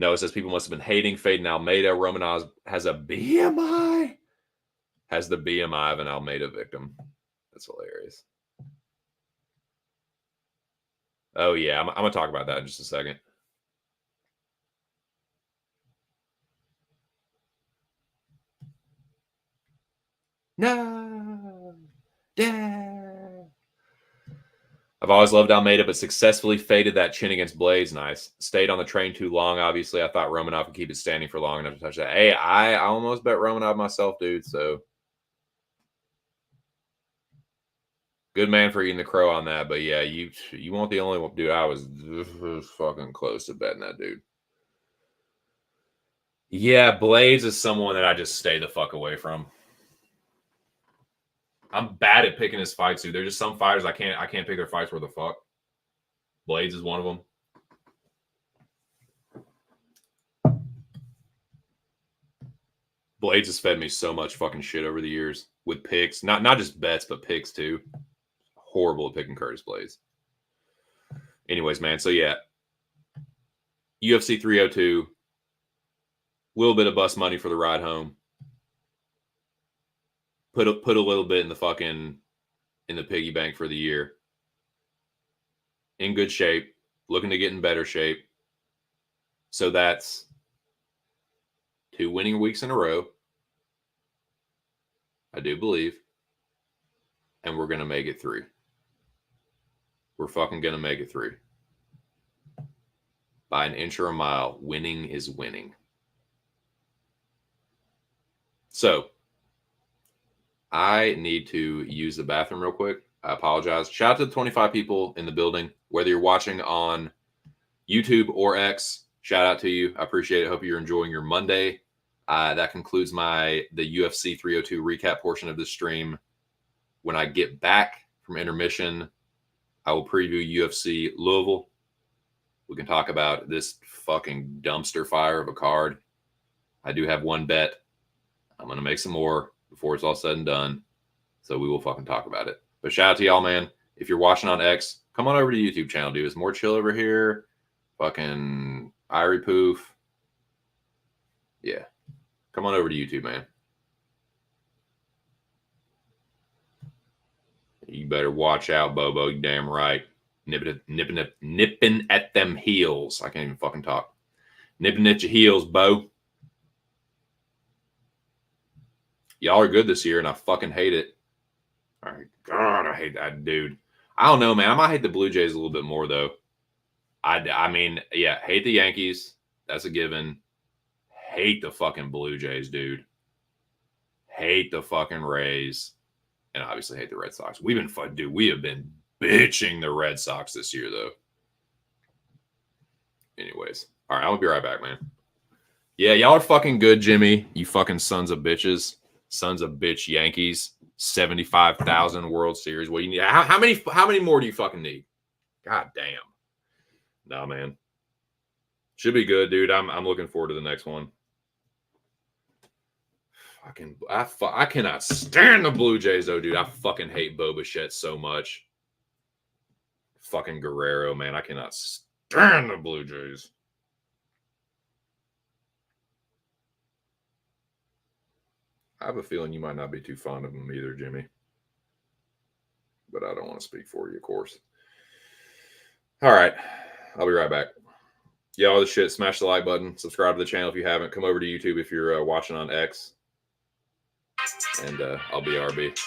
No, it says people must have been hating fading Almeida. Romanov has a BMI. Has the BMI of an Almeida victim. That's hilarious. Oh, yeah. I'm going to talk about that in just a second. No. Yeah. I've always loved Almeida, but successfully faded that chin against Blades. Nice. Stayed on the train too long, obviously. I thought Romanov could keep it standing for long enough to touch that. Hey, I almost bet Romanov myself, dude. So good man for eating the crow on that. But yeah, you weren't the only one. Dude, I was fucking close to betting that dude. Yeah, Blades is someone that I just stay the fuck away from. I'm bad at picking his fights, dude. There's just some fighters I can't pick their fights worth the fuck. Blades is one of them. Blades has fed me so much fucking shit over the years with picks. Not just bets, but picks too. Horrible at picking Curtis Blades. Anyways, man. So yeah. UFC 302. Little bit of bus money for the ride home. Put a little bit in the piggy bank for the year. In good shape, looking to get in better shape. So that's 2 winning weeks in a row. I do believe. And we're going to make it 3. We're fucking going to make it 3. By an inch or a mile, winning is winning. So, I need to use the bathroom real quick. I apologize. Shout out to the 25 people in the building. Whether you're watching on YouTube or X, shout out to you. I appreciate it. Hope you're enjoying your Monday. That concludes the UFC 302 recap portion of this stream. When I get back from intermission, I will preview UFC Louisville. We can talk about this fucking dumpster fire of a card. I do have one bet. I'm going to make some more before it's all said and done. So we will fucking talk about it. But shout out to y'all, man. If you're watching on X, come on over to the YouTube channel, dude. It's more chill over here. Fucking Irie Poof. Yeah. Come on over to YouTube, man. You better watch out, Bobo. You damn right. Nipping at them heels. I can't even fucking talk. Nipping at your heels, Bo. Y'all are good this year, and I fucking hate it. All right. God, I hate that dude. I don't know, man. I might hate the Blue Jays a little bit more, though. I mean, yeah, hate the Yankees. That's a given. Hate the fucking Blue Jays, dude. Hate the fucking Rays. And obviously hate the Red Sox. We have been bitching the Red Sox this year, though. Anyways. All right, I'm going to be right back, man. Yeah, y'all are fucking good, Jimmy. You fucking sons of bitches. Sons of bitch Yankees. 75,000 World Series. What do you need? How many more do you fucking need? God damn. Nah, man. Should be good, dude. I'm looking forward to the next one. I cannot stand the Blue Jays, though, dude. I fucking hate Bo Bichette so much. Fucking Guerrero, man. I cannot stand the Blue Jays. I have a feeling you might not be too fond of them either, Jimmy. But I don't want to speak for you, of course. All right. I'll be right back. Yeah, all this shit. Smash the like button. Subscribe to the channel if you haven't. Come over to YouTube if you're watching on X. And I'll be RB.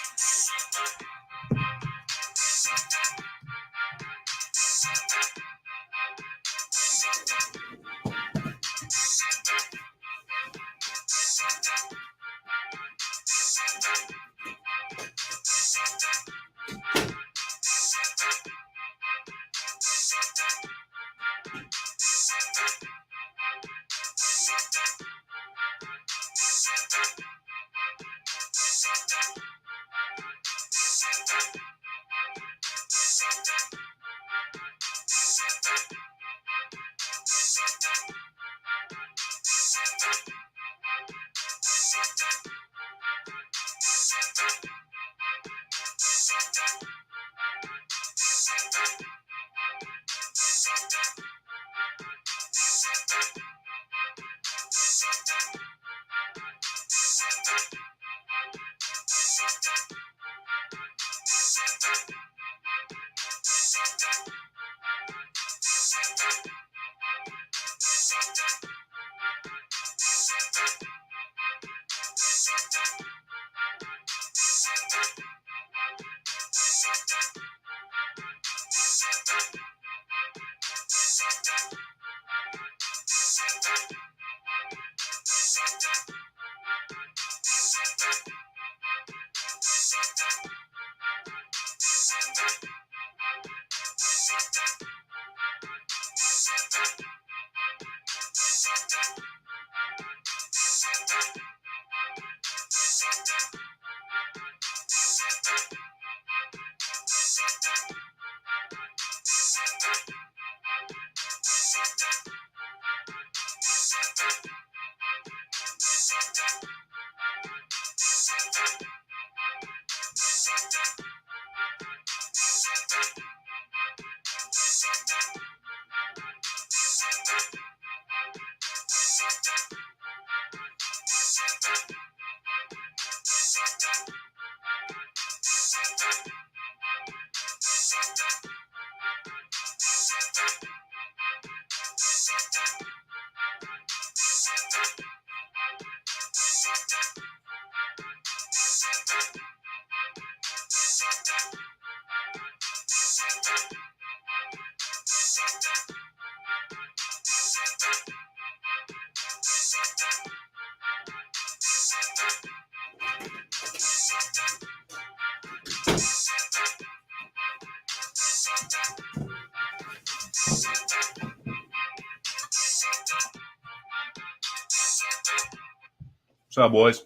What's up, boys?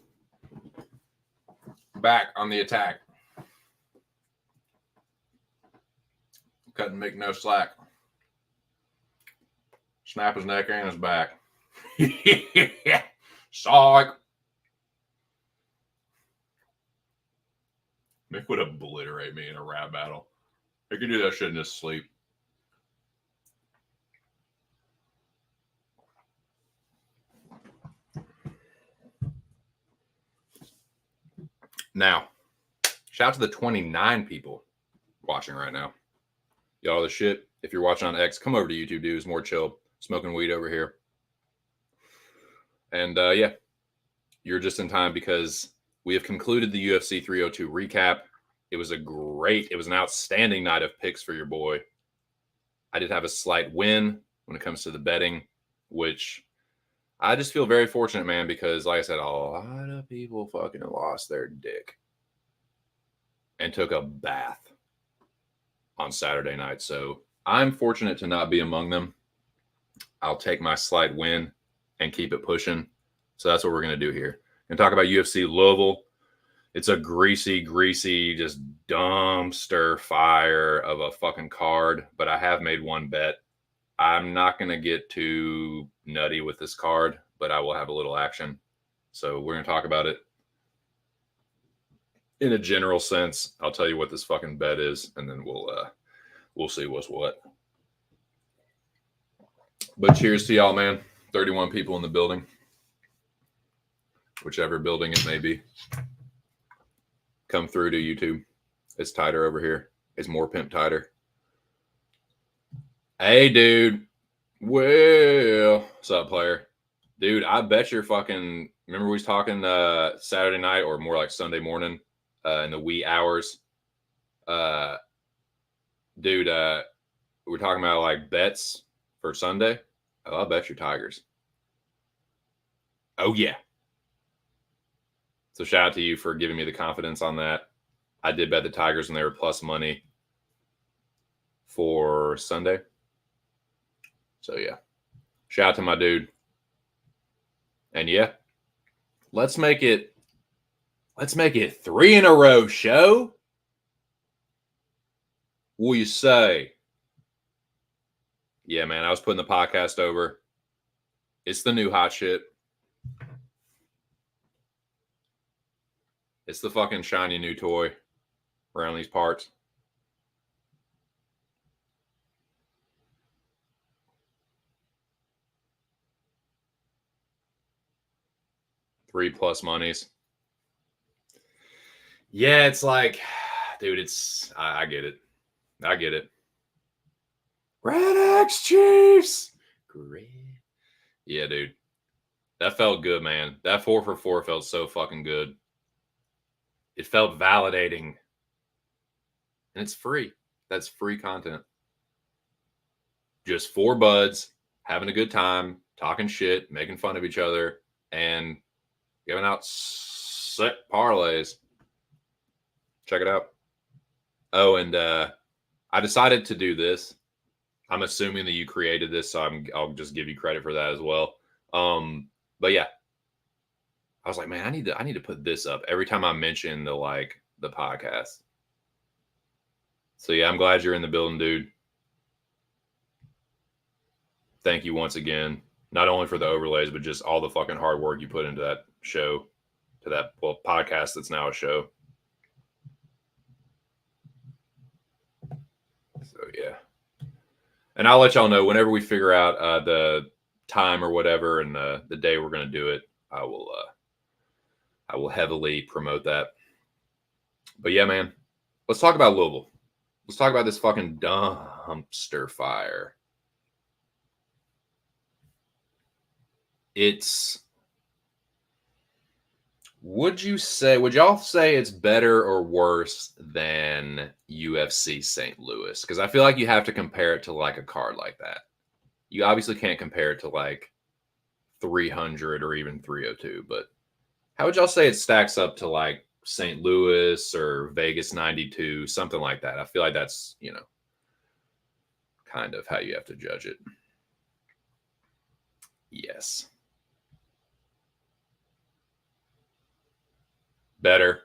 Back on the attack. Cutting Mick no slack. Snap his neck and his back. Psych. Mick would obliterate me in a rap battle. He could do that shit in his sleep. Now, shout out to the 29 people watching right now. Y'all the shit. If you're watching on X, come over to YouTube, dude. It's more chill. Smoking weed over here. And yeah, you're just in time because we have concluded the UFC 302 recap. It was an outstanding night of picks for your boy. I did have a slight win when it comes to the betting, which I just feel very fortunate, man, because like I said, a lot of people fucking lost their dick and took a bath on Saturday night. So I'm fortunate to not be among them. I'll take my slight win and keep it pushing. So that's what we're going to do here. And talk about UFC Louisville. It's a greasy, just dumpster fire of a fucking card. But I have made one bet. I'm not going to get too nutty with this card, but I will have a little action. So we're going to talk about it in a general sense. I'll tell you what this fucking bet is, and then we'll see what's what. But cheers to y'all, man. 31 people in the building. Whichever building it may be. Come through to YouTube. It's tighter over here. It's more pimp tighter. Hey, dude. Well, what's up, player? Dude, I bet you're fucking... Remember we was talking Saturday night or more like Sunday morning in the wee hours? Dude, we're talking about like bets for Sunday. Oh, I'll bet your Tigers. Oh, yeah. So shout out to you for giving me the confidence on that. I did bet the Tigers when they were plus money for Sunday. So yeah, shout out to my dude. And yeah, let's make it 3 in a row show. What you say? Yeah, man, I was putting the podcast over. It's the new hot shit. It's the fucking shiny new toy around these parts. $3+ monies. Yeah, it's like, dude, I get it. I get it. Red X Chiefs. Great. Yeah, dude. That felt good, man. That 4 for 4 felt so fucking good. It felt validating. And it's free. That's free content. just four buds having a good time, talking shit, making fun of each other, and giving out sick parlays. Check it out. Oh, and I decided to do this. I'm assuming that you created this, so I'll just give you credit for that as well. But yeah, I was like, man, I need to put this up every time I mention the podcast. So yeah, I'm glad you're in the building, dude. Thank you once again, not only for the overlays, but just all the fucking hard work you put into that show, to that podcast that's now a show. So yeah, and I'll let y'all know whenever we figure out the time or whatever and the day we're gonna do it. I will heavily promote that. But yeah, man, let's talk about Louisville. Let's talk about this fucking dumpster fire. Would y'all say it's better or worse than UFC St. Louis? Because I feel like you have to compare it to like a card like that. You obviously can't compare it to like 300 or even 302, but how would y'all say it stacks up to like St. Louis or Vegas 92, something like that? I feel like that's, kind of how you have to judge it. Yes. Better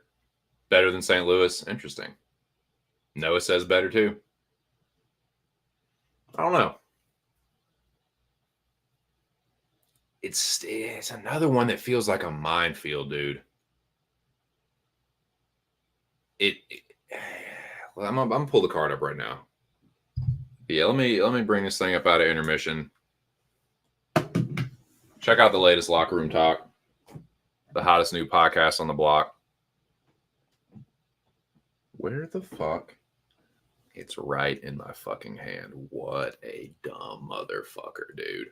than St. Louis. Interesting. Noah says better too. I don't know. It's another one that feels like a minefield, dude. Well, I'm gonna pull the card up right now. Yeah, let me bring this thing up out of intermission. Check out the latest Locker Room Talk, the hottest new podcast on the block. Where the fuck? It's right in my fucking hand. What a dumb motherfucker, dude.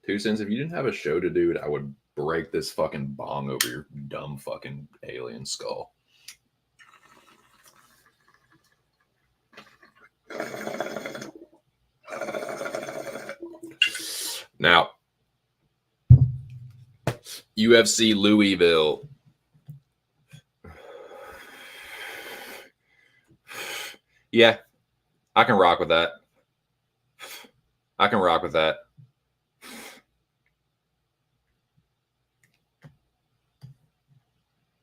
2 cents. If you didn't have a show to do, I would break this fucking bong over your dumb fucking alien skull. Now, UFC Louisville. Yeah, I can rock with that.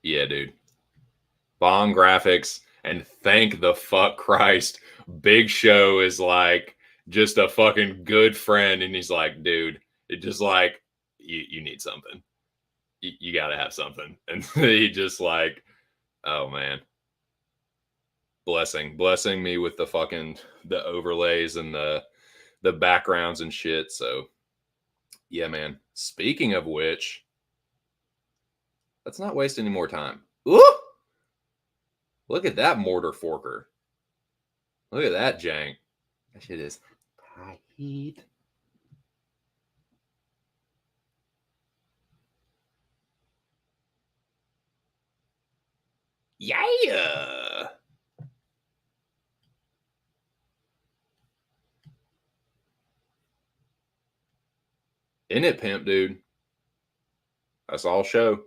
Yeah, dude. Bong graphics, and thank the fuck Christ, Big Show is like just a fucking good friend, and he's like, dude, it just like you need something. You got to have something, and he just like, oh man, blessing me with the overlays and the backgrounds and shit. So yeah, man. Speaking of which, let's not waste any more time. Ooh! Look at that mortar forker. Look at that jank. That shit is tight. Yeah. Isn't it pimp, dude? That's all show.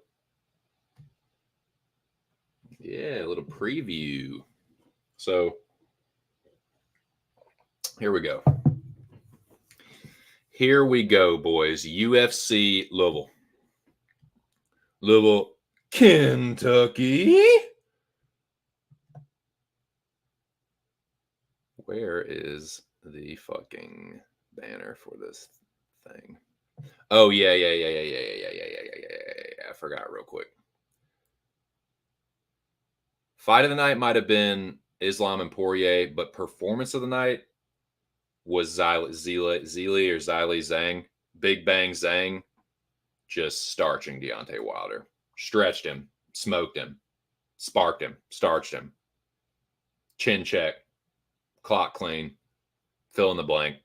Yeah, a little preview. So here we go. Here we go, boys. UFC Louisville. Louisville, Kentucky. Where is the fucking banner for this thing? Oh, yeah. I forgot real quick. Fight of the night might have been Islam and Poirier, but performance of the night was Zhilei Zhang, Big Bang Zhang, just starching Deontay Wilder. Stretched him, smoked him, sparked him, starched him. Chin check, clock clean, fill in the blank.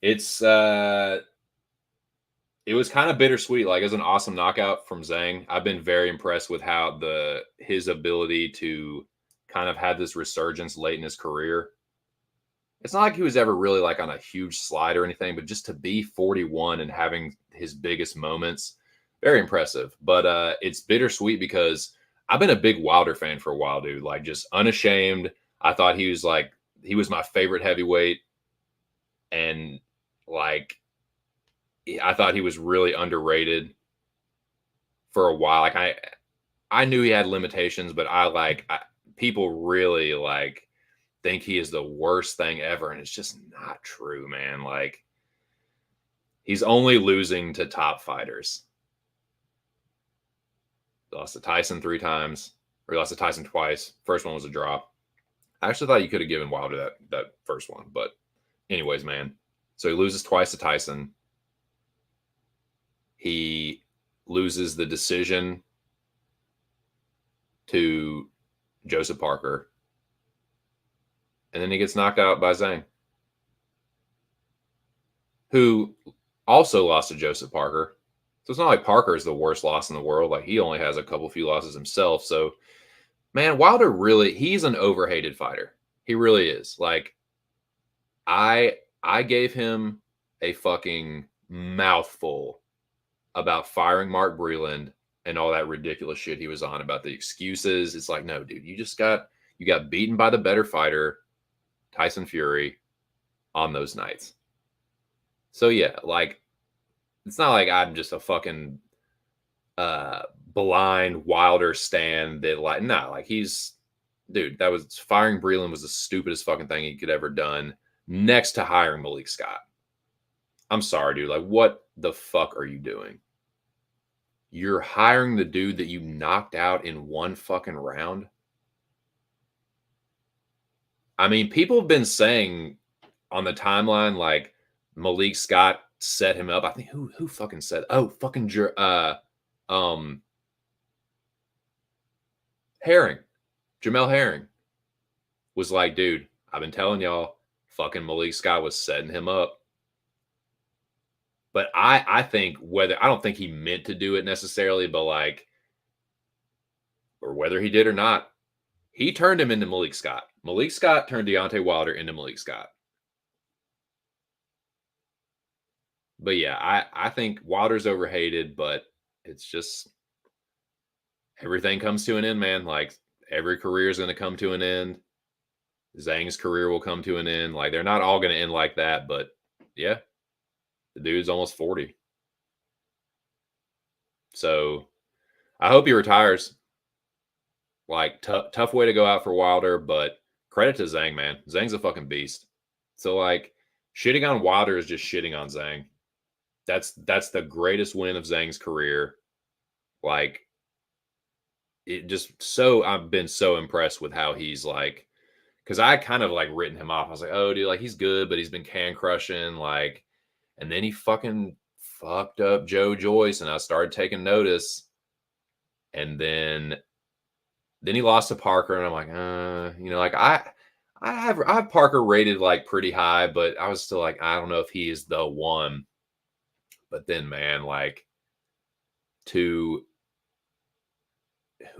It was kind of bittersweet. Like, it was an awesome knockout from Zhang. I've been very impressed with how his ability to kind of have this resurgence late in his career. it's not like he was ever really like on a huge slide or anything, but just to be 41 and having his biggest moments, very impressive. But it's bittersweet because I've been a big Wilder fan for a while, dude. Like just unashamed. I thought he was my favorite heavyweight, and like I thought he was really underrated for a while. Like I knew he had limitations, but people really like think he is the worst thing ever, and it's just not true, man. Like he's only losing to top fighters. Lost to Tyson 3 times, or he lost to Tyson twice. First one was a drop. I actually thought you could have given Wilder that first one, but anyways, man. So he loses twice to Tyson. He loses the decision to Joseph Parker. And then he gets knocked out by Zhang, who also lost to Joseph Parker. So it's not like Parker is the worst loss in the world. Like he only has a couple few losses himself. So, man, Wilder he's an overhated fighter. He really is. Like I gave him a fucking mouthful about firing Mark Breland and all that ridiculous shit he was on about the excuses. It's like, no, dude, you got beaten by the better fighter, Tyson Fury, on those nights. So yeah, like it's not like I'm just a fucking blind Wilder stan that like like that was firing Breland was the stupidest fucking thing he could ever done next to hiring Malik Scott. I'm sorry, dude. Like, what the fuck are you doing? You're hiring the dude that you knocked out in one fucking round. I mean, people have been saying on the timeline like Malik Scott set him up. I think who fucking said? Oh, fucking Herring, Jamel Herring was like, dude, I've been telling y'all, fucking Malik Scott was setting him up. But I think I don't think he meant to do it necessarily, but like, or whether he did or not, he turned him into Malik Scott. Malik Scott turned Deontay Wilder into Malik Scott. But yeah, I think Wilder's overhated, but it's just everything comes to an end, man. Like every career is going to come to an end. Zhang's career will come to an end. Like they're not all going to end like that, but yeah, the dude's almost 40. So I hope he retires. Like tough way to go out for Wilder, but credit to Zhang, man. Zhang's a fucking beast. So like shitting on Wilder is just shitting on Zhang. That's the greatest win of Zhang's career. Like I've been so impressed with how he's like, because I kind of like written him off. I was like, oh dude, like he's good, but he's been can crushing, like, and then he fucking fucked up Joe Joyce, and I started taking notice. And then he lost to Parker, and I'm like, like I have Parker rated like pretty high, but I was still like, I don't know if he is the one. But then, man, like who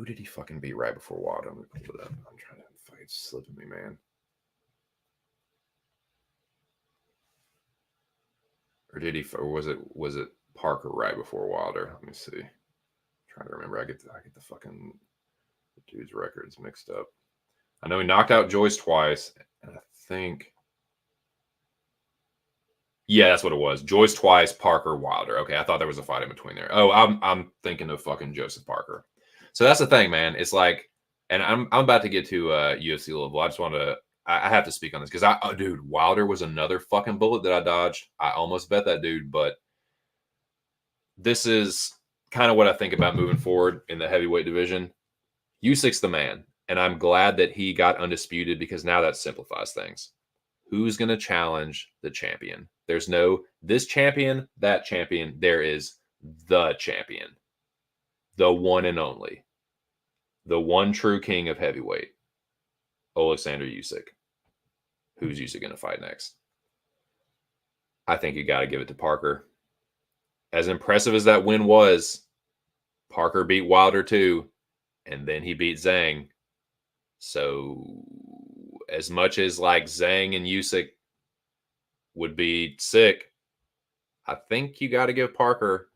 did he fucking beat right before Wilder? Let me pull it up. I'm trying to fight. It's slipping me, man. Or did he? Or was it Parker right before Wilder? Let me see. I'm trying to remember. I get the fucking dude's records mixed up. I know he knocked out Joyce twice, and I think. Yeah, that's what it was. Joyce twice, Parker, Wilder. Okay, I thought there was a fight in between there. Oh, I'm thinking of fucking Joseph Parker. So that's the thing, man. It's like, and I'm about to get to UFC Louisville. I just want to. I have to speak on this because dude, Wilder was another fucking bullet that I dodged. I almost bet that dude, but this is kind of what I think about moving forward in the heavyweight division. Usyk's the man, and I'm glad that he got undisputed because now that simplifies things. Who's going to challenge the champion? There's no this champion, that champion. There is the champion, the one and only, the one true king of heavyweight, Oleksandr Usyk. Who's Usyk going to fight next? I think you got to give it to Parker. As impressive as that win was, Parker beat Wilder too, and then he beat Zhang. So as much as like Zhang and Usyk would be sick, I think you got to give Parker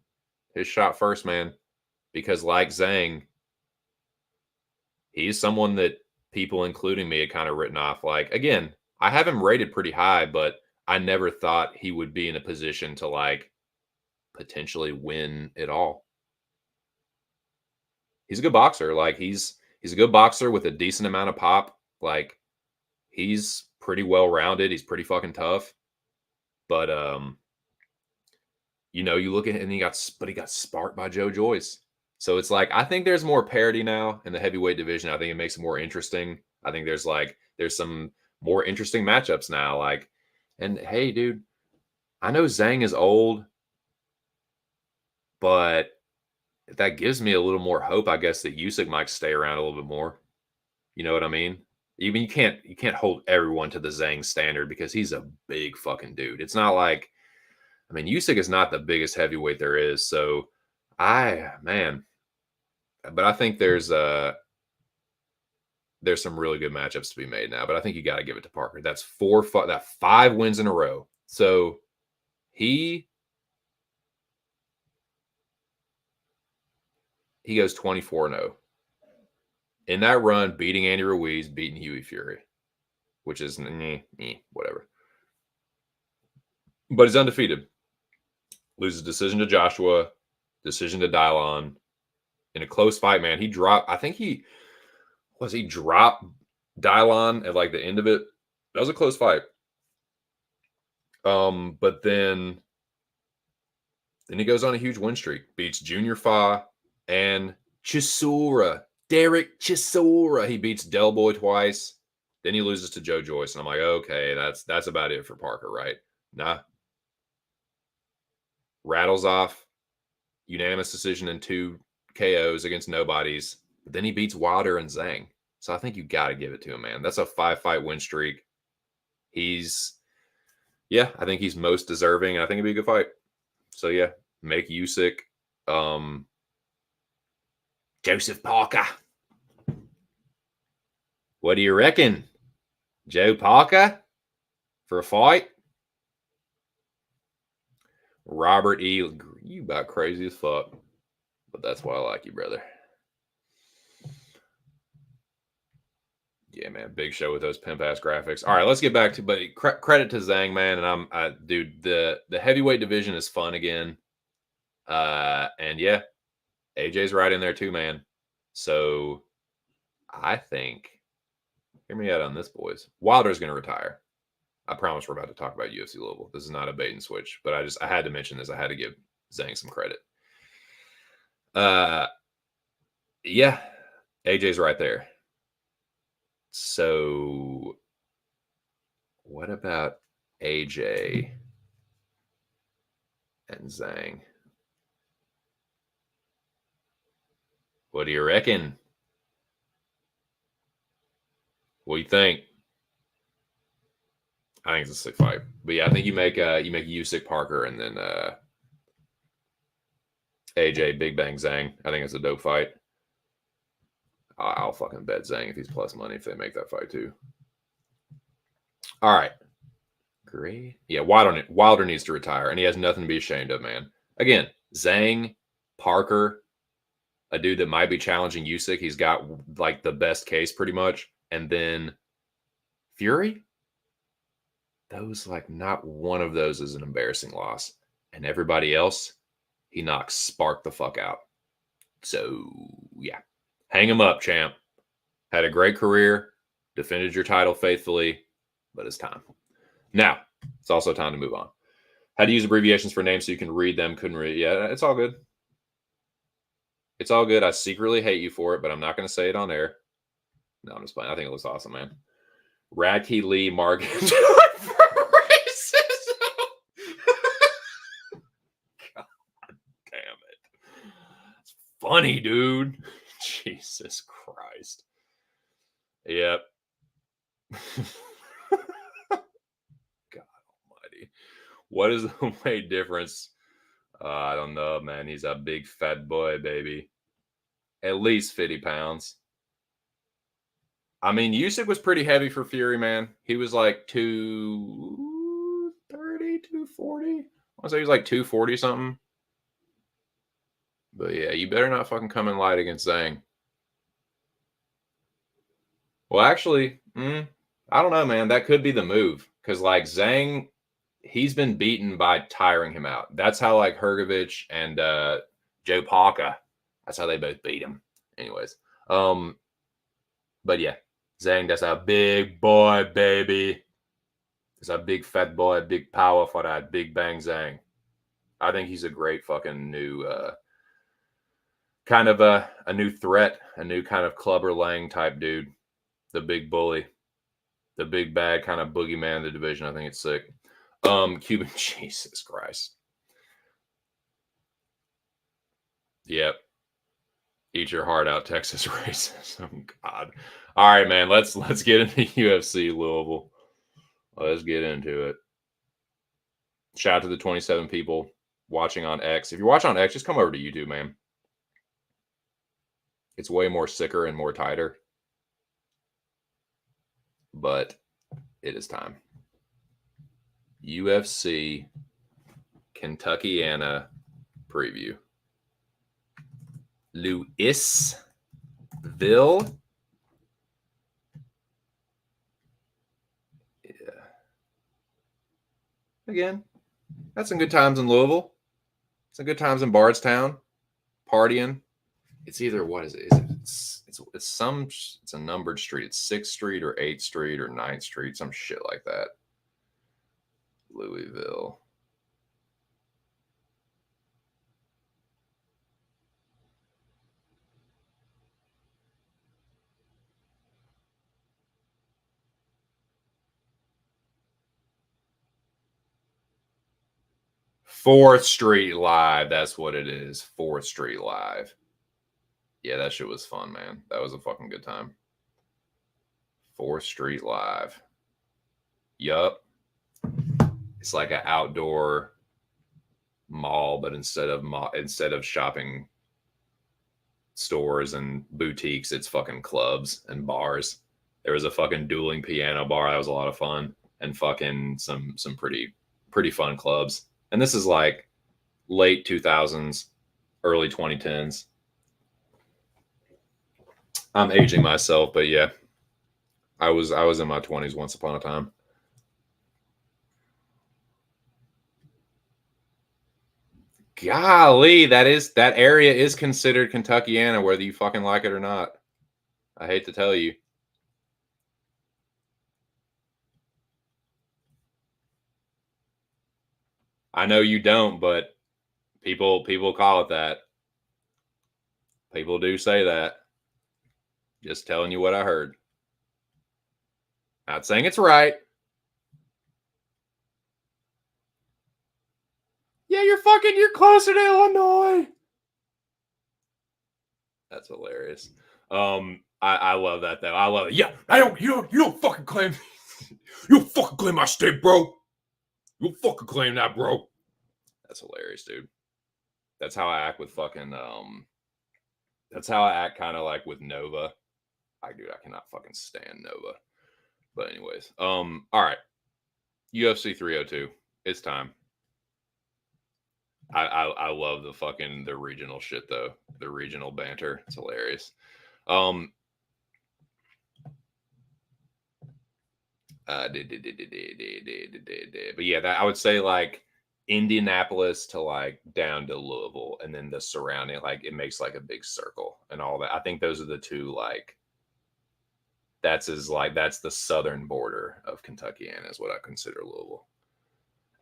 his shot first, man. Because like Zhang, he's someone that people, including me, had kind of written off. Like, again, I have him rated pretty high, but I never thought he would be in a position to like potentially win it all. He's a good boxer. Like he's a good boxer with a decent amount of pop. Like he's pretty well rounded. He's pretty fucking tough. But you know, you look at it and he got sparked by Joe Joyce. So it's like I think there's more parity now in the heavyweight division. I think it makes it more interesting. I think there's some more interesting matchups now. Like, and hey, dude, I know Zhang is old, but that gives me a little more hope, I guess, that Usyk might stay around a little bit more. You know what I mean? Even you can't hold everyone to the Zhang standard because he's a big fucking dude. It's not like, I mean, Usyk is not the biggest heavyweight there is. So but I think there's some really good matchups to be made now. But I think you got to give it to Parker. That's 5 wins in a row. So he goes 24-0. In that run, beating Andy Ruiz, beating Hughie Fury, which is whatever. But he's undefeated. Loses decision to Joshua, decision to Dylon. In a close fight, man. He dropped Dylon at like the end of it. That was a close fight. But then he goes on a huge win streak. Beats Junior Fa and Chisora. Derek Chisora. He beats Del Boy twice. Then he loses to Joe Joyce. And I'm like, okay, that's about it for Parker, right? Nah. Rattles off unanimous decision in 2 KOs against nobodies. But then he beats Wilder and Zhang. So I think you got to give it to him, man. That's a 5-fight win streak. I think he's most deserving. And I think it'd be a good fight. So yeah, make Usyk Joseph Parker. What do you reckon? Joe Parker for a fight? Robert E. You about crazy as fuck. But that's why I like you, brother. Yeah, man. Big show with those pimp-ass graphics. All right, let's get back to, but credit to Zhang, man. And dude, the heavyweight division is fun again. And yeah, AJ's right in there too, man. So I think, hear me out on this, boys. Wilder's going to retire. I promise we're about to talk about UFC Louisville. This is not a bait and switch, but I had to mention this. I had to give Zhang some credit. Yeah, AJ's right there. So what about AJ and Zhang? What do you reckon? What do you think? I think it's a sick fight. But yeah, I think you make Usyk Parker and then AJ Big Bang Zhang. I think it's a dope fight. I'll fucking bet Zhang if he's plus money if they make that fight too. All right. Great. Yeah, Wilder needs to retire, and he has nothing to be ashamed of, man. Again, Zhang, Parker, a dude that might be challenging Usyk. He's got like the best case pretty much. And then Fury, those, like, not one of those is an embarrassing loss. And everybody else, he knocks Spark the fuck out. So, yeah. Hang him up, champ. Had a great career. Defended your title faithfully. But it's time. Now, it's also time to move on. How to use abbreviations for names so you can read them. Couldn't read. Yeah, it's all good. It's all good. I secretly hate you for it, but I'm not going to say it on air. No, I'm just playing. I think it looks awesome, man. Radke Lee Mark. Funny, dude. Jesus Christ. Yep. God almighty. What is the weight difference? I don't know, man. He's a big fat boy, baby. At least 50 pounds. I mean, Usyk was pretty heavy for Fury, man. He was like 230, 240. I want to say he was like 240 something. But yeah, you better not fucking come in light against Zhang. Well, actually, I don't know, man. That could be the move. Because like Zhang, he's been beaten by tiring him out. That's how like Hrgovic and Joe Parker, that's how they both beat him. Anyways. But yeah, Zhang, that's a big boy, baby. It's a big fat boy, big power for that big bang Zhang. I think he's a great fucking new kind of a new threat, a new kind of Clubber Lang type dude. The big bully. The big bad kind of boogeyman of the division. I think it's sick. Cuban, Jesus Christ. Yep. Eat your heart out, Texas racism. God. All right, man. Let's get into UFC Louisville. Let's get into it. Shout out to the 27 people watching on X. If you're watching on X, just come over to YouTube, man. It's way more sicker and more tighter. But it is time. UFC Kentuckiana preview. Louisville. Yeah. Again, that's some good times in Louisville. Some good times in Bardstown. Partying. It's either, what is it? It's a numbered street. It's 6th Street or 8th Street or 9th Street, some shit like that. Louisville. Fourth Street Live. That's what it is. 4th Street Live. Yeah, that shit was fun, man. That was a fucking good time. 4th Street Live. Yup. It's like an outdoor mall, but instead of shopping stores and boutiques, it's fucking clubs and bars. There was a fucking dueling piano bar. That was a lot of fun. And fucking some pretty fun clubs. And this is like late 2000s, early 2010s. I'm aging myself, but yeah, I was in my 20s once upon a time. Golly, that area is considered Kentuckiana, whether you fucking like it or not. I hate to tell you. I know you don't, but people call it that. People do say that. Just telling you what I heard. Not saying it's right. Yeah, you're closer to Illinois. That's hilarious. I love that though. I love it. Yeah, you don't fucking claim you don't fucking claim my state, bro. You don't fucking claim that, bro. That's hilarious, dude. That's how I act with fucking that's how I act kind of like with Nova. I cannot fucking stand Nova. But anyways, all right. UFC 302. It's time. I love the regional shit though. The regional banter. It's hilarious. But yeah, that I would say like Indianapolis to like down to Louisville, and then the surrounding, like it makes like a big circle and all that. I think those are the two like that's the southern border of Kentuckiana is what I consider Louisville.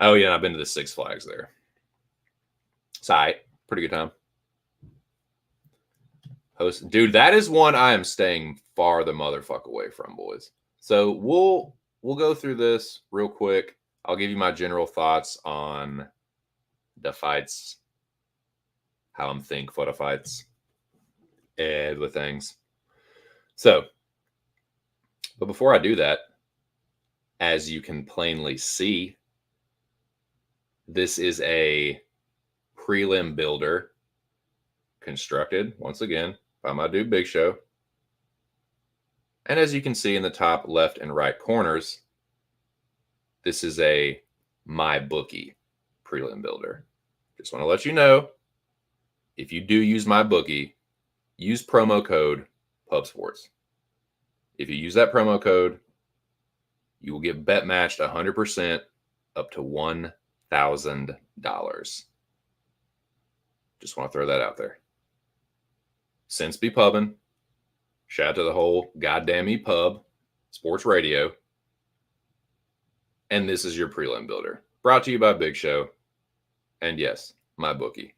Oh yeah, and I've been to the Six Flags there. It's all right. Pretty good time. Dude, that is one I am staying far the motherfucker away from, boys. So we'll go through this real quick. I'll give you my general thoughts on the fights, how I'm thinking for the fights, and the things. So, but before I do that, as you can plainly see, this is a prelim builder constructed once again by my dude Big Show. And as you can see in the top left and right corners, this is a MyBookie prelim builder. Just want to let you know, if you do use MyBookie, use promo code PubSports. If you use that promo code, you will get bet matched 100% up to $1,000. Just want to throw that out there. Since be pubbing. Shout out to the whole goddamn ePub Sports Radio. And this is your prelim builder. Brought to you by Big Show. And yes, MyBookie.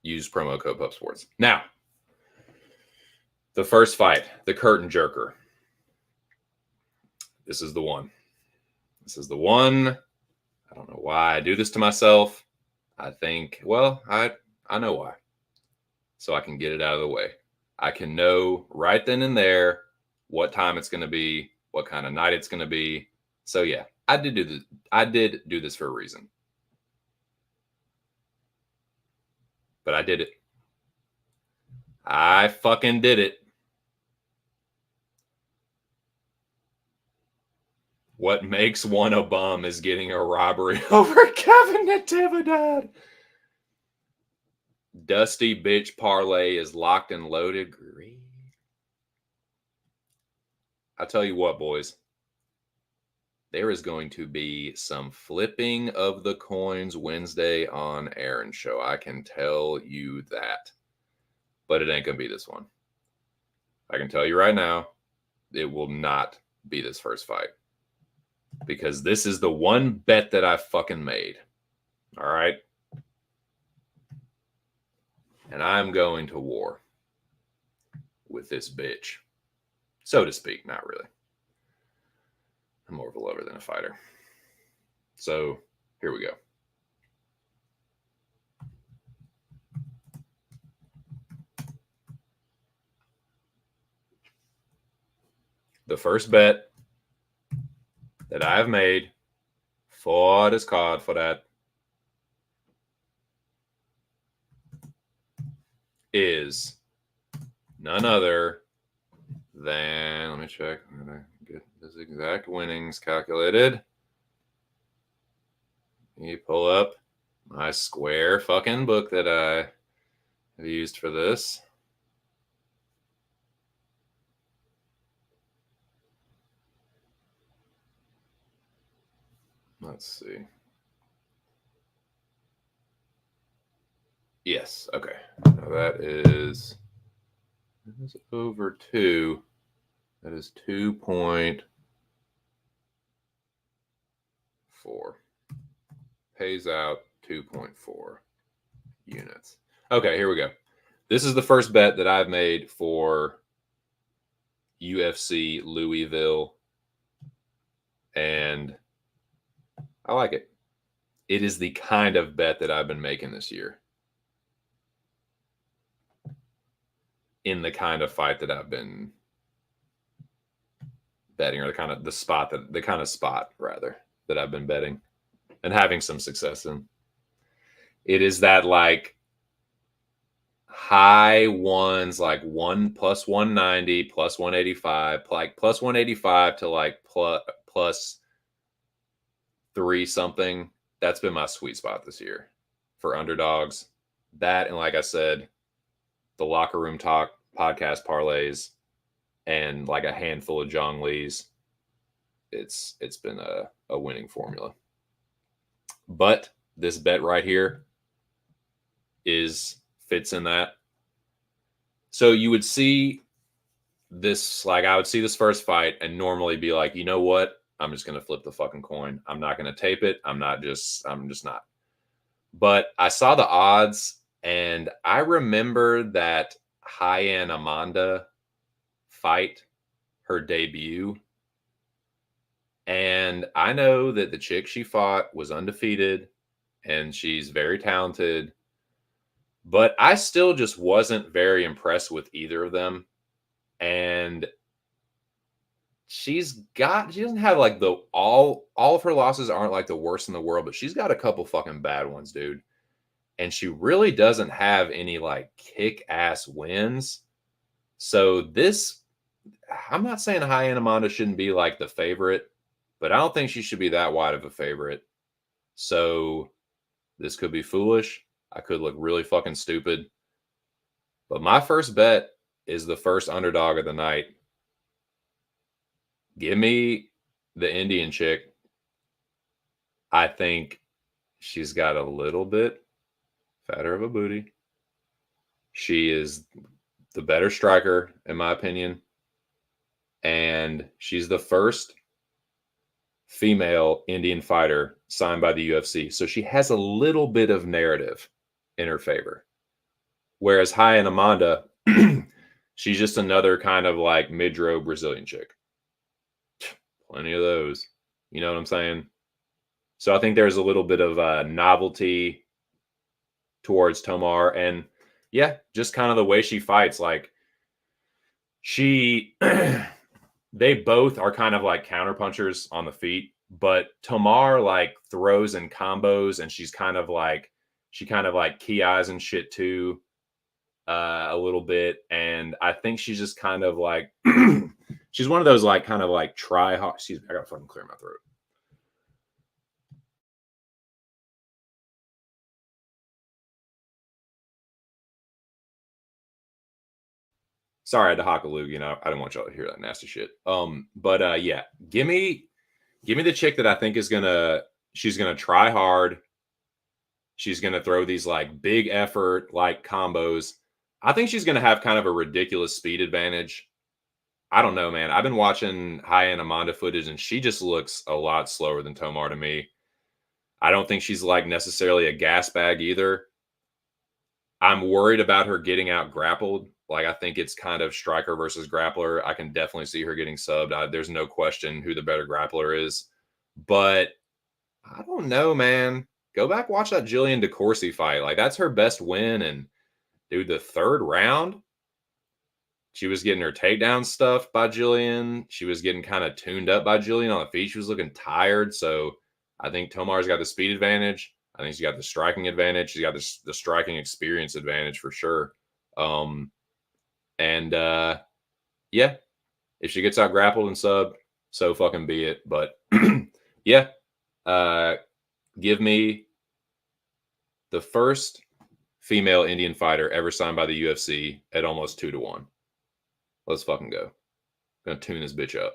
Use promo code PubSports. Now, the first fight, the curtain jerker. This is the one. This is the one. I don't know why I do this to myself. I think, well, I know why. So I can get it out of the way. I can know right then and there what time it's going to be, what kind of night it's going to be. So yeah, I did do this for a reason. But I did it. I fucking did it. What makes one a bum is getting a robbery over Kevin Natividad. Dusty bitch parlay is locked and loaded. I tell you what, boys. There is going to be some flipping of the coins Wednesday on Aaron's show. I can tell you that. But it ain't going to be this one. I can tell you right now, it will not be this first fight. Because this is the one bet that I fucking made. All right? And I'm going to war with this bitch. So to speak, not really. I'm more of a lover than a fighter. So, here we go. The first bet that I have made for this card for that is none other than, let me check, I'm going to get this exact winnings calculated. You pull up my square fucking book that I have used for this. Let's see. Yes, okay. Now that is over 2. That is 2.4. Pays out 2.4 units. Okay, here we go. This is the first bet that I've made for UFC Louisville. And I like it. It is the kind of bet that I've been making this year. In the kind of fight that I've been betting, or the kind of spot that I've been betting and having some success in. It is that like high ones, like plus 190, plus 185, like plus 185 to like plus 3 something. That's been my sweet spot this year for underdogs. That, and like I said, the Locker Room Talk podcast parlays and like a handful of Zhang Li's. It's been a winning formula. But this bet right here fits in that. So you would see this, like I would see this first fight and normally be like, you know what? I'm just going to flip the fucking coin. I'm not going to tape it. I'm just not. But I saw the odds and I remember that High-End Amanda fight, her debut. And I know that the chick she fought was undefeated and she's very talented. But I still just wasn't very impressed with either of them. And she doesn't have like all of her losses aren't like the worst in the world, but she's got a couple fucking bad ones, dude. And she really doesn't have any like kick-ass wins. So this I'm not saying High Amanda shouldn't be like the favorite, but I don't think she should be that wide of a favorite. So this could be foolish. I could look really fucking stupid. But my first bet is the first underdog of the night. Give me the Indian chick. I think she's got a little bit fatter of a booty. She is the better striker, in my opinion. And she's the first female Indian fighter signed by the UFC. So she has a little bit of narrative in her favor. Whereas High and Amanda, she's just another kind of like mid-row Brazilian chick. Plenty of those. You know what I'm saying? So I think there's a little bit of novelty towards Tomar. And yeah, just kind of the way she fights. Like she, they both are kind of like counterpunchers on the feet. But Tomar like throws and combos, and she kind of like key eyes and shit too. A little bit, and I think she's just kind of like she's one of those like kind of like try hard. Excuse me, I gotta fucking clear my throat. Sorry, I had to hock a lug. You know, I didn't want y'all to hear that nasty shit. But yeah, give me the chick that I think she's gonna try hard. She's gonna throw these like big effort like combos. I think she's going to have kind of a ridiculous speed advantage. I don't know, man. I've been watching High and Amanda footage, and she just looks a lot slower than Tomar to me. I don't think she's like necessarily a gas bag either. I'm worried about her getting out grappled. Like, I think it's kind of striker versus grappler. I can definitely see her getting subbed. There's no question who the better grappler is. But I don't know, man. Go back, watch that Jillian DeCourcy fight. Like, that's her best win. And dude, the third round, she was getting her takedown stuffed by Jillian. She was getting kind of tuned up by Jillian on the feet. She was looking tired. So I think Tomar's got the speed advantage. I think she's got the striking advantage. She's got the striking experience advantage for sure. Yeah, if she gets out grappled and sub, so fucking be it. But yeah, give me the first female Indian fighter ever signed by the UFC at almost 2-1. Let's fucking go. I'm gonna tune this bitch up.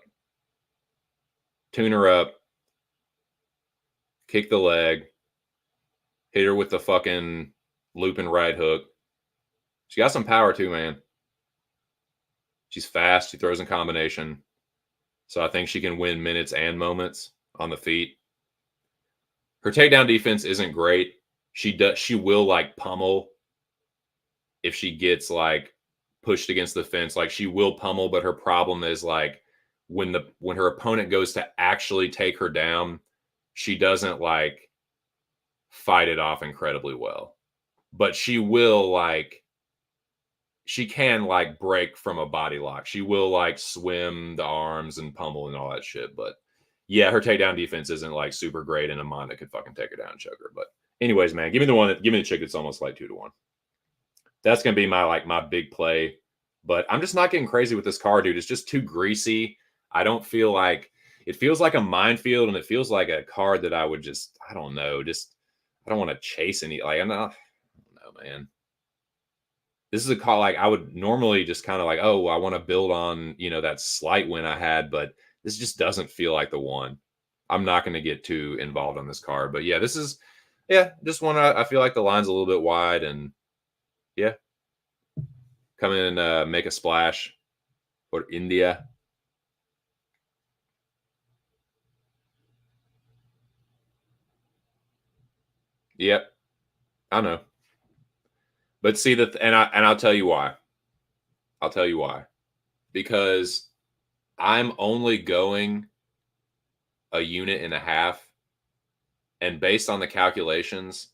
Tune her up. Kick the leg. Hit her with the fucking looping right hook. She got some power too, man. She's fast. She throws in combination. So I think she can win minutes and moments on the feet. Her takedown defense isn't great. She will like pummel if she gets like pushed against the fence. Like, she will pummel, but her problem is like when her opponent goes to actually take her down, she doesn't like fight it off incredibly well. But she will like she can like break from a body lock. She will like swim the arms and pummel and all that shit. But yeah, her takedown defense isn't like super great, and Amanda could fucking take her down and choke her. But anyways, man, give me the chick that's almost like 2-1. That's gonna be my big play. But I'm just not getting crazy with this card, dude. It's just too greasy. I don't feel like it feels like a minefield, and it feels like a card that I would just, I don't know, I don't want to chase any. Like, I don't know, man. This is a call like I would normally just kind of like, oh, I want to build on, that slight win I had, but this just doesn't feel like the one. I'm not going to get too involved on this card, but yeah, just one. I feel like the line's a little bit wide, and yeah, come in and make a splash for India. Yep, I know. But see I'll tell you why. I'll tell you why. Because I'm only going a unit and a half, and based on the calculations,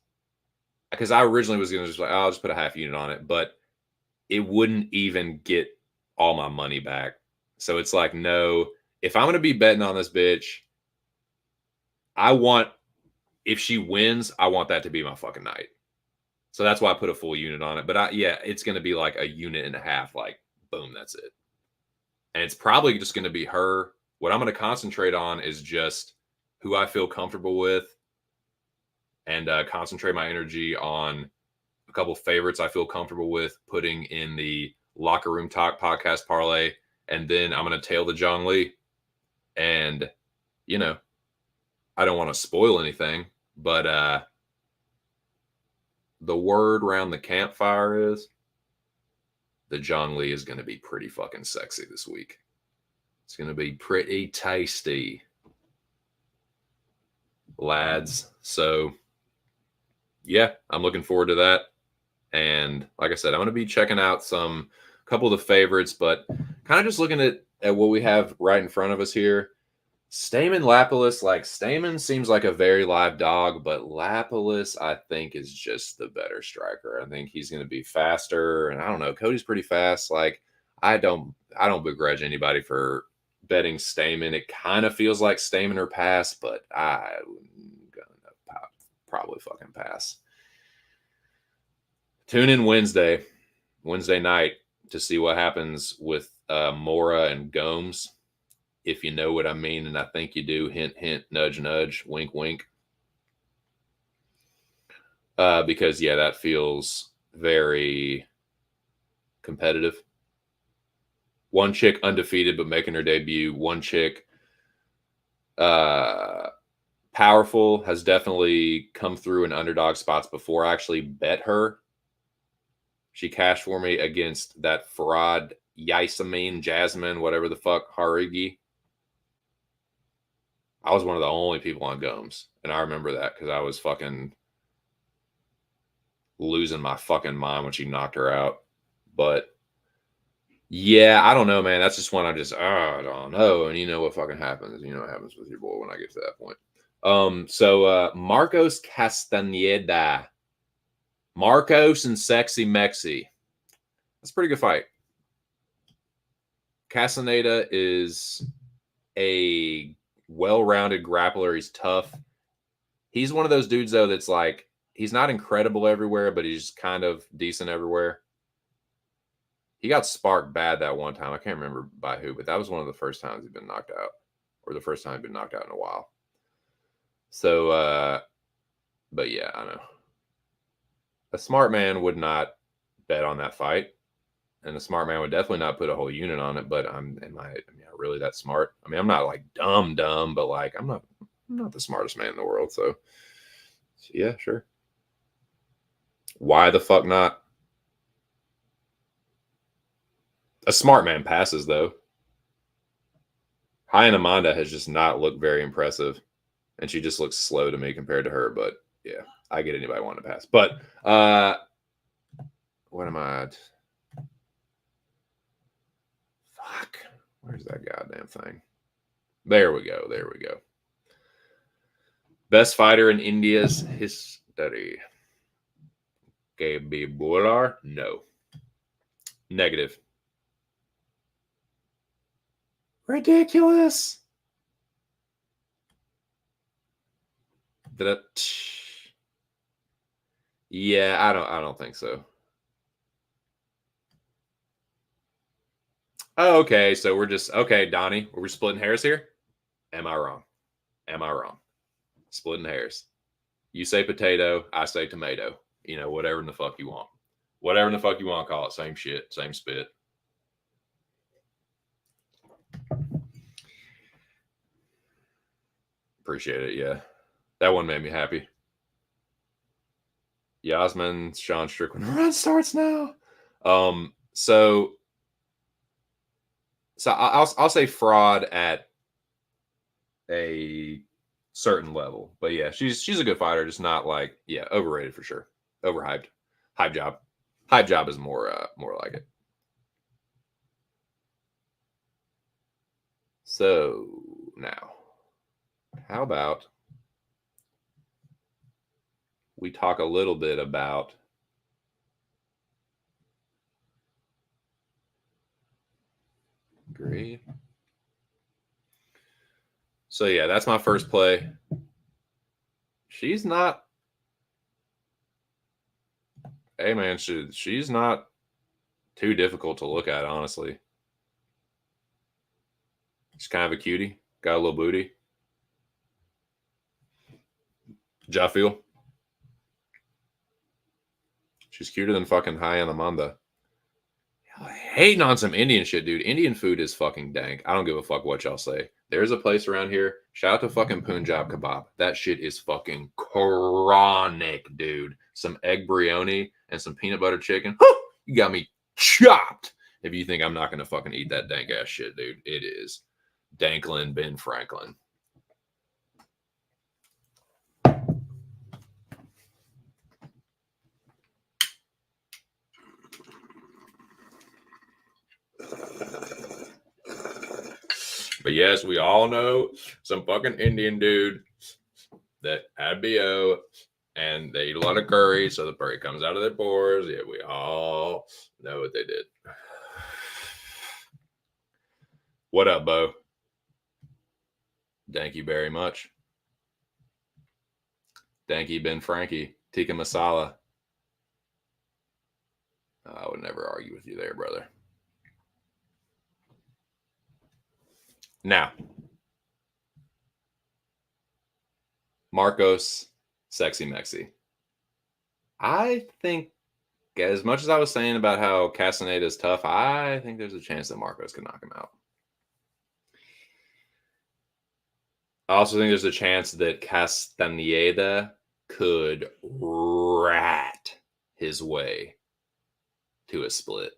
because I originally was going to just like, I'll just put a half unit on it, but it wouldn't even get all my money back. So it's like, no, if I'm going to be betting on this bitch, if she wins, I want that to be my fucking night. So that's why I put a full unit on it. But it's going to be like a unit and a half. Like, boom, that's it. And it's probably just going to be her. What I'm going to concentrate on is just who I feel comfortable with, and concentrate my energy on a couple favorites I feel comfortable with putting in the Locker Room Talk podcast parlay. And then I'm going to tail the Zhang Li. And, you know, I don't want to spoil anything, but the word around the campfire is the Zhang Li is going to be pretty fucking sexy this week. It's going to be pretty tasty, lads. So, yeah, I'm looking forward to that. And like I said, I'm going to be checking out a couple of the favorites, but kind of just looking at what we have right in front of us here. Stamen Lapalus, like Stamen seems like a very live dog, but Lapalus, I think, is just the better striker. I think he's going to be faster, and I don't know. Cody's pretty fast. Like I don't begrudge anybody for betting Stamen. It kind of feels like Stamen or pass, but I'm gonna probably fucking pass. Tune in Wednesday night to see what happens with Mora and Gomes. If you know what I mean, and I think you do, hint, hint, nudge, nudge, wink, wink. Because, yeah, that feels very competitive. One chick undefeated but making her debut. One chick powerful, has definitely come through in underdog spots before. I actually bet her. She cashed for me against that fraud Jasmine, whatever the fuck, Harigi. I was one of the only people on Gomes, and I remember that because I was fucking losing my fucking mind when she knocked her out. But yeah, I don't know, man. That's just when I don't know. And you know what fucking happens. You know what happens with your boy when I get to that point. So Marcos Castaneda. Marcos and Sexy Mexi. That's a pretty good fight. Castaneda is a well-rounded grappler. He's tough. He's one of those dudes, though, that's like, he's not incredible everywhere, but he's kind of decent everywhere. He got sparked bad that one time. I can't remember by who, but that was one of the first times he'd been knocked out, or the first time he'd been knocked out in a while. So, but yeah, I know. A smart man would not bet on that fight. And a smart man would definitely not put a whole unit on it, but am I really that smart? I mean, I'm not like dumb, but like I'm not the smartest man in the world. So yeah, sure. Why the fuck not? A smart man passes though. High Amanda has just not looked very impressive, and she just looks slow to me compared to her. But yeah, I get anybody wanting to pass. But what am I? Fuck. Where's that goddamn thing? There we go. Best fighter in India's history. KB Bular? No. Negative. Ridiculous. Yeah, I don't think so. Oh, okay, so we're just Donnie. We're splitting hairs here. Am I wrong? Splitting hairs. You say potato, I say tomato. You know, whatever in the fuck you want. Whatever in the fuck you want to call it. Same shit, same spit. Appreciate it, yeah. That one made me happy. Yasmin, Sean Strickland. Run starts now. So I'll say fraud at a certain level, but yeah, she's a good fighter, just not like overrated for sure, overhyped. Hype job is more like it. So now, how about we talk a little bit about agree. So yeah, that's my first play. She's not. Hey man, she's not too difficult to look at, honestly. She's kind of a cutie. Got a little booty. Ja feel? She's cuter than fucking High Amanda. Hating on some Indian shit, dude. Indian food is fucking dank. I don't give a fuck what y'all say. There's a place around here. Shout out to fucking Punjab Kebab. That shit is fucking chronic, dude. Some egg biryani and some peanut butter chicken. You got me chopped. If you think I'm not gonna fucking eat that dank ass shit, dude, it is Danklin Ben Franklin. But yes, we all know some fucking Indian dude that had BO and they eat a lot of curry, so the curry comes out of their pores. Yeah, we all know what they did. What up, Bo? Thank you very much. Thank you, Ben Frankie. Tikka masala. I would never argue with you there, brother. Now, Marcos, Sexy Mexi. I think, as much as I was saying about how Castaneda is tough, I think there's a chance that Marcos can knock him out. I also think there's a chance that Castaneda could rat his way to a split.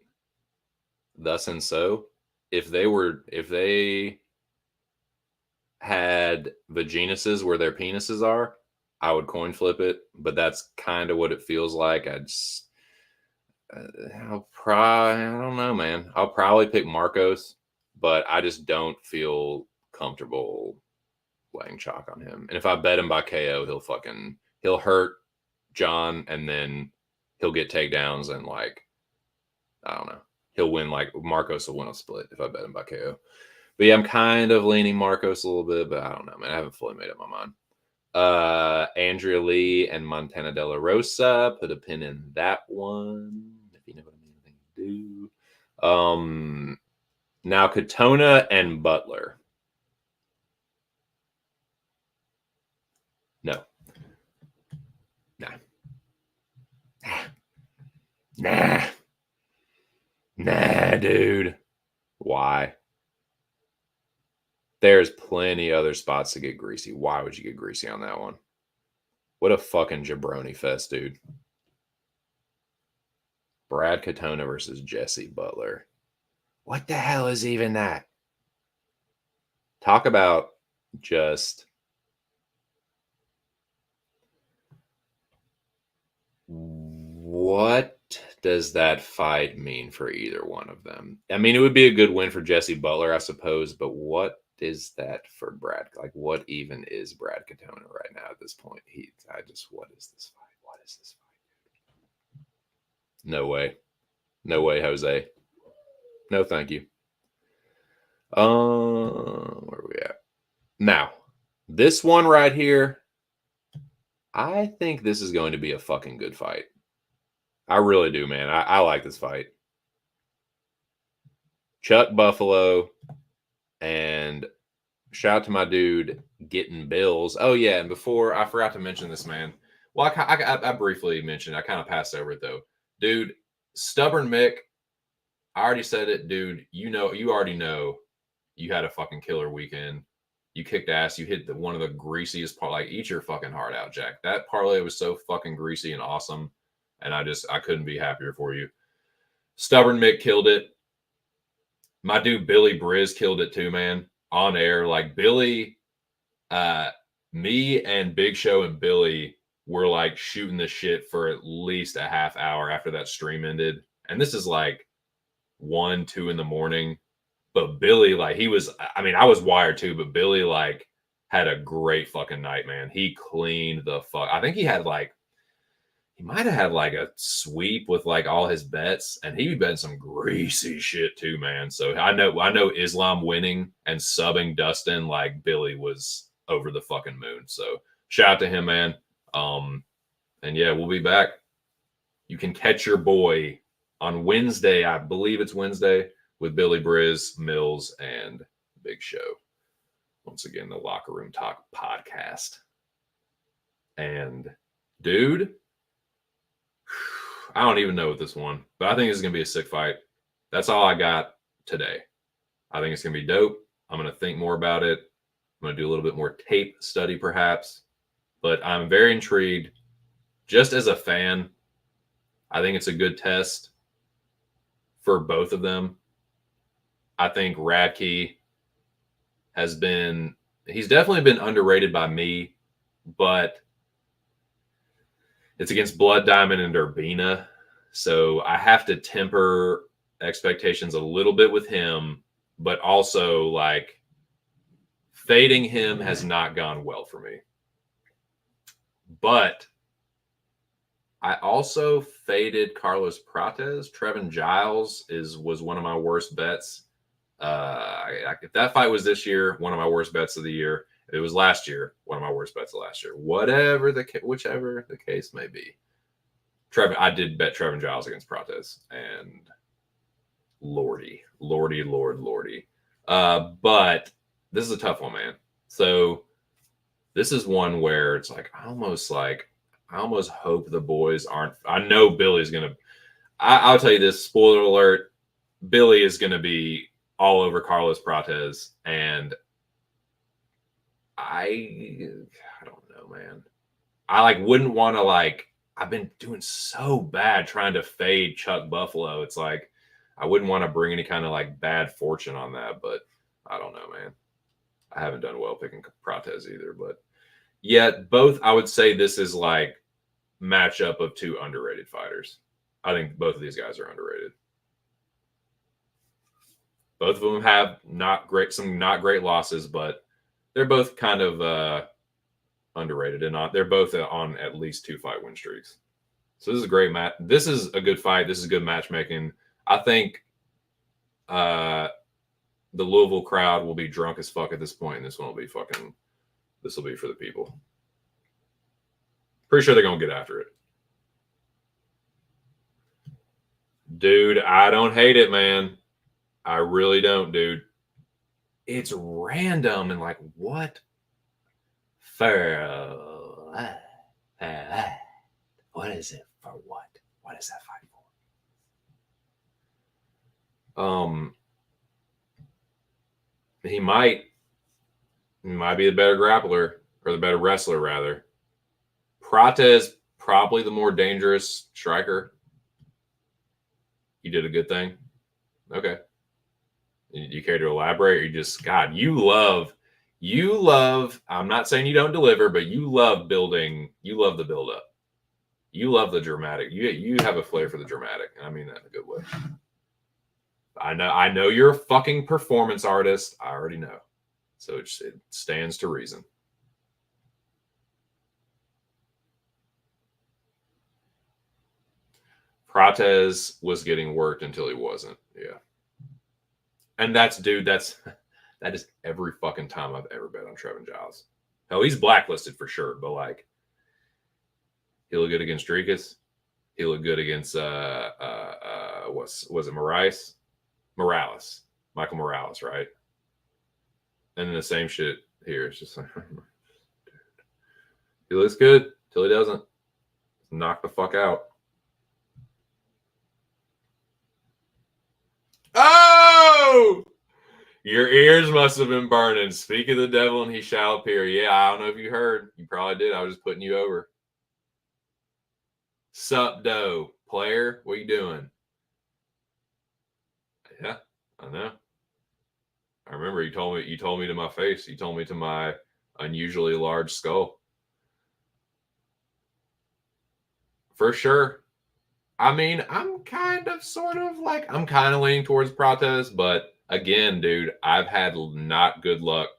Thus and so, if they had vaginuses where their penises are, I would coin flip it, but that's kind of what it feels like. I don't know, man. I'll probably pick Marcos, but I just don't feel comfortable laying chalk on him. And if I bet him by KO, he'll hurt John, and then he'll get takedowns, and like, I don't know, he'll win. Like Marcos will win a split if I bet him by KO. But yeah, I'm kind of leaning Marcos a little bit, but I don't know, man. I haven't fully made up my mind. Andrea Lee and Montana De La Rosa. Put a pin in that one, if you know what I mean. Do. Now Katona and Butler. No. Nah, dude. Why? There's plenty other spots to get greasy. Why would you get greasy on that one? What a fucking jabroni fest, dude. Brad Katona versus Jesse Butler. What the hell is even that? Talk about just what does that fight mean for either one of them? I mean, it would be a good win for Jesse Butler, I suppose, but what is that for Brad? Like, what even is Brad Katona right now at this point? What is this fight? What is this fight? No way. No way, Jose. No, thank you. Where are we at? Now, this one right here, I think this is going to be a fucking good fight. I really do, man. I like this fight. Chuck Buffalo, and shout out to my dude Getting Bills. Oh yeah, and before I forgot to mention this, man. Well, I briefly mentioned. I kind of passed over it though, dude. Stubborn Mick. I already said it, dude. You already know. You had a fucking killer weekend. You kicked ass. You hit one of the greasiest part. Like, eat your fucking heart out, Jack. That parlay was so fucking greasy and awesome, and I couldn't be happier for you. Stubborn Mick killed it. My dude Billy Briz killed it too, man. On air, like Billy, me and Big Show and Billy were like shooting the shit for at least a half hour after that stream ended, and this is like 1, 2 in the morning. But Billy, like, I was wired too, but Billy, like, had a great fucking night, man. He cleaned the fuck. I think he might have had like a sweep with like all his bets, and he be betting some greasy shit too, man. So I know Islam winning and subbing Dustin, like, Billy was over the fucking moon. So shout out to him, man. And yeah, we'll be back. You can catch your boy on Wednesday. I believe it's Wednesday, with Billy Briz, Mills, and big show. Once again, the Locker Room Talk podcast. And dude, I don't even know with this one, but I think it's going to be a sick fight. That's all I got today. I think it's going to be dope. I'm going to think more about it. I'm going to do a little bit more tape study perhaps, but I'm very intrigued. Just as a fan, I think it's a good test for both of them. I think Radke he's definitely been underrated by me, but it's against Blood Diamond and Urbina. So I have to temper expectations a little bit with him, but also like fading him has not gone well for me. But I also faded Carlos Prates. Trevin Giles was one of my worst bets. If that fight was this year, one of my worst bets of the year. If it was last year, one of my worst bets of last year. Whichever the case may be. I did bet Trevin Giles against Prates, and lordy. But this is a tough one, man. So this is one where it's like I almost hope the boys aren't. I know Billy's gonna. I'll tell you this. Spoiler alert: Billy is gonna be all over Carlos Prates, and I don't know, man. I wouldn't want to I've been doing so bad trying to fade Chuck Buffalo. It's like I wouldn't want to bring any kind of bad fortune on that, but I don't know, man. I haven't done well picking Prates either, but yet both I would say this is matchup of two underrated fighters. I think both of these guys are underrated. Both of them have some not great losses, but they're both kind of underrated, and they're both on at least 2 fight win streaks. So this is a great match. This is a good fight. This is good matchmaking. I think the Louisville crowd will be drunk as fuck at this point, and this will be for the people. Pretty sure they're gonna get after it. Dude, I don't hate it, man. I really don't, dude. It's random and what? What is it for what? What is that fight for? He might be the better grappler, or the better wrestler, rather. Prates, probably the more dangerous striker. You did a good thing. Okay. You care to elaborate, or you just, God, you love, I'm not saying you don't deliver, but you love building, you love the build up. You love the dramatic. You have a flair for the dramatic, and I mean that in a good way. I know you're a fucking performance artist. I already know. So it stands to reason. Prates was getting worked until he wasn't. Yeah. And that is every fucking time I've ever bet on Trevin Giles. Hell, he's blacklisted for sure, but he looked good against Dricus. He looked good against was it Morales? Michael Morales, right? And then the same shit here. It's just dude. He looks good till he doesn't. Knock the fuck out. Oh! Your ears must have been burning. Speak of the devil and he shall appear. Yeah, I don't know if you heard. You probably did. I was just putting you over. Sup, doe. Player, what you doing? Yeah, I know. I remember you told me to my face. You told me to my unusually large skull. For sure. I mean, I'm kind of leaning towards Prates, but again, dude, I've had not good luck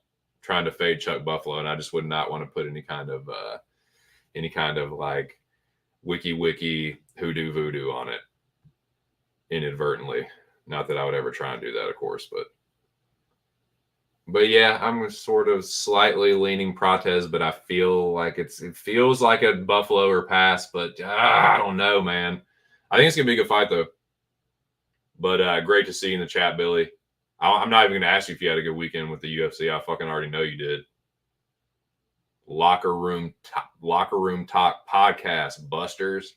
trying to fade Chuck Buffalo, and I just would not want to put any kind of wiki hoodoo voodoo on it inadvertently. Not that I would ever try and do that, of course, but yeah, I'm sort of slightly leaning Prates, but I feel like it feels like a Buffalo or pass, but I don't know, man. I think it's gonna be a good fight though. But great to see you in the chat, Billy. I'm not even going to ask you if you had a good weekend with the UFC. I fucking already know you did. Locker Room Talk podcast, Busters.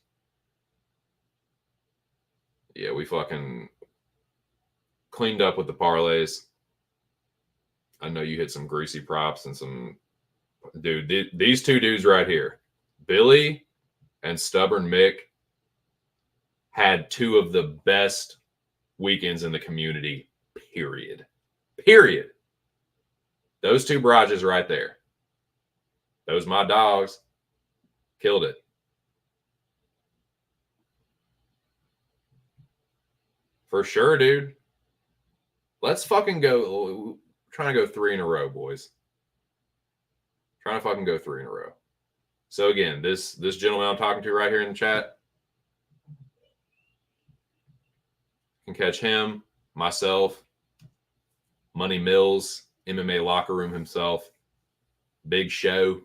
Yeah, we fucking cleaned up with the parlays. I know you hit some greasy props and some... Dude, these two dudes right here, Billy and Stubborn Mick, had two of the best weekends in the community, period. Period. Those two barrages right there. Those my dogs. Killed it. For sure, dude. Let's fucking go. Trying to go 3 in a row, boys. Trying to fucking go 3 in a row. So again, this gentleman I'm talking to right here in the chat, can catch him, myself, Money Mills, MMA Locker Room himself, Big Show.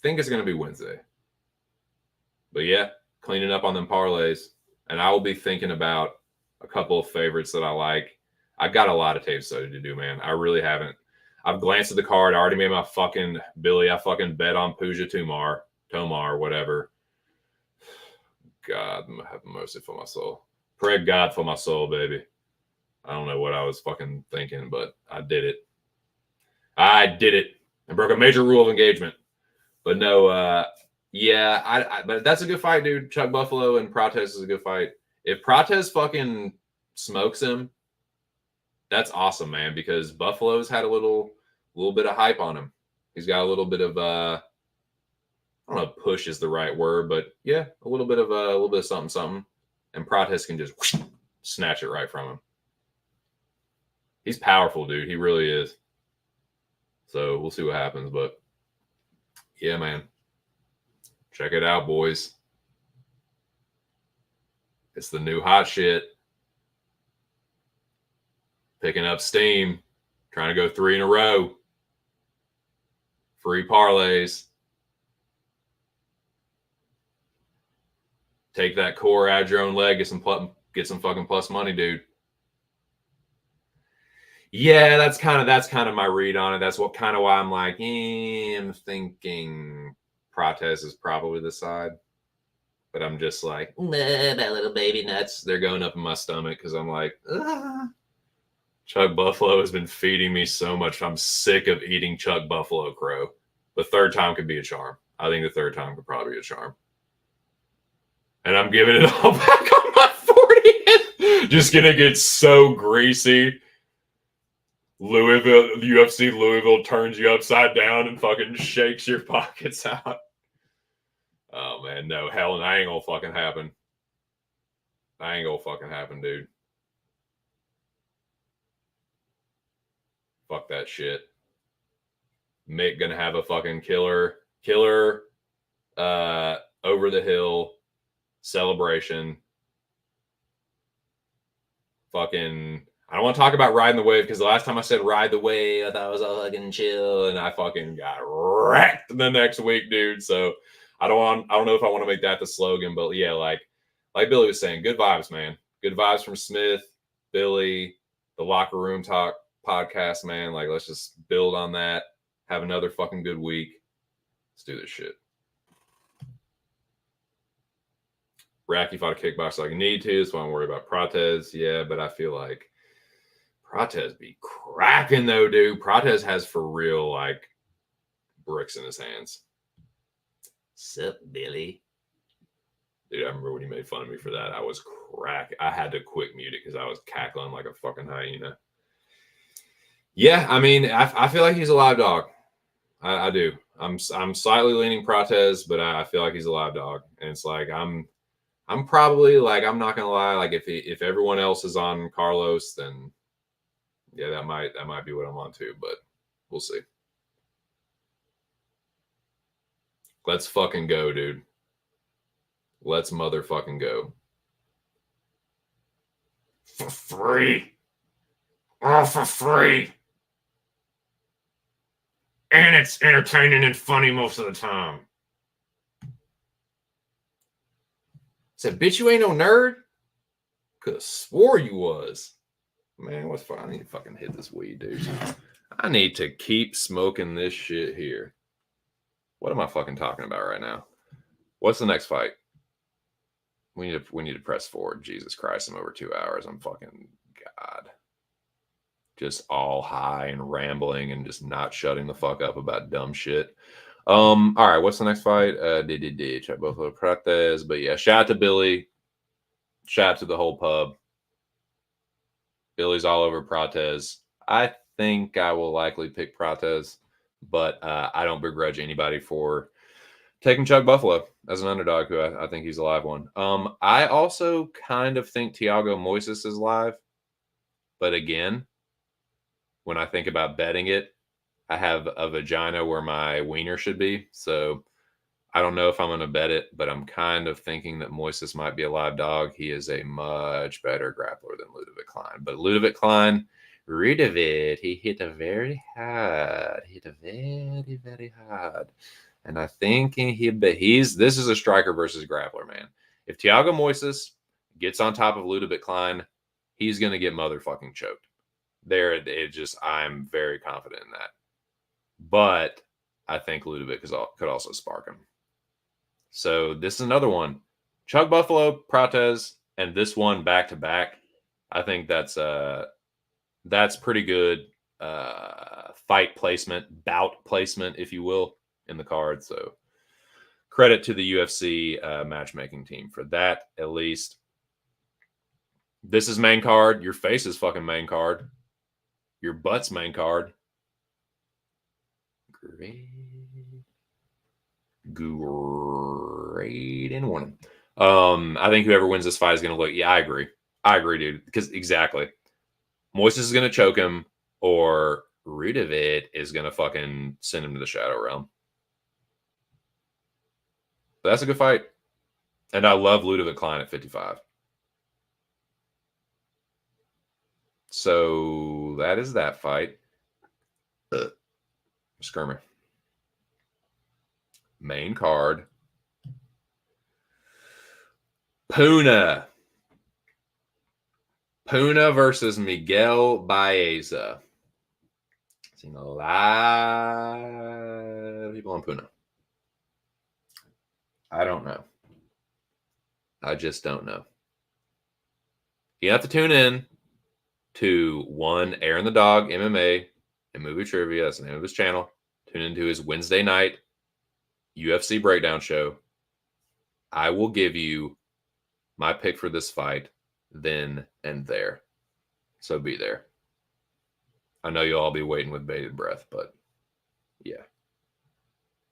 Think it's going to be Wednesday. But yeah, cleaning up on them parlays. And I will be thinking about a couple of favorites that I like. I've got a lot of tape study to do, man. I really haven't. I've glanced at the card. I already made my fucking Billy. I fucking bet on Puja Tomar, whatever. God, have mercy for my soul. Pray God for my soul, baby. I don't know what I was fucking thinking, but I did it. I did it. I broke a major rule of engagement. But no, yeah, but that's a good fight, dude. Chuck Buffalo and Prates is a good fight. If Prates fucking smokes him, that's awesome, man, because Buffalo's had a little bit of hype on him. He's got a little bit of I don't know if push is the right word, but yeah, a little bit of something. And Prates can just whoosh, snatch it right from him. He's powerful, dude. He really is. So we'll see what happens, but yeah, man. Check it out, boys. It's the new hot shit. Picking up steam. Trying to go 3 in a row. Free parlays. Take that core, add your own leg, get some fucking plus money, dude. Yeah, that's kind of my read on it. That's why I'm like, I'm thinking Prates is probably the side. But I'm just like, that little baby nuts. They're going up in my stomach because I'm like, Chuck Buffalo has been feeding me so much. I'm sick of eating Chuck Buffalo crow. The third time could be a charm. I think the third time could probably be a charm. And I'm giving it all back on my 40th. Just gonna get so greasy. UFC Louisville turns you upside down and fucking shakes your pockets out. Oh man, no, hell, that ain't gonna fucking happen. That ain't gonna fucking happen, dude. Fuck that shit. Mick gonna have a fucking killer over the hill celebration. Fucking, I don't want to talk about riding the wave because the last time I said ride the wave, I thought it was all fucking chill, and I fucking got wrecked the next week, dude. So I don't know if I want to make that the slogan, but yeah, like Billy was saying, good vibes, man. Good vibes from Smith, Billy, the Locker Room Talk podcast, man. Like, let's just build on that. Have another fucking good week. Let's do this shit. Racky fought a kickboxer like I need to, so I'm worried about Prates. Yeah, but I feel like Prates be cracking though, dude. Prates has for real like bricks in his hands. Sup, Billy? Dude, I remember when he made fun of me for that. I was crack. I had to quick mute it because I was cackling like a fucking hyena. Yeah, I mean, I feel like he's a live dog. I do. I'm slightly leaning Prates, but I feel like he's a live dog, and it's like I'm probably like, I'm not gonna lie, like if everyone else is on Carlos, then yeah, that might be what I'm on too, but we'll see. Let's fucking go, dude. Let's motherfucking go. For free. All for free. And it's entertaining and funny most of the time. Said, bitch, you ain't no nerd. Could have swore you was. Man, what's fine? I need to fucking hit this weed, dude. I need to keep smoking this shit here. What am I fucking talking about right now? What's the next fight? We need to press forward. Jesus Christ, I'm over 2 hours. I'm fucking God. Just all high and rambling and just not shutting the fuck up about dumb shit. All right, what's the next fight? Check both of Prates, but yeah, shout out to Billy. Shout out to the whole pub. Billy's all over Prates. I think I will likely pick Prates, but I don't begrudge anybody for taking Chuck Buffalo as an underdog, who I think he's a live one. I also kind of think Thiago Moises is live, but again, when I think about betting it, I have a vagina where my wiener should be, so I don't know if I'm going to bet it, but I'm kind of thinking that Moises might be a live dog. He is a much better grappler than Ludovic Klein. But Ludovic Klein, rid of it. He hit a very hard. Hit a very, very hard. And I think this is a striker versus grappler, man. If Thiago Moises gets on top of Ludovic Klein, he's going to get motherfucking choked. I'm very confident in that. But I think Ludovic could also spark him. So this is another one. Chuck Buffalo, Prates, and this one back to back. I think that's pretty good fight placement, bout placement, if you will, in the card. So credit to the UFC matchmaking team for that, at least. This is main card. Your face is fucking main card. Your butt's main card. Great in one. I think whoever wins this fight is going to look. Yeah, I agree, dude. Because exactly, Moises is going to choke him, or Rudovic is going to fucking send him to the Shadow Realm. But that's a good fight, and I love Ludovic Klein at 55. So that is that fight. Skirmer. Main card. Puna versus Miguel Baeza. Seen a lot of people on Puna. I don't know. I just don't know. You have to tune in to Aaron the Dog MMA and Movie Trivia. That's the name of his channel. Tune into his Wednesday night UFC breakdown show. I will give you my pick for this fight then and there. So be there. I know you'll all be waiting with bated breath, but yeah.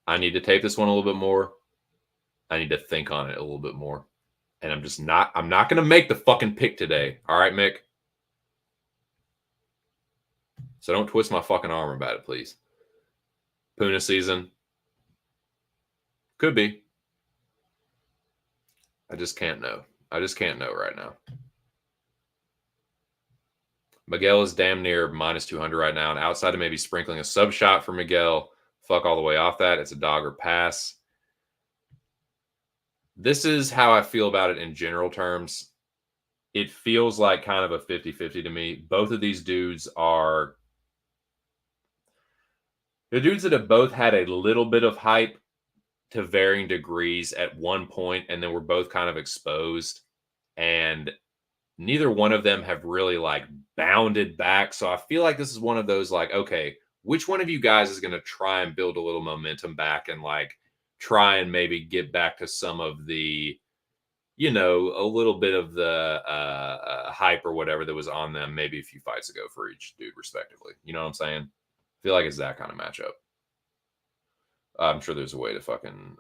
I need to tape this one a little bit more. I need to think on it a little bit more. And I'm not going to make the fucking pick today. All right, Mick? So don't twist my fucking arm about it, please. Puna season. Could be. I just can't know. I just can't know right now. Miguel is damn near minus 200 right now. And outside of maybe sprinkling a sub shot for Miguel, fuck all the way off that. It's a dog or pass. This is how I feel about it in general terms. It feels like kind of a 50-50 to me. Both of these dudes are the dudes that have both had a little bit of hype to varying degrees at one point, and then we're both kind of exposed. And neither one of them have really like bounded back. So I feel like this is one of those like, okay, which one of you guys is going to try and build a little momentum back and like try and maybe get back to some of the, you know, a little bit of the hype or whatever that was on them maybe a few fights ago for each dude respectively. You know what I'm saying? I feel like it's that kind of matchup. I'm sure there's a way to fucking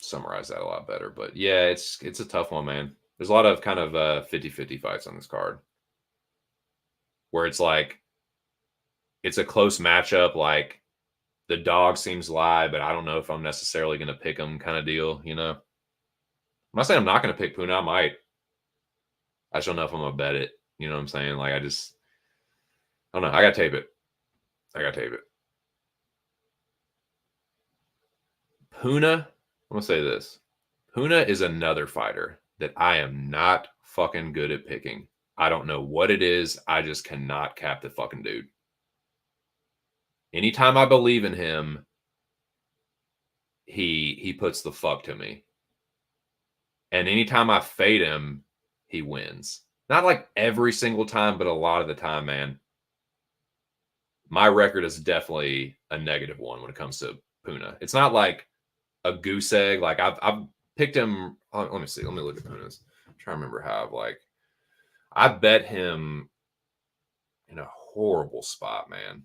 summarize that a lot better. But yeah, it's a tough one, man. There's a lot of kind of 50-50 fights on this card where it's like it's a close matchup. Like the dog seems live, but I don't know if I'm necessarily going to pick him kind of deal, you know? I'm not saying I'm not going to pick Puna. I might. I just don't know if I'm going to bet it. You know what I'm saying? Like I don't know. I got to tape it. Puna, I'm going to say this. Puna is another fighter that I am not fucking good at picking. I don't know what it is. I just cannot cap the fucking dude. Anytime I believe in him, he puts the fuck to me. And anytime I fade him, he wins. Not like every single time, but a lot of the time, man. My record is definitely a negative one when it comes to Puna. It's not like a goose egg. Like I've picked him. Let me see. Let me look at Puna's. I'm trying to remember how I bet him in a horrible spot, man.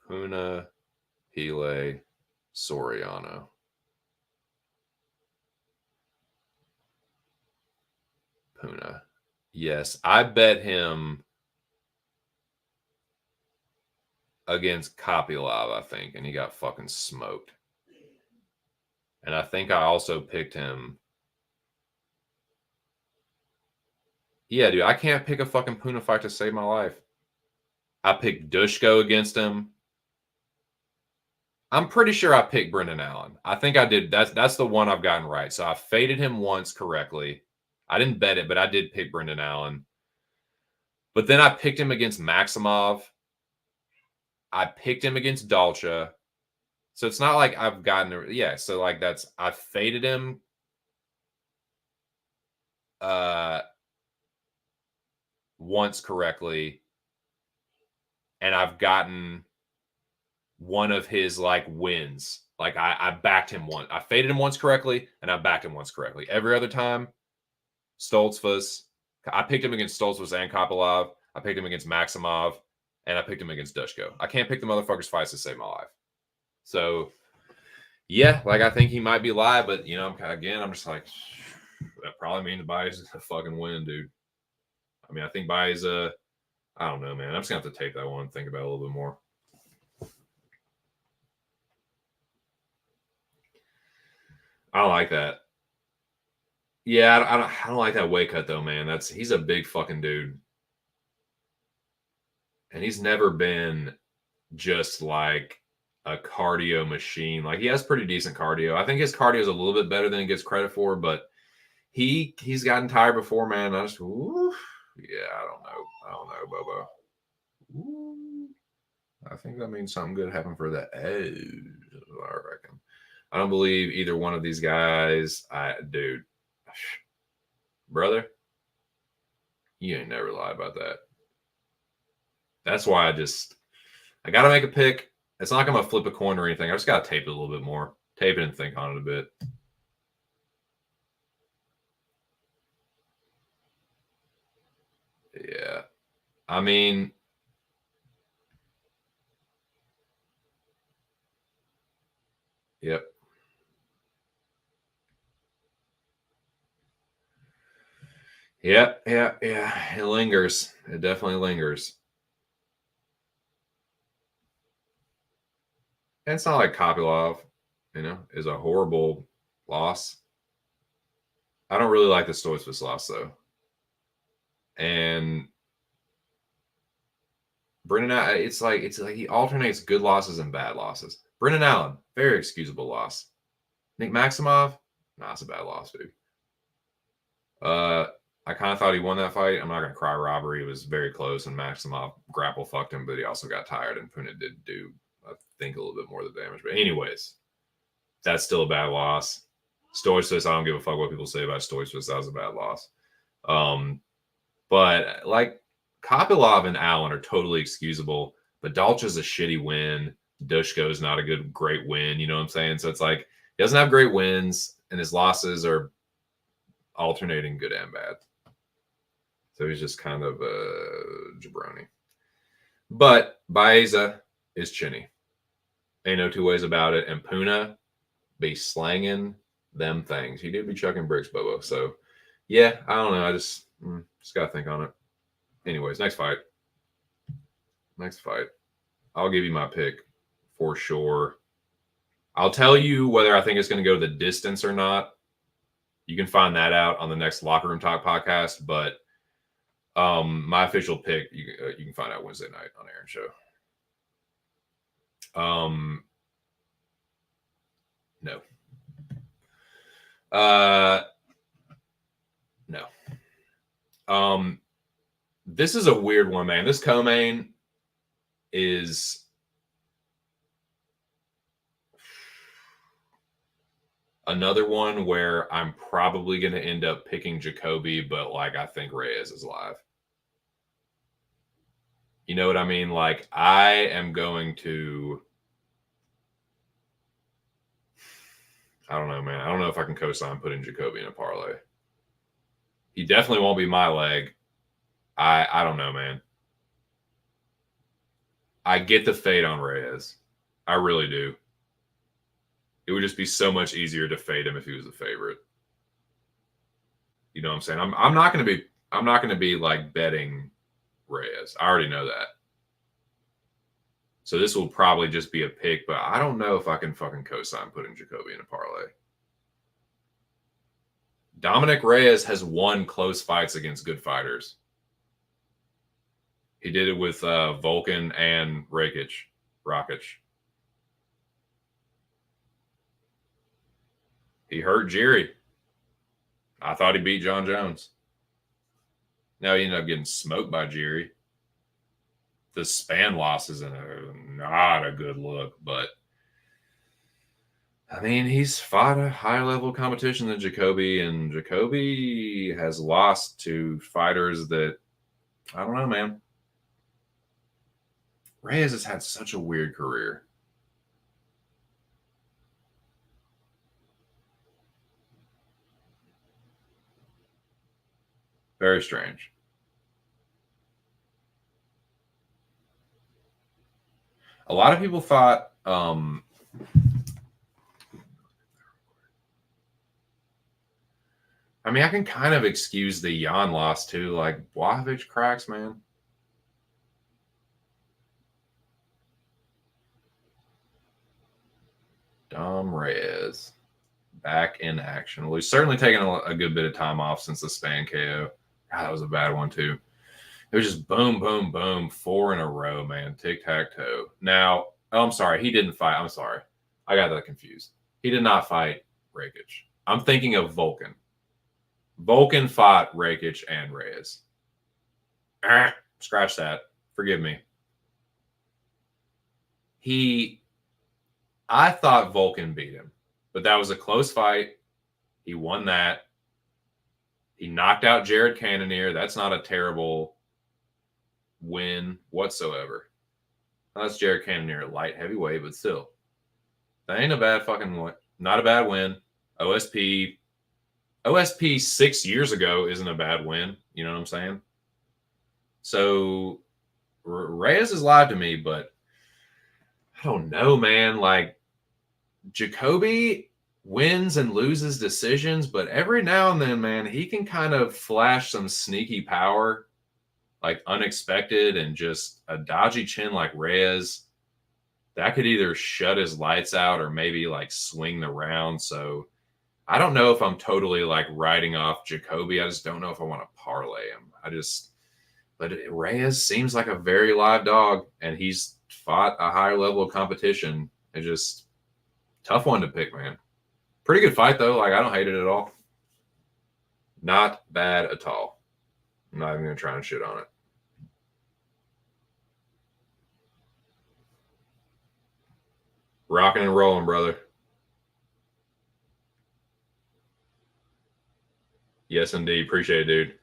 Puna, Pile, Soriano. Puna. Yes, I bet him against Kopylov, I think, and he got fucking smoked. And I think I also picked him. Yeah, dude, I can't pick a fucking Puna fight to save my life. I picked Dushko against him. I'm pretty sure I picked Brendan Allen. I think I did. That's the one I've gotten right. So I faded him once correctly. I didn't bet it, but I did pick Brendan Allen. But then I picked him against Maximov. I picked him against Dalcha. So it's not like I've gotten so like I faded him once correctly, and I've gotten one of his like wins. Like I backed him once. I faded him once correctly, and I backed him once correctly. Every other time, Stoltzfus. I picked him against Stoltzfus and Kopylov. I picked him against Maximov, and I picked him against Dushko. I can't pick the motherfuckers' fights to save my life. So, yeah, like I think he might be live, but you know, I'm just like, that probably means Baez is a fucking win, dude. I mean, I think Baez, I don't know, man. I'm just gonna have to take that one and think about it a little bit more. I don't like that. Yeah, I don't like that weight cut though, man. He's a big fucking dude, and he's never been just like a cardio machine. Like he has pretty decent cardio. I think his cardio is a little bit better than he gets credit for, but he's gotten tired before, man. I don't know, Bobo. Ooh, I think that means something good happened for the edge. I reckon. I don't believe either one of these guys. Dude, brother, you ain't never lie about that. That's why I got to make a pick. It's not like I'm going to flip a coin or anything. I just got to tape it a little bit more. Tape it and think on it a bit. Yeah. I mean, yep. Yeah. It lingers. It definitely lingers. And it's not like Kopylov, is a horrible loss. I don't really like the Stoichkos loss though. And Brendan, it's like he alternates good losses and bad losses. Brendan Allen, very excusable loss. Nick Maximov, it's a bad loss, dude. I kind of thought he won that fight. I'm not gonna cry robbery. It was very close, and Maximov grapple fucked him, but he also got tired, and Puna did do, I think, a little bit more of the damage. But anyways, that's still a bad loss. Stoichkos, I don't give a fuck what people say about Stoichkos. That was a bad loss. But like Kopylov and Allen are totally excusable, but Dalcha's a shitty win. Dushko's not a great win. You know what I'm saying? So it's like he doesn't have great wins, and his losses are alternating good and bad. So he's just kind of a jabroni. But Baeza is chinny. Ain't no two ways about it. And Puna be slanging them things. He did be chucking bricks, Bobo. So yeah, I don't know. I just got to think on it. Anyways, next fight. I'll give you my pick for sure. I'll tell you whether I think it's going to go to the distance or not. You can find that out on the next Locker Room Talk podcast. But my official pick, you can find out Wednesday night on Aaron's show. No. No. This is a weird one, man. This co-main is another one where I'm probably going to end up picking Jacoby, but like I think Reyes is live. You know what I mean? Like I am going to. I don't know, man. I don't know if I can co-sign putting Jacoby in a parlay. He definitely won't be my leg. I don't know, man. I get the fade on Reyes. I really do. It would just be so much easier to fade him if he was a favorite. You know what I'm saying? I'm not gonna be like betting Reyes. I already know that. So this will probably just be a pick, but I don't know if I can fucking co-sign putting Jacoby in a parlay. Dominic Reyes has won close fights against good fighters. He did it with Volkan and Rakic. He hurt Jerry. I thought he beat John Jones. Now he ended up getting smoked by Jerry. The Span loss is not a good look, but I mean, he's fought a higher level competition than Jacoby, and Jacoby has lost to fighters that I don't know, man. Reyes has had such a weird career. Very strange. A lot of people thought I mean, I can kind of excuse the Jan loss too. Like, Blachowicz cracks, man. Dom Reyes back in action. Well, he's certainly taken a good bit of time off since the Span KO. God, that was a bad one too. It was just boom, boom, boom, 4 in a row, man. Tic-tac-toe. Now, I'm sorry. He didn't fight. I'm sorry. I got that confused. He did not fight Rakic. I'm thinking of Volkan. Volkan fought Rakic and Reyes. Scratch that. Forgive me. I thought Volkan beat him, but that was a close fight. He won that. He knocked out Jared Cannonier. That's not a terrible win whatsoever. That's Jared Cannonier at light heavyweight, but still. That ain't a bad fucking win. Not a bad win. OSP 6 years ago isn't a bad win. You know what I'm saying? So Reyes is live to me, but I don't know, man. Like Jacoby wins and loses decisions, but every now and then, man, he can kind of flash some sneaky power, like unexpected and just a dodgy chin like Reyes. That could either shut his lights out or maybe like swing the round. So I don't know if I'm totally like writing off Jacoby. I just don't know if I want to parlay him. But Reyes seems like a very live dog, and he's fought a higher level of competition. It's just tough one to pick, man. Pretty good fight though. Like I don't hate it at all. Not bad at all. I'm not even gonna try and shit on it. Rocking and rolling, brother. Yes, indeed. Appreciate it, dude.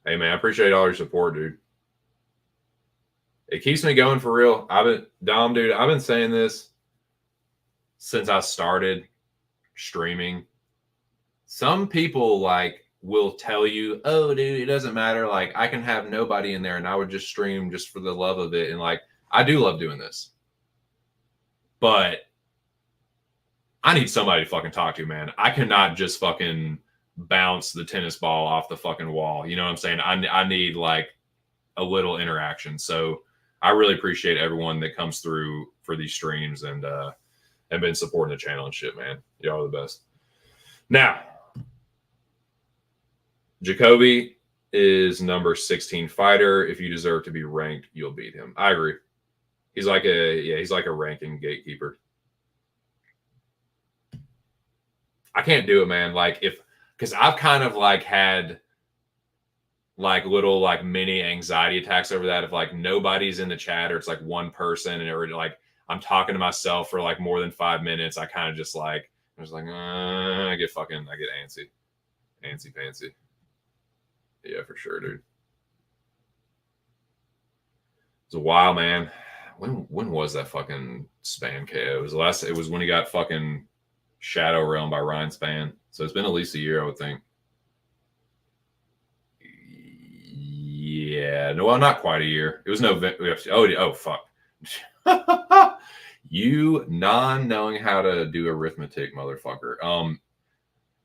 Hey, man, I appreciate all your support, dude. It keeps me going for real. Dom, dude, I've been saying this since I started streaming. Some people like will tell you, oh, dude, it doesn't matter. Like I can have nobody in there and I would just stream just for the love of it. And like, I do love doing this, but I need somebody to fucking talk to, man. I cannot just fucking bounce the tennis ball off the fucking wall. You know what I'm saying? I need like a little interaction. So I really appreciate everyone that comes through for these streams and have been supporting the channel and shit, man. Y'all are the best. Now, Jacoby is number 16 fighter. If you deserve to be ranked, you'll beat him. I agree. He's like a ranking gatekeeper. I can't do it, man. Like because I've kind of like had like little like mini anxiety attacks over that if like nobody's in the chat or it's like one person and or like I'm talking to myself for like more than 5 minutes. I kind of just like I was like I get antsy pantsy. Yeah, for sure, dude. It's a while, man. When was that fucking Span KO? It was when he got fucking Shadow Realm by Ryan Span. So it's been at least a year, I would think. Yeah, no, well, not quite a year. It was November. Oh, fuck. You non-knowing how to do arithmetic, motherfucker.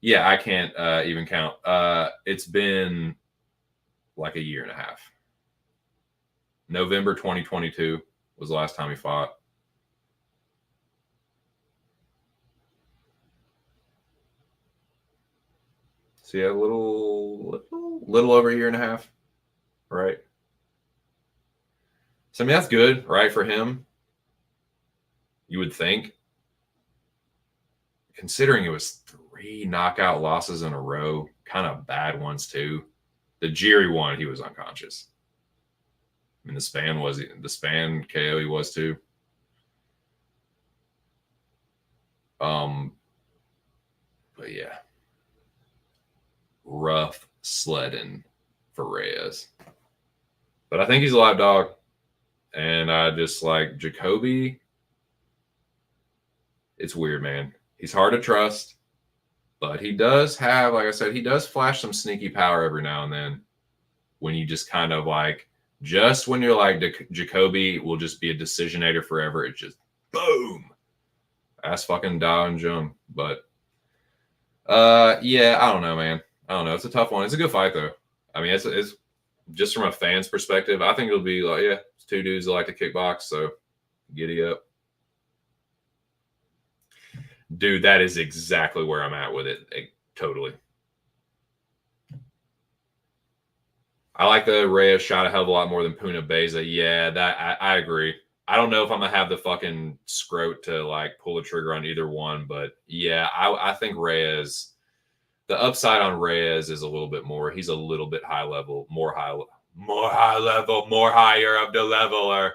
Yeah, I can't even count. It's been like a year and a half. November 2022 was the last time he fought. So yeah, a little over a year and a half, right? So I mean that's good, right, for him. You would think, considering it was 3 knockout losses in a row, kind of bad ones too. The Jiri one, he was unconscious. I mean, the Span KO he was too. But yeah, rough sledding for Reyes. But I think he's a live dog. And I just like Jacoby. It's weird, man. He's hard to trust, but he does have, like I said, he does flash some sneaky power every now and then when you just kind of like, just when you're like, Jacoby will just be a decisionator forever. It just boom. Ass fucking down and jump. But yeah, I don't know, man. I don't know. It's a tough one. It's a good fight though. I mean, it's just from a fan's perspective, I think it'll be like, yeah, it's 2 dudes that like to kickbox, so giddy up. Dude, that is exactly where I'm at with it. Totally. I like the Reyes shot a hell of a lot more than Puna Beza. Yeah, that I agree. I don't know if I'm gonna have the fucking scrote to like pull the trigger on either one, but yeah, I think Reyes. The upside on Reyes is a little bit more. He's a little bit high level, more higher of the leveler.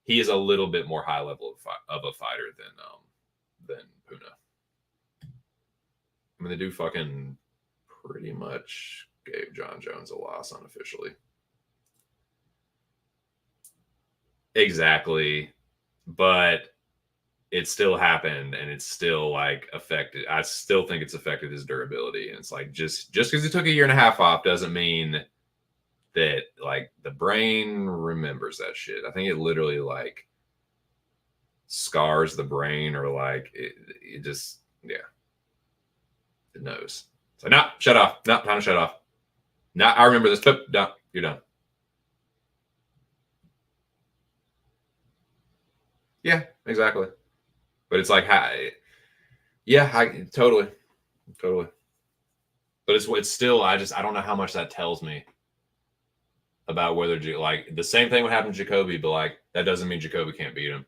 He is a little bit more high level of a fighter than Puna. I mean, the dude fucking pretty much gave John Jones a loss unofficially. Exactly, but it still happened and it's still like affected. I still think it's affected his durability. And it's like just because it took a year and a half off doesn't mean that like the brain remembers that shit. I think it literally like scars the brain or like it just, yeah, it knows. So no, shut off. No, time to shut off. No, I remember this. No, you're done. Yeah, exactly. But it's like, totally. But it's still, I don't know how much that tells me about whether like the same thing would happen to Jacoby, but like that doesn't mean Jacoby can't beat him.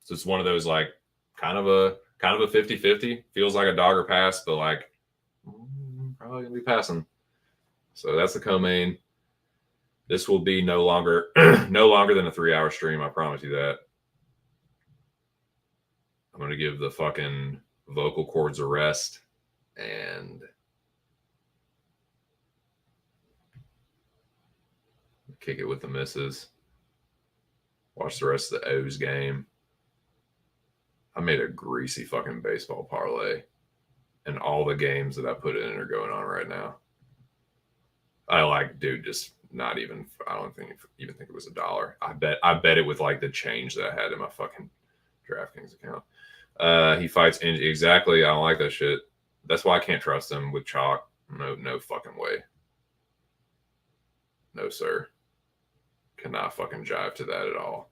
So it's one of those like kind of a 50-50. Feels like a dog or pass, but like probably gonna be passing. So that's the co-main. This will be no longer than a 3-hour stream. I promise you that. I'm going to give the fucking vocal cords a rest and kick it with the misses. Watch the rest of the O's game. I made a greasy fucking baseball parlay, and all the games that I put in are going on right now. I like, dude, just not even. I don't even think it was $1. I bet it with like the change that I had in my fucking DraftKings account. He fights exactly. I don't like that shit. That's why I can't trust him with chalk. No fucking way. No, sir. Cannot fucking jive to that at all.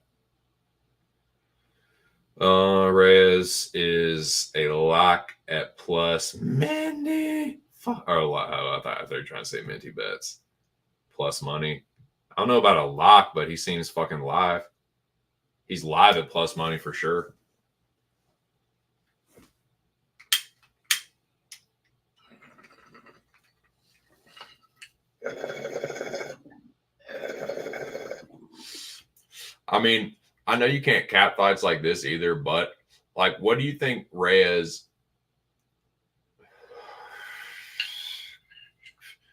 Reyes is a lock at plus many. Oh, I thought you were trying to say minty bets. Plus money. I don't know about a lock, but he seems fucking live. He's live at plus money for sure. I mean, I know you can't cap fights like this either, but like, what do you think Reyes,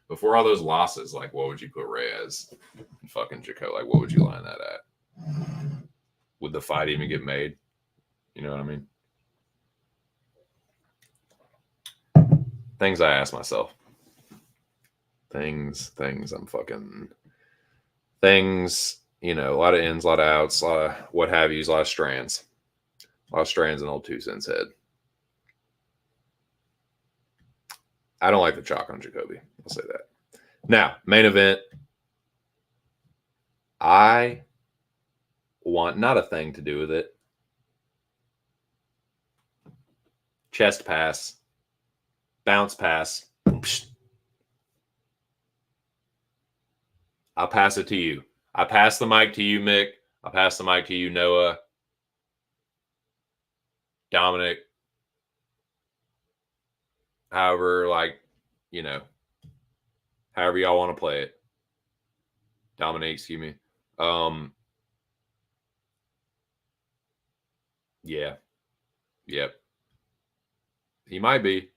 before all those losses, like, what would you put Reyes and fucking Jaco? Like, what would you line that at? Would the fight even get made? You know what I mean? Things I ask myself. Things I'm fucking things, you know, a lot of ins, a lot of outs, a lot of what have yous, a lot of strands. A lot of strands in old 2 cents head. I don't like the chalk on Jacoby. I'll say that. Now, main event. I want not a thing to do with it. Chest pass. Bounce pass. I'll pass it to you. I pass the mic to you, Mick. I'll pass the mic to you, Noah. Dominic. However, like, you know, however y'all want to play it. Dominic, excuse me. Yeah. Yep. He might be.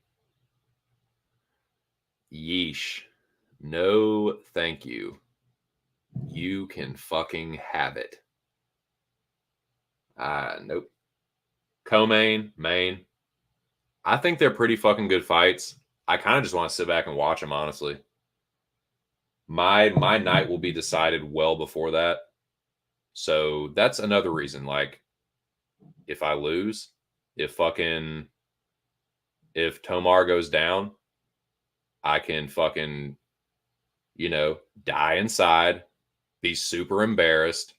Yeesh. No, thank you. You can fucking have it. Nope. Co-main, main. I think they're pretty fucking good fights. I kind of just want to sit back and watch them, honestly. My night will be decided well before that. So that's another reason. Like, if I lose, if Tomar goes down, I can fucking, you know, die inside, be super embarrassed,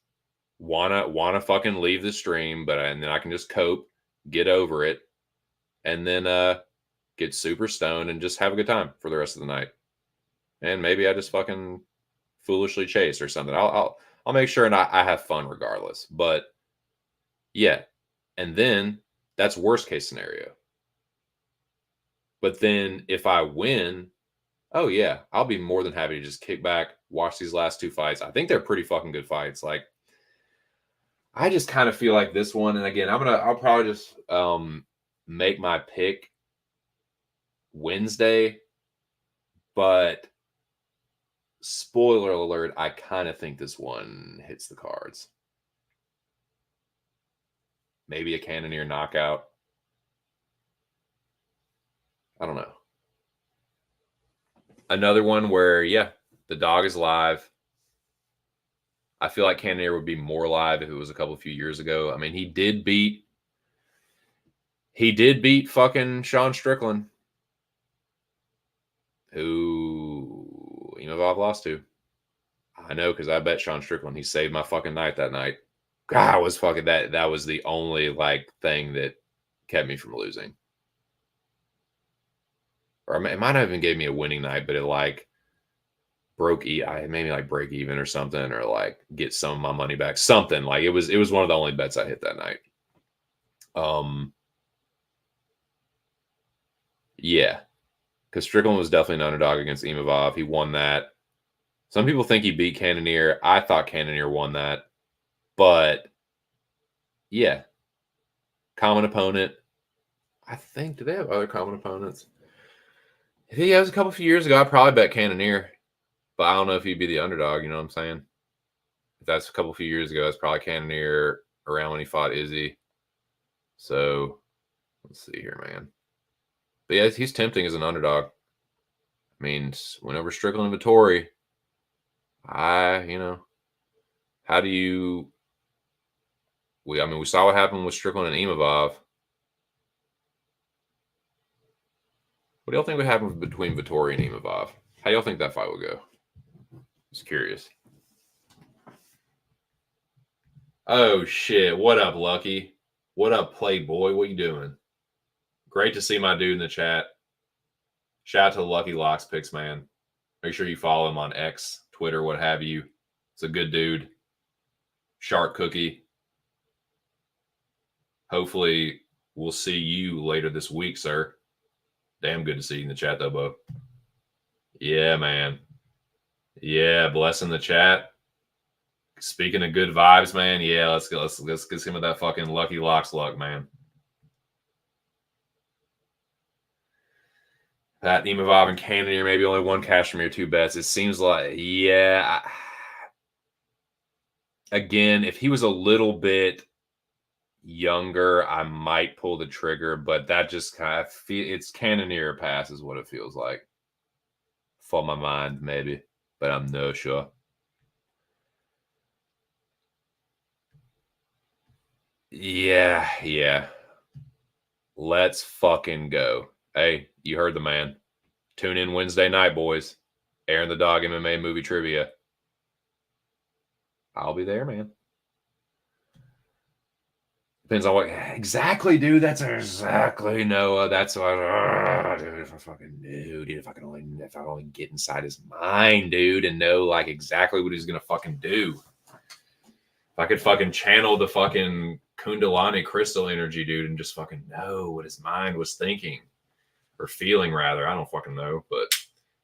wanna fucking leave the stream, and then I can just cope, get over it, and then get super stoned and just have a good time for the rest of the night. And maybe I just fucking foolishly chase or something. I'll make sure and I have fun regardless. But yeah, and then that's worst case scenario. But then if I win, oh yeah, I'll be more than happy to just kick back, watch these last 2 fights. I think they're pretty fucking good fights. Like, I just kind of feel like this one, and again, I'll probably just make my pick Wednesday, but spoiler alert, I kind of think this one hits the cards. Maybe a Cannonier knockout. I don't know. Another one where, yeah, the dog is live. I feel like Cannonier would be more live if it was a few years ago. I mean, he did beat fucking Sean Strickland, who Imavov lost to. I know, because I bet Sean Strickland. He saved my fucking night that night. God, was fucking that was the only like thing that kept me from losing. Or it might not even gave me a winning night, but it like maybe like break even or something, or like get some of my money back. Something like it was one of the only bets I hit that night. Yeah, because Strickland was definitely an underdog against Imavov. He won that. Some people think he beat Cannonier. I thought Cannonier won that, but yeah, common opponent. I think, do they have other common opponents? I think it was a few years ago. I probably bet Cannonier, but I don't know if he'd be the underdog. You know what I'm saying? If that's a few years ago, it's probably Cannonier around when he fought Izzy. So let's see here, man. But yeah, he's tempting as an underdog. I mean, whenever Strickland and Vettori, how do you? We saw what happened with Strickland and Imavov. What do y'all think would happen between Vettori and Imavov? How y'all think that fight will go? Just curious. Oh shit! What up, Lucky? What up, Playboy? What you doing? Great to see my dude in the chat. Shout out to the Lucky Locks Picks, man. Make sure you follow him on X, Twitter, what have you. It's a good dude. Shark cookie. hopefully we'll see you later this week, sir. Damn good to see you in the chat, though, Bo. Yeah, man. Yeah, blessing the chat. Speaking of good vibes, man. Yeah, let's go. Let's get some of that fucking Lucky Locks luck, man. That Imavov and Cannonier, maybe only one Cashmere, 2 bets. It seems like, yeah. Again, if he was a little bit younger, I might pull the trigger, but that just kind of it's Cannonier pass is what it feels like. For my mind, maybe, but I'm no sure. Yeah. Let's fucking go. Hey, you heard the man. Tune in Wednesday night, boys. Aaron the Dog MMA movie trivia. I'll be there, man. Depends on what exactly, dude. That's exactly Noah. That's what, dude. If I fucking knew, dude. If I only get inside his mind, dude, and know like exactly what he's gonna fucking do. If I could fucking channel the fucking Kundalini crystal energy, dude, and just fucking know what his mind was thinking or feeling, rather. I don't fucking know, but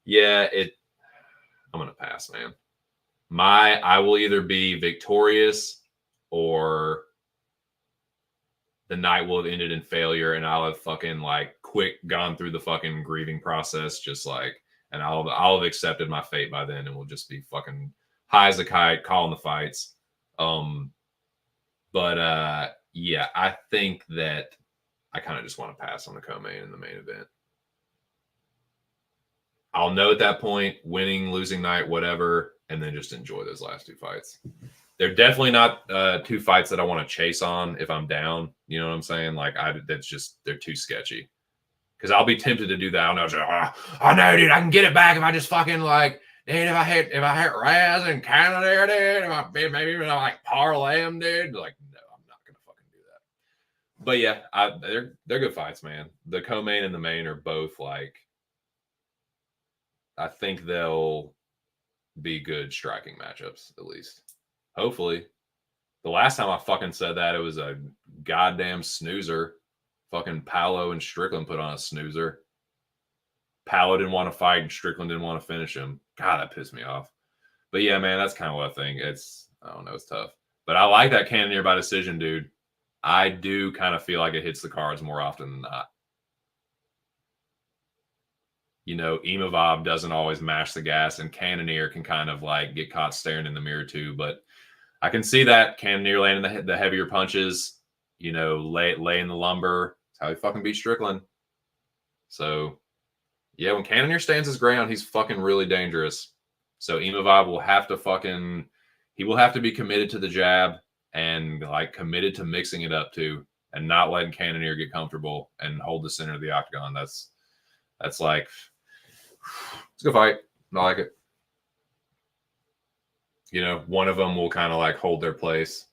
yeah, I'm gonna pass, man. I will either be victorious or the night will have ended in failure, and I'll have fucking like gone through the fucking grieving process, just like, and I'll have accepted my fate by then, and we'll just be fucking high as a kite, calling the fights. Yeah, I think that I kind of just want to pass on the co-main in the main event. I'll know at that point, winning, losing night, whatever, and then just enjoy those last 2 fights. They're definitely not 2 fights that I want to chase on if I'm down. You know what I'm saying? Like they're too sketchy. Because I'll be tempted to do that. I'll know, oh no, dude, I can get it back if I just fucking like, dude, if I hit Raz and Canada, dude, maybe even like parlay them, dude. Like, no, I'm not gonna fucking do that. But yeah, they're good fights, man. The co-main and the main are both like, I think they'll be good striking matchups, at least. Hopefully. The last time I fucking said that, it was a goddamn snoozer. Fucking Paolo and Strickland put on a snoozer. Paolo didn't want to fight and Strickland didn't want to finish him. God, that pissed me off. But yeah, man, that's kind of what I think. I don't know, it's tough. But I like that Cannonier by decision, dude. I do kind of feel like it hits the cards more often than not. You know, Imavov doesn't always mash the gas, and Cannonier can kind of like get caught staring in the mirror too. But I can see that Cannonier landing the heavier punches, you know, laying the lumber. That's how he fucking beat Strickland. So, yeah, when Cannonier stands his ground, he's fucking really dangerous. So Imavov will have to be committed to the jab and like committed to mixing it up too, and not letting Cannonier get comfortable and hold the center of the octagon. That's like, it's a good fight. I like it. You know, one of them will kind of like hold their place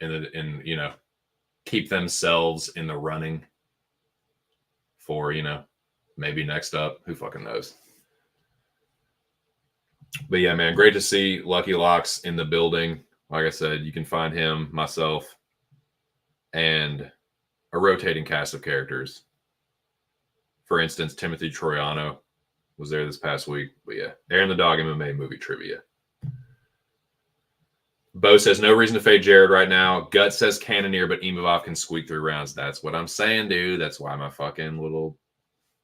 in you know, keep themselves in the running for, you know, maybe next up. Who fucking knows? But yeah, man, great to see Lucky Locks in the building. Like I said, you can find him, myself, and a rotating cast of characters. For instance, Timothy Troiano was there this past week. But yeah, Aaron the Dog MMA movie trivia. Bo says no reason to fade Jared right now. Gut says Cannonier, but Imavov can squeak through rounds. That's what I'm saying, dude. That's why my fucking little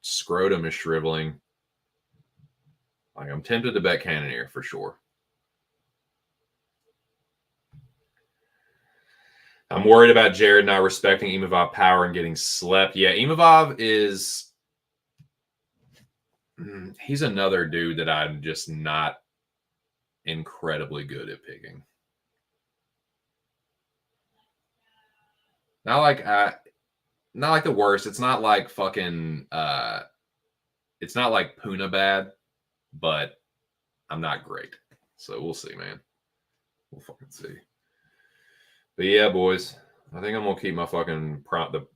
scrotum is shriveling. Like, I'm tempted to bet Cannonier for sure. I'm worried about Jared not respecting Imavov power and getting slept. Yeah, Imavov is... he's another dude that I'm just not incredibly good at picking. Not like the worst. It's not like fucking it's not like Puna bad, but I'm not great. So we'll see, man. We'll fucking see. But yeah, boys, I think I'm gonna keep my fucking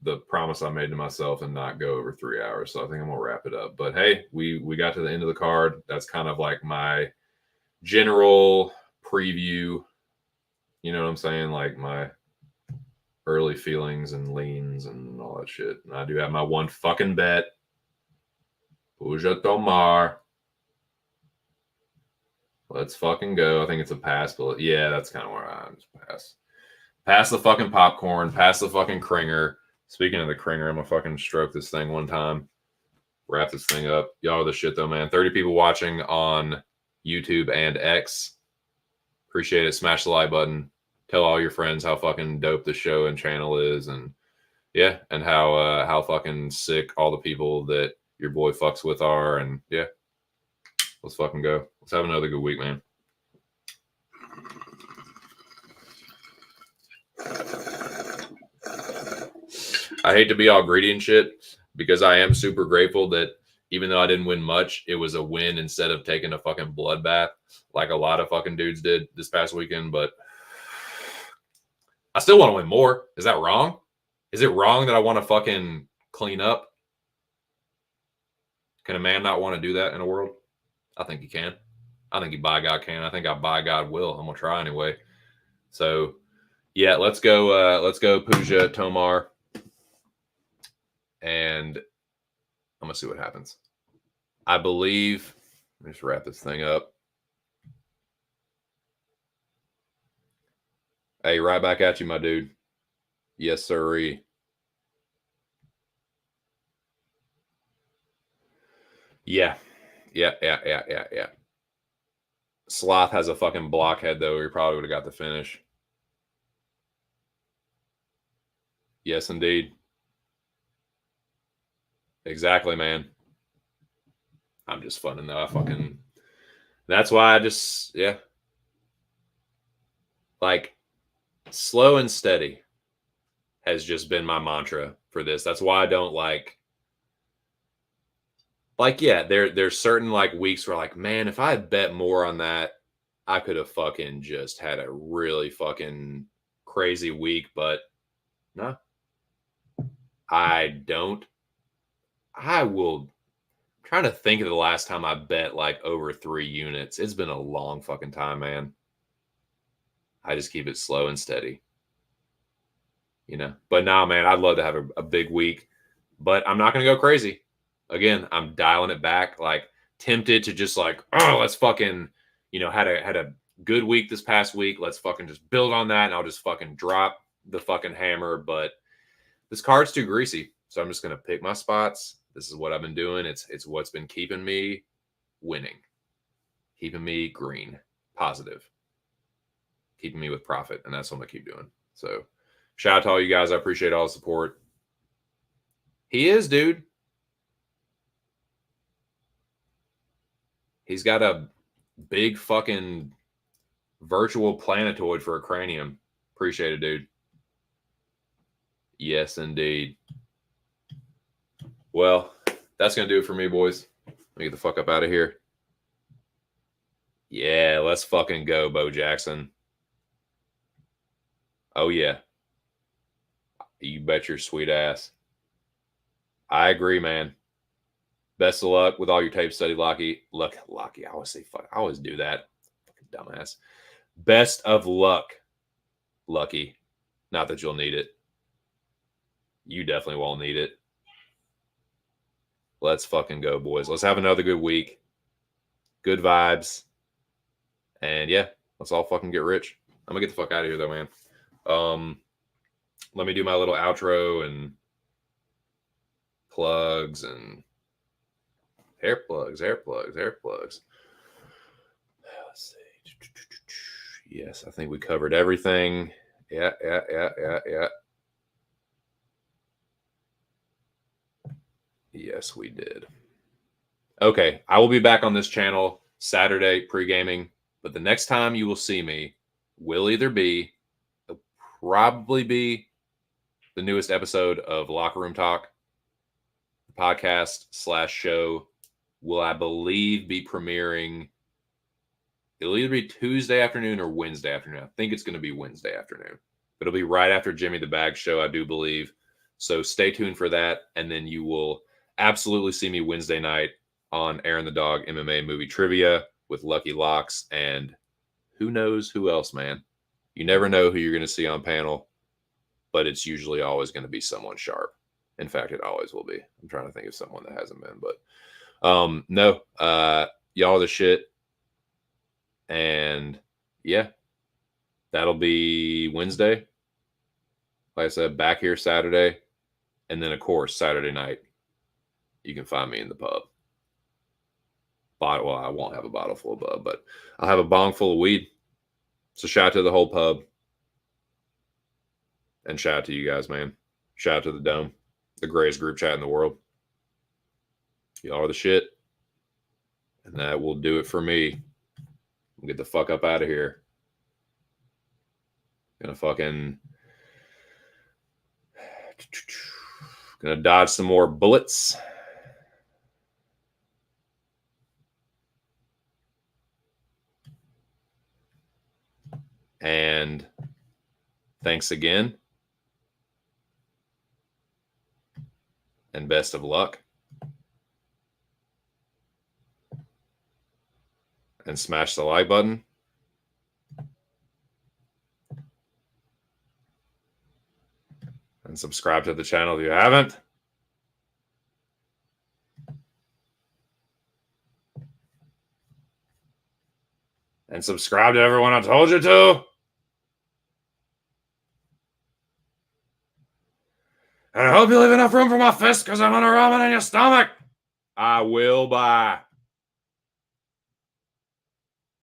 the promise I made to myself and not go over 3 hours. So I think I'm gonna wrap it up. But hey, we got to the end of the card. That's kind of like my general preview. You know what I'm saying? Like my early feelings and leans and all that shit. And I do have my one fucking bet. Puja Tomar. Let's fucking go. I think it's a pass, but yeah, that's kind of where I'm just pass. Pass the fucking popcorn. Pass the fucking cringer. Speaking of the cringer, I'm gonna fucking stroke this thing one time. Wrap this thing up. Y'all are the shit though, man. 30 people watching on YouTube and X. Appreciate it. Smash the like button. Tell all your friends how fucking dope the show and channel is, and yeah, and how fucking sick all the people that your boy fucks with are, and yeah, let's fucking go. Let's have another good week, man. I hate to be all greedy and shit because I am super grateful that even though I didn't win much, it was a win instead of taking a fucking bloodbath like a lot of fucking dudes did this past weekend. But I still want to win more. Is that wrong? Is it wrong that I want to fucking clean up? Can a man not want to do that in a world? I think he can. I think he by God can. I think I by God will. I'm gonna try anyway. So yeah, let's go. Let's go Puja Tomar. And I'm gonna see what happens. I believe. Let me just wrap this thing up. Hey, right back at you, my dude. Yes, sirree. Yeah. Sloth has a fucking blockhead, though. He probably would have got the finish. Yes, indeed. Exactly, man. I'm just funning, though. That's why I just, yeah. Like, slow and steady has just been my mantra for this. That's why I don't like, yeah, there's certain like weeks where like, man, if I had bet more on that, I could have fucking just had a really fucking crazy week. But no, I don't. I will. I'm trying to think of the last time I bet like over 3 units. It's been a long fucking time, man. I just keep it slow and steady. You know, but nah, man, I'd love to have a big week, but I'm not going to go crazy. Again, I'm dialing it back, like tempted to just like, oh, let's fucking, had a good week this past week. Let's fucking just build on that. And I'll just fucking drop the fucking hammer. But this card's too greasy. So I'm just going to pick my spots. This is what I've been doing. It's what's been keeping me winning, keeping me green, positive, keeping me with profit. And that's what I'm going to keep doing. So shout out to all you guys. I appreciate all the support. He is, dude. He's got a big fucking virtual planetoid for a cranium. Appreciate it, dude. Yes, indeed. Well, that's going to do it for me, boys. Let me get the fuck up out of here. Yeah, let's fucking go, Bo Jackson. Oh, yeah. You bet your sweet ass. I agree, man. Best of luck with all your tape study, Lockie. Lockie. I always say fuck. I always do that. Fucking dumbass. Best of luck, Lucky. Not that you'll need it. You definitely won't need it. Let's fucking go, boys. Let's have another good week. Good vibes. And yeah, let's all fucking get rich. I'm gonna get the fuck out of here though, man. Let me do my little outro and plugs and hair plugs. Let's see. Yes, I think we covered everything. Yeah. Yes, we did. Okay, I will be back on this channel Saturday pre-gaming, but the next time you will see me will either be, probably be the newest episode of Locker Room Talk, the podcast / show will, I believe, be premiering. It'll either be Tuesday afternoon or Wednesday afternoon. I think it's going to be Wednesday afternoon. It'll be right after Jimmy the Bag show, I do believe. So stay tuned for that. And then you will absolutely see me Wednesday night on Aaron the Dog MMA movie trivia with Lucky Locks and who knows who else, man. You never know who you're going to see on panel. but it's usually always going to be someone sharp. In fact, it always will be. I'm trying to think of someone that hasn't been, but no, y'all are the shit. And yeah, that'll be Wednesday. Like I said, back here Saturday. And then, of course, Saturday night, you can find me in the pub. Well, I won't have a bottle full of bub, but I'll have a bong full of weed. So shout out to the whole pub. And shout out to you guys, man. Shout out to the Dome, the greatest group chat in the world. Y'all are the shit. And that will do it for me. Get the fuck up out of here. Gonna dodge some more bullets. And thanks again. And best of luck. And smash the like button. And subscribe to the channel if you haven't. And subscribe to everyone I told you to. And I hope you leave enough room for my fist because I'm gonna ramen in your stomach. I will. Bye.